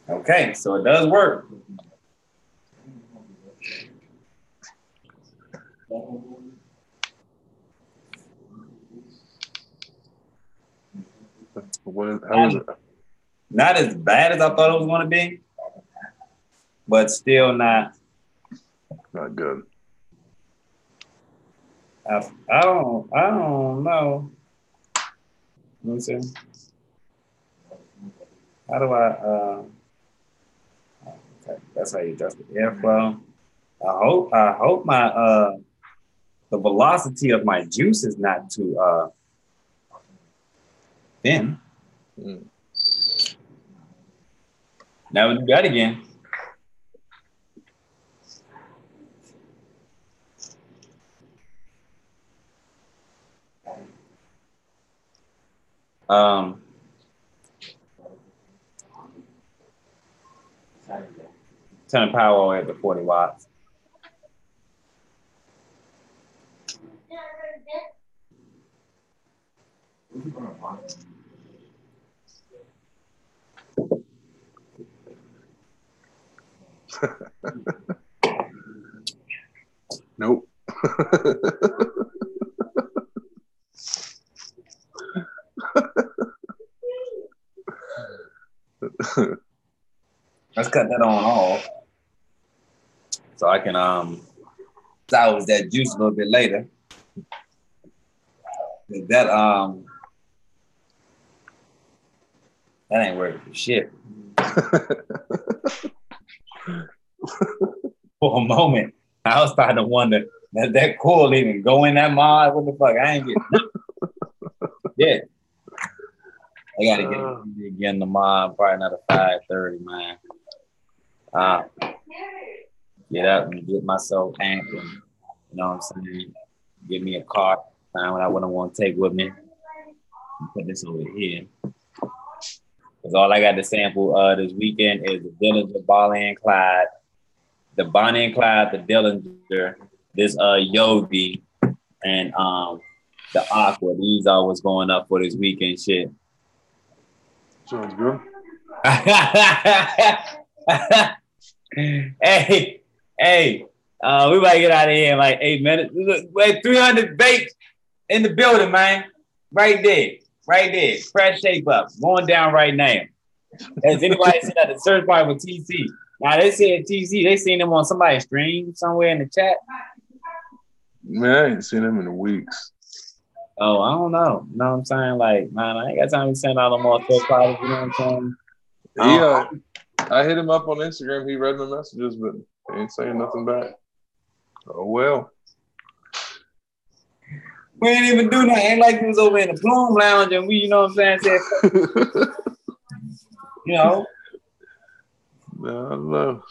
Okay, so it does work. How is it? Not as bad as I thought it was going to be, but still not good. I don't know. Let me see. How do I? Okay, that's how you adjust the airflow. I hope my the velocity of my juice is not too thin. Now we do that again. Turn the power all the way up to 40 watts. Nope. Let's cut that on off. So I can salvage that juice a little bit later. That ain't worth for shit. For a moment, I was starting to wonder that coil even go in that mod. What the fuck? I ain't getting nothing. Yeah. I gotta get again the mod, probably another 5:30, man. Get up and get myself amped and, you know what I'm saying? Get me a car, find what I wouldn't want to take with me. Put this over here. Because all I got to sample this weekend is the Dillinger, Bonnie and Clyde, the Bonnie and Clyde, the Dillinger, this Yogi, and the Aqua. These are what's going up for this weekend shit. Sounds good. Hey, we might get out of here in like 8 minutes. Wait, 300 vapes in the building, man. Right there. Fresh shape up. Going down right now. Has anybody seen that? The search bar with TC. Now they said TC, they seen him on somebody's stream somewhere in the chat. Man, I ain't seen him in weeks. Oh, I don't know. You know what I'm saying? Like, man, I ain't got time to send out no more search parties, you know what I'm saying? I hit him up on Instagram. He read my messages, but he ain't saying nothing back. Oh, well. We ain't even do nothing. Ain't like we was over in the Bloom Lounge and we, you know what I'm saying? You know? No, I don't know.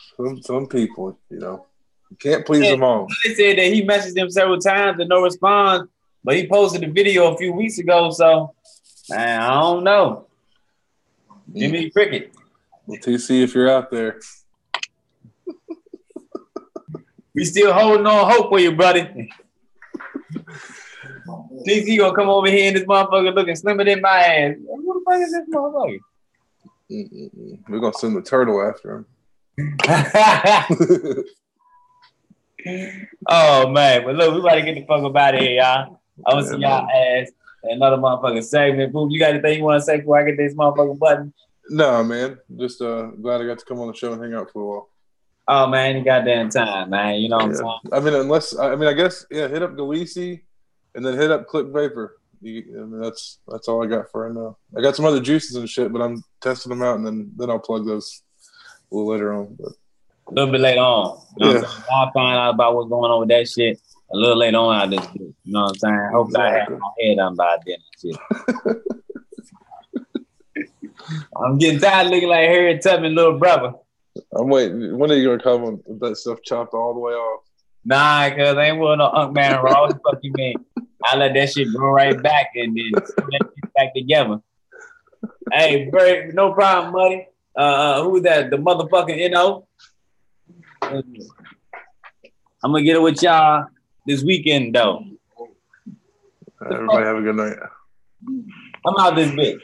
Some people, you know, you can't please them all. They said that he messaged them several times and no response, but he posted a video a few weeks ago, so, man, I don't know. Jimmy Cricket. Well, TC, if you're out there. We still holding on hope for you, buddy. TC gonna come over here and this motherfucker looking slimmer than my ass. What the fuck is this motherfucker? We're gonna send the turtle after him. Oh man, but look, we about to get the fuck up out of here, y'all. I want to see y'all ass another motherfucking segment. Boom, you got anything you want to say before I get this motherfucking button? No, man. Just glad I got to come on the show and hang out for a while. Oh man, you goddamn time, man. You know what I'm saying? I mean, I guess hit up Delisi and then hit up Click Vapor. That's all I got for right now. I got some other juices and shit, but I'm testing them out, and then I'll plug those a little later on. But a little bit later on, you know what I'm saying? I'll find out about what's going on with that shit a little later on out of this group. You know what I'm saying? Hopefully I have my head on by then and shit. I'm getting tired of looking like Harriet Tubman, little brother. I'm waiting. When are you gonna come with that stuff chopped all the way off? Nah, cause I ain't want no Unk Man raw. What the fuck you mean? I let that shit grow right back and then put that shit back together. Hey, Bert, no problem, buddy. Who's that? The motherfucking NO. I'm gonna get it with y'all this weekend though. Everybody have a good night. I'm out this bitch.